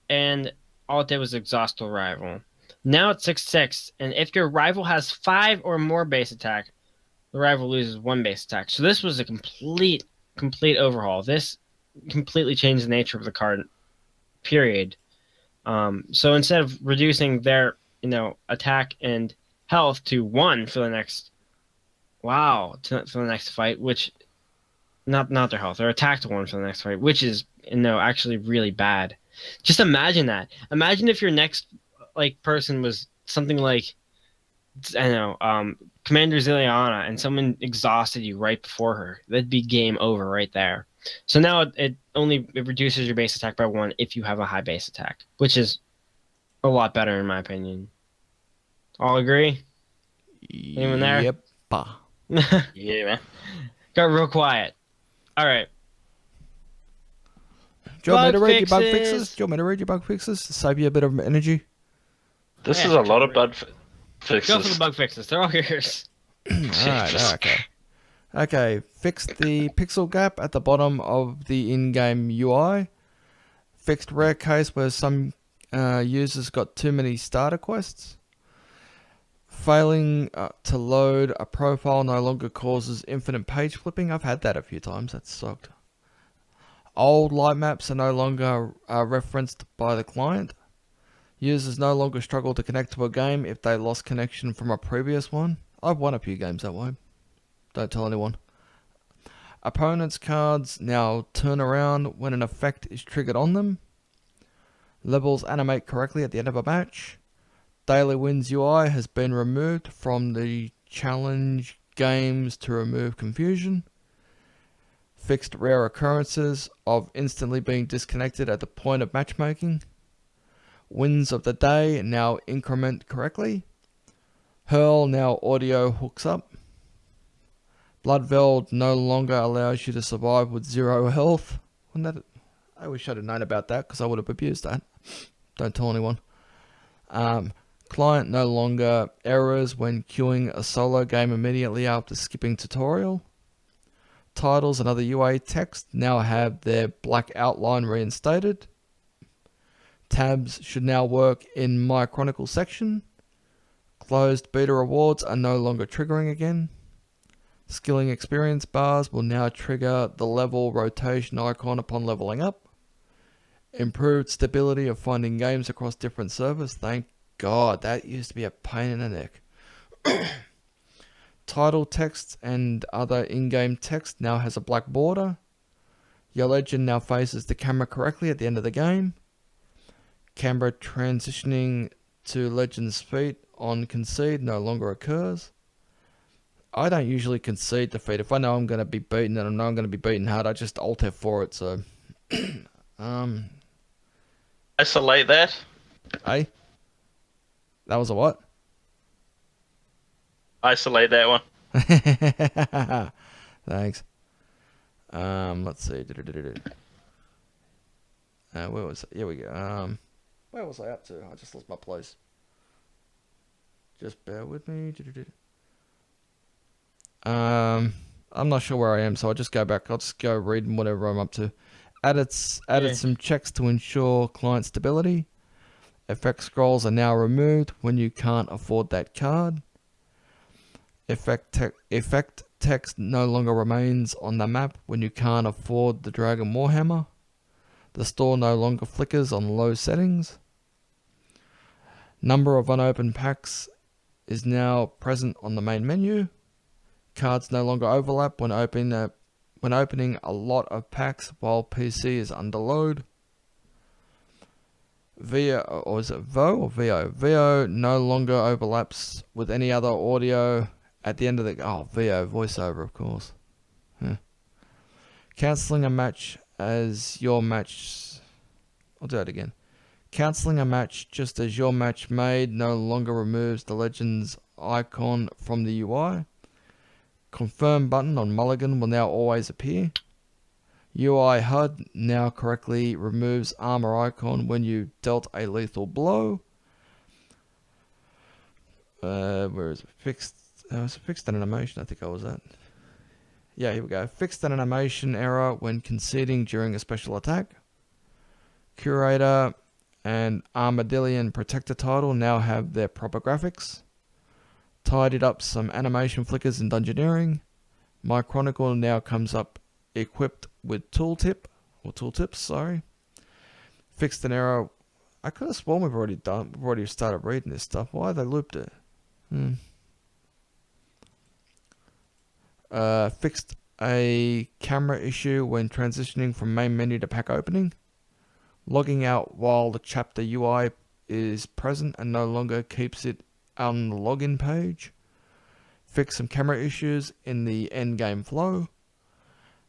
and all it did was exhaust the rival. Now it's 6/6, and if your rival has 5 or more base attack, the rival loses 1 base attack. So this was a complete overhaul. This completely changed the nature of the card, period. So instead of reducing their attack and health to 1 for the next fight, which not their health, their attack to 1 for the next fight, which is actually really bad. Just imagine that. Imagine if your next person was something like Commander Zilliana, and someone exhausted you right before her. That'd be game over right there. So now it reduces your base attack by 1 if you have a high base attack, which is a lot better in my opinion. All agree? Anyone there? Yep. Yeah, man. Got real quiet. All right. Do you want me to read your bug fixes? Do you want me to read your bug fixes to save you a bit of energy? This is a lot of bug fixes. Go for the bug fixes. They're all yours. Alright, okay. Fixed the pixel gap at the bottom of the in-game UI. Fixed rare case where some users got too many starter quests. Failing to load a profile no longer causes infinite page flipping. I've had that a few times. That sucked. Old light maps are no longer referenced by the client. Users no longer struggle to connect to a game if they lost connection from a previous one. I've won a few games that way. Don't tell anyone. Opponents' cards now turn around when an effect is triggered on them. Levels animate correctly at the end of a match. Daily Wins UI has been removed from the challenge games to remove confusion. Fixed rare occurrences of instantly being disconnected at the point of matchmaking. Wins of the day now increment correctly. Hurl now audio hooks up. Bloodveld no longer allows you to survive with 0 health. I wish I'd have known about that because I would have abused that. Don't tell anyone. Client no longer errors when queuing a solo game immediately after skipping tutorial. Titles and other UA text now have their black outline reinstated. Tabs should now work in My Chronicle section. Closed beta rewards are no longer triggering again. Skilling experience bars will now trigger the level rotation icon upon leveling up. Improved stability of finding games across different servers. Thank God, that used to be a pain in the neck. Title text and other in-game text now has a black border. Your legend now faces the camera correctly at the end of the game. Camera transitioning to legend's feet on concede no longer occurs. I don't usually concede defeat. If I know I'm going to be beaten and I know I'm going to be beaten hard, I just alt F4 it. So, Isolate that. hey, that was a what? Isolate that one. Thanks. Let's see. Where was it? Here we go. Where was I up to? I just lost my place. Just bear with me. I'm not sure where I am, so I'll just go back. I'll just go reading whatever I'm up to. Added some checks to ensure client stability. Effect scrolls are now removed when you can't afford that card. Effect text no longer remains on the map when you can't afford the Dragon Warhammer. The store no longer flickers on low settings. Number of unopened packs is now present on the main menu. Cards no longer overlap when opening a lot of packs while PC is under load. VO, or is it VO or VO? VO no longer overlaps with any other audio at the end of the... Oh, VO, voiceover, of course. Huh. Cancelling a match as your match... I'll do it again. Cancelling a match just as your match made no longer removes the Legends icon from the UI. Confirm button on Mulligan will now always appear. UI HUD now correctly removes armor icon when you dealt a lethal blow. Where is it? Fixed an animation, I think I was at. Yeah, here we go. Fixed an animation error when conceding during a special attack. Curator and Armadillion Protector title now have their proper graphics. Tidied up some animation flickers in Dungeoneering. My Chronicle now comes up equipped with tooltips, sorry. Fixed an error. I could have sworn we've already started reading this stuff. Why have they looped it? Fixed a camera issue when transitioning from main menu to pack opening. Logging out while the chapter UI is present and no longer keeps it on the login page. Fixed some camera issues in the endgame flow.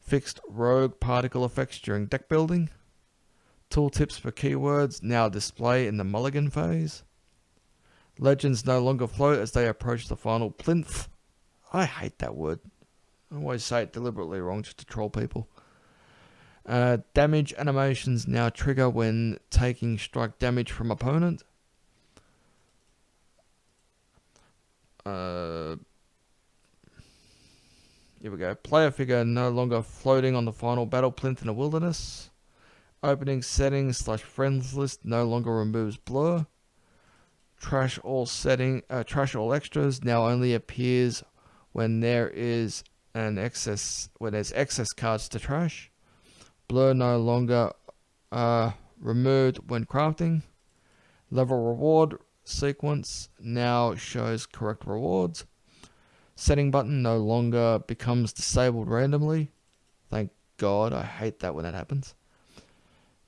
Fixed rogue particle effects during deck building. Tooltips for keywords now display in the mulligan phase. Legends no longer float as they approach the final plinth. I hate that word. I always say it deliberately wrong just to troll people. Damage animations now trigger when taking strike damage from opponent. Here we go. Player figure no longer floating on the final battle plinth in a wilderness. Opening settings / friends list no longer removes blur. Trash all extras now only appears when there's excess cards to trash. Blur no longer removed when crafting. Level reward sequence now shows correct rewards. Setting button no longer becomes disabled randomly. Thank God, I hate that when that happens.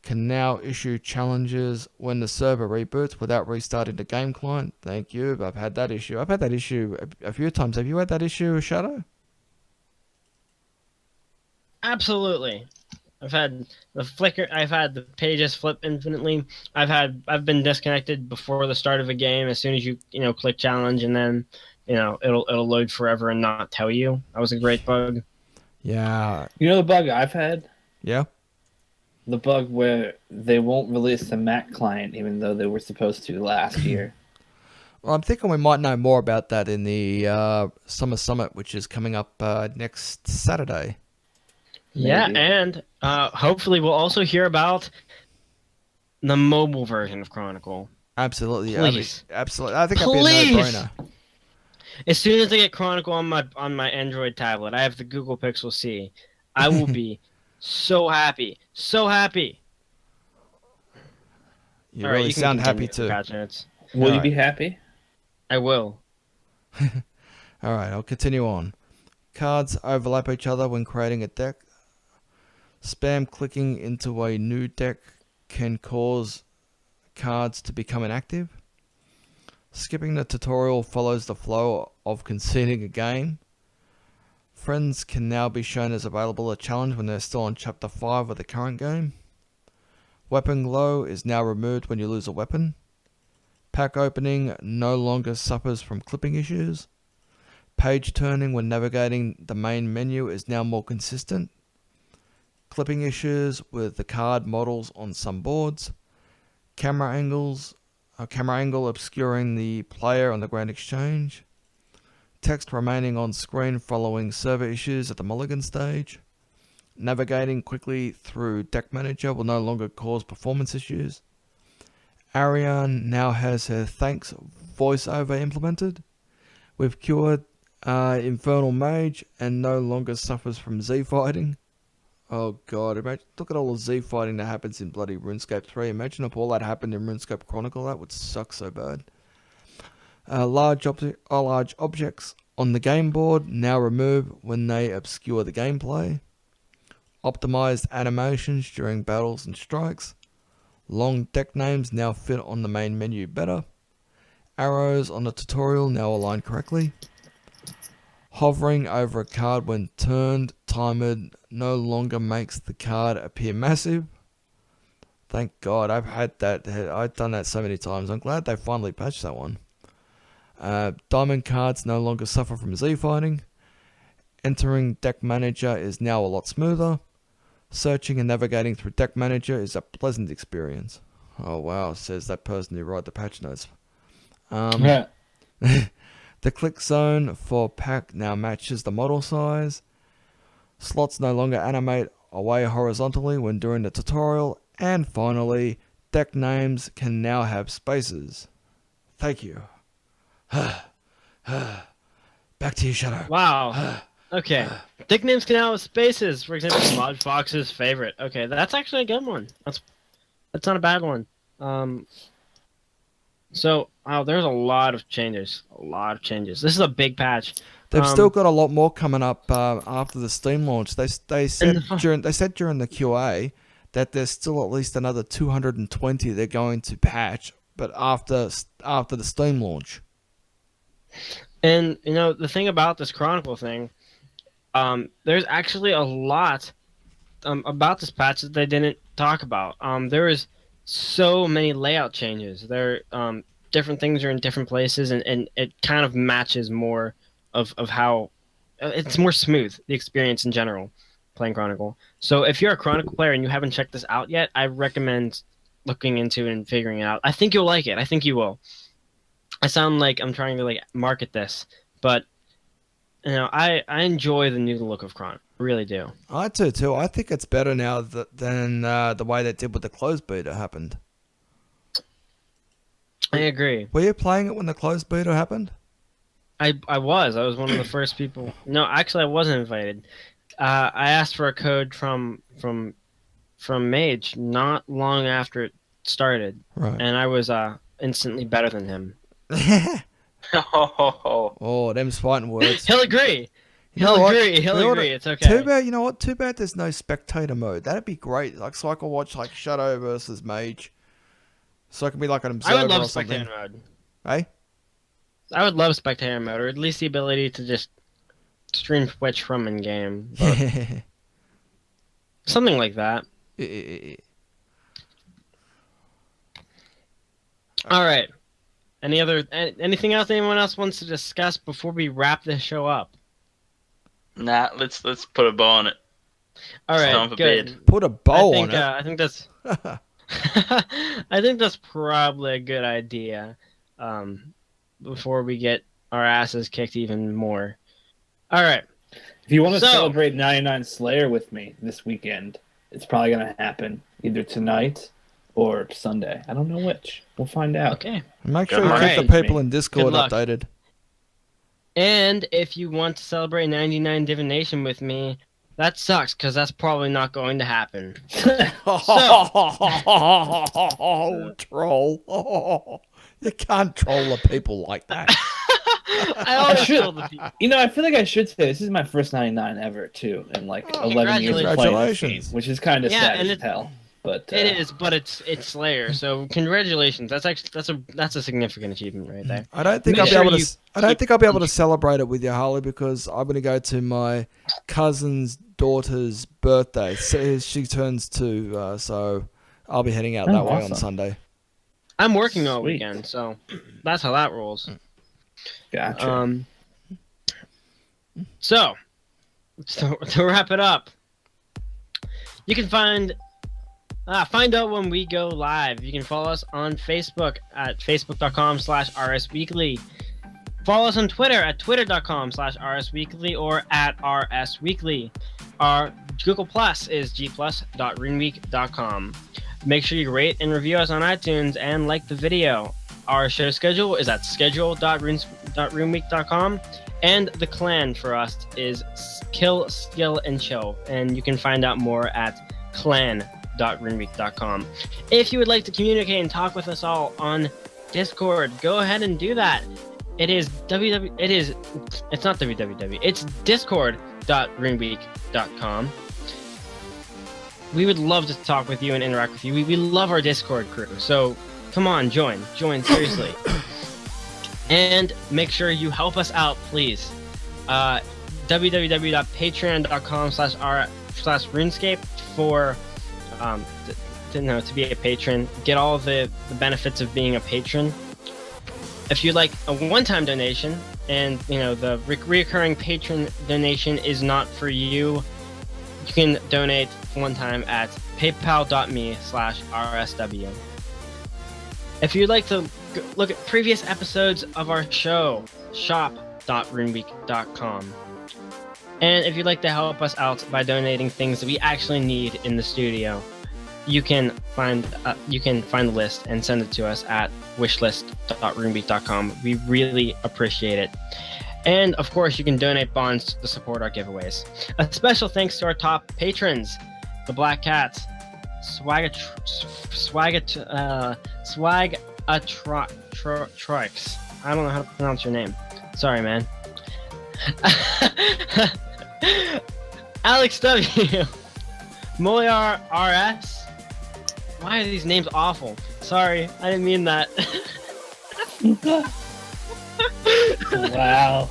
Can now issue challenges when the server reboots without restarting the game client. Thank you. I've had that issue. I've had that issue a few times. Have you had that issue, Shadow? Absolutely. I've had the flicker. I've had the pages flip infinitely. I've been disconnected before the start of a game. As soon as you click challenge, and then it'll load forever and not tell you. That was a great bug. Yeah. You know the bug I've had? Yeah. The bug where they won't release the Mac client even though they were supposed to last year. Well, I'm thinking we might know more about that in the Summer Summit, which is coming up next Saturday. Yeah, Maybe. and hopefully we'll also hear about the mobile version of Chronicle. Absolutely. Please. Absolutely. I think that'd be a no-brainer. As soon as I get Chronicle on my Android tablet, I have the Google Pixel C. I will be so happy, so happy. You All right, really you can sound continue happy with the too. patch notes. Will you Alright. be happy? I will. Alright, I'll continue on. Cards overlap each other when creating a deck. Spam clicking into a new deck can cause cards to become inactive. Skipping the tutorial follows the flow of conceding a game. Friends can now be shown as available a challenge when they're still on Chapter 5 of the current game. Weapon glow is now removed when you lose a weapon. Pack opening no longer suffers from clipping issues. Page turning when navigating the main menu is now more consistent. Clipping issues with the card models on some boards. Camera angle obscuring the player on the Grand Exchange. Text remaining on screen following server issues at the Mulligan stage. Navigating quickly through Deck Manager will no longer cause performance issues. Ariane now has her thanks voiceover implemented. We've cured Infernal Mage and no longer suffers from Z fighting. Oh god, look at all the Z fighting that happens in bloody RuneScape 3. Imagine if all that happened in RuneScape Chronicle. That would suck so bad. Large objects on the game board now remove when they obscure the gameplay. Optimized animations during battles and strikes. Long deck names now fit on the main menu better. Arrows on the tutorial now align correctly. Hovering over a card when turned, timed, no longer makes the card appear massive. Thank God, I've done that so many times. I'm glad they finally patched that one. Diamond cards no longer suffer from Z fighting. Entering Deck Manager is now a lot smoother. Searching and navigating through Deck Manager is a pleasant experience. Oh wow, says that person who wrote the patch notes. Yeah. The click zone for pack now matches the model size. Slots no longer animate away horizontally when doing the tutorial. And finally, deck names can now have spaces. Thank you. Back to you, Shadow. Wow. Okay. Dick names can now have spaces. For example, Mod Fox's favorite. Okay, that's actually a good one. That's not a bad one. So, wow, there's a lot of changes. This is a big patch. They've still got a lot more coming up after the Steam launch. They said during the QA that there's still at least another 220 they're going to patch, but after the Steam launch. And you know the thing about this Chronicle thing, there's actually a lot about this patch that they didn't talk about. There is so many layout changes. There, different things are in different places, and it kind of matches more of how it's more smooth, the experience in general playing Chronicle. So if you're a Chronicle player and you haven't checked this out yet, I recommend looking into it and figuring it out. I think you'll like it. I think you will. I sound like I'm trying to like market this, but you know, I enjoy the new look of Chronicle. I really do. I do too. I think it's better now than the way they did with the closed beta happened. I agree. Were you playing it when the closed beta happened? I was one of the first people. No, actually, I wasn't invited. I asked for a code from Mage not long after it started, Right. and I was instantly better than him. Oh, them's fighting words. He'll agree. You know He'll what? agree. He'll agree. It's okay. Too bad. You know what? Too bad there's no spectator mode. That'd be great. Like so, I could watch like Shadow versus Mage. So I could be like an observer I would love or something. spectator mode. Hey. I would love spectator mode, or at least the ability to just stream Twitch from in game. Something like that. All right. Anything else anyone else wants to discuss before we wrap this show up? Nah, let's put a bow on it. All right, Time for good. bed. Put a bow on it. I think that's. I think that's probably a good idea. Before we get our asses kicked even more. All right. If you want to celebrate 99 Slayer with me this weekend, it's probably going to happen either tonight or Sunday. I don't know which. We'll find out. Okay. Make sure you All keep right. the people in Discord Good luck. updated. And if you want to celebrate 99 divination with me, that sucks because that's probably not going to happen. Oh, troll. You can't troll the people like that. I always troll the people. You know, I feel like I should say this is my first 99 ever too, in like 11 years of playing this game, which is kind of sad as hell. But it is, but it's Slayer. So congratulations. That's a significant achievement right there. I don't think I'll be able to celebrate it with you, Harley, because I'm going to go to my cousin's daughter's birthday. So she turns 2, so I'll be heading out that way on Sunday. I'm working all weekend, so that's how that rolls. Gotcha. So to wrap it up, you can find out when we go live. You can follow us on Facebook at facebook.com/rsweekly. Follow us on Twitter at twitter.com/rsweekly or at rsweekly. Our Google Plus is gplus.runeweek.com. Make sure you rate and review us on iTunes and like the video. Our show schedule is at schedule.runeweek.com. And the clan for us is Kill, Skill, and Chill. And you can find out more at clan.runeweek.com. If you would like to communicate and talk with us all on Discord, go ahead and do that. It's not www. It's discord.runeweek.com. We would love to talk with you and interact with you. We love our Discord crew. So come on, join seriously. And make sure you help us out, please. www.patreon.com/RuneScape for to be a patron. Get all the benefits of being a patron. If you'd like a one-time donation, and the recurring patron donation is not for you, you can donate one time at paypal.me/RSW. If you'd like to look at previous episodes of our show, shop.runeweek.com. And if you'd like to help us out by donating things that we actually need in the studio, you can find the list and send it to us at wishlist.runeweek.com. We really appreciate it. And of course, you can donate bonds to support our giveaways. A special thanks to our top patrons, the Black Cats, Swagatrix. I don't know how to pronounce your name. Sorry, man. Alex W. Moyar RS. Why are these names awful? Sorry, I didn't mean that. Wow.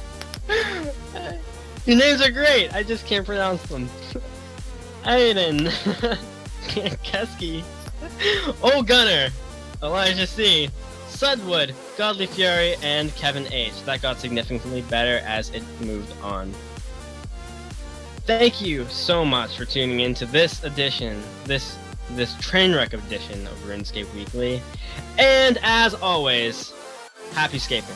Your names are great. I just can't pronounce them. Aiden. Keski. Old Gunner. Elijah C. Sudwood. Godly Fury. And Kevin H. That got significantly better as it moved on. Thank you so much for tuning into this edition, this Trainwreck edition of RuneScape Weekly. And as always, happy scaping.